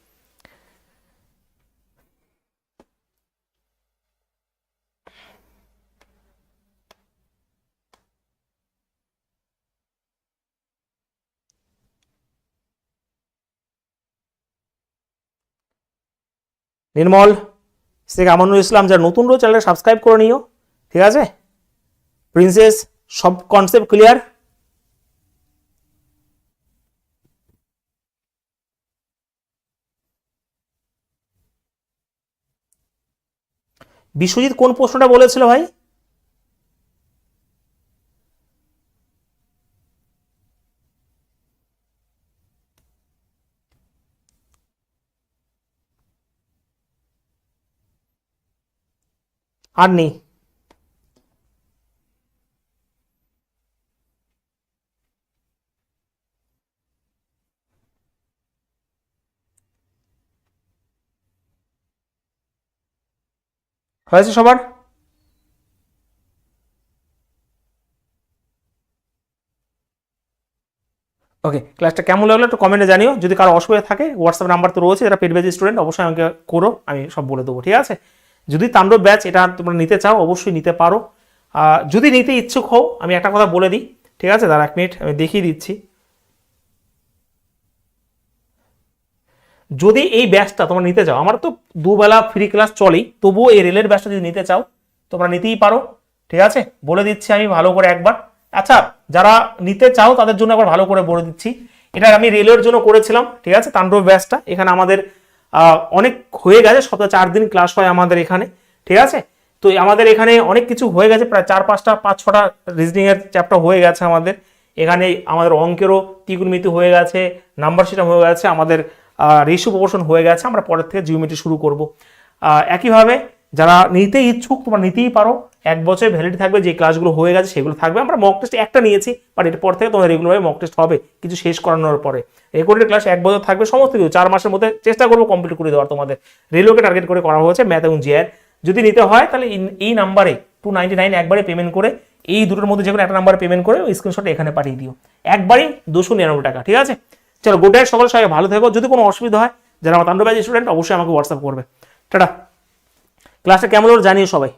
নির্মল, শেখ আমানুল ইসলাম, যারা নতুন রয়েছে চ্যানেলটা সাবস্ক্রাইব করে নিও। ঠিক আছে, প্রিন্সেস, সব কনসেপ্ট ক্লিয়ার? বিশ্বজিৎ কোন প্রশ্নটা বলেছিল ভাই? আর নেই? হয়েছে সবার? ওকে, ক্লাসটা কেমন লাগলো একটু কমেন্টে জানিও। যদি কারো অসুবিধা থাকে হোয়াটসঅ্যাপ নাম্বার তো রয়েছে, যারা পেড ব্যাচ স্টুডেন্ট অবশ্যই আমাকে করো, আমি সব বলে দেবো। ঠিক আছে, যদি তাণ্ডব ব্যাচ এটা তোমরা নিতে চাও অবশ্যই নিতে পারো। যদি নিতে ইচ্ছুক হও আমি একটা কথা বলে দিই, ঠিক আছে, দাঁড়া 1 মিনিট আমি দেখিয়ে দিচ্ছি। যদি এই ব্যাচটা তোমরা নিতে চাও, আমার তো দুবেলা ফ্রি ক্লাস চলেই, তবুও এই রেলের ব্যাচটা যদি নিতে চাও তোমরা নিতেই পারো। ঠিক আছে, বলে দিচ্ছি আমি ভালো করে একবার। আচ্ছা, যারা নিতে চাও তাদের জন্য একবার ভালো করে বলে দিচ্ছি, এটা আমি রেলের জন্য করেছিলাম। ঠিক আছে, তাণ্ডব ব্যাচটা এখানে আমাদের অনেক হয়ে গেছে, সপ্তাহে 4 দিন ক্লাস হয় আমাদের এখানে। ঠিক আছে, তো আমাদের এখানে অনেক কিছু হয়ে গেছে, প্রায় 4-5টা 5-6টা রিজনিং এর চ্যাপ্টার হয়ে গেছে আমাদের এখানে। আমাদের অঙ্কেরও ত্রিকোণমিতি হয়ে গেছে, নাম্বার সিস্টেম হয়ে গেছে, আমাদের রেশিও প্রপোর্শন হয়ে গেছে। আমরা পরের থেকে জিওমেট্রি শুরু করব। একইভাবে যারা নিতে ইচ্ছুক তোমরা নিতেই পারো, 1 বছর ভ্যালিডিটি থাকবে, যে ক্লাসগুলো হয়ে গেছে সেগুলো থাকবে। আমরা মক টেস্ট একটা নিয়েছি, বাট এর পর থেকে তোমাদের রেগুলারভাবে মক টেস্ট হবে কিছু শেষ করানোর পরে। রেকর্ডেড ক্লাস 1 বছর থাকবে, সমস্ত কিছু 4 মাসের মধ্যে চেষ্টা করবো কমপ্লিট করে দেওয়ার তোমাদের। রেলওয়েকে টার্গেট করে করা হয়েছে, ম্যাথ এবং জিআর। যদি নিতে হয় তাহলে এই নাম্বারে 299 একবারে পেমেন্ট করে, এই দুটোর মধ্যে যে কোনো একটা নাম্বারে পেমেন্ট করে স্ক্রিনশট এখানে পাঠিয়ে দিও, একবারই 299 টাকা। ঠিক আছে, চলো গুড নাইট, সকাল সবাই ভালো থেকো। যদি কোনো অসুবিধা হয় যারা আমার তাণ্ডব ব্যাচ স্টুডেন্ট অবশ্যই আমাকে হোয়াটসঅ্যাপ করবে। টাটা। ক্লাসটা কেমন হলো জানিও সবাই।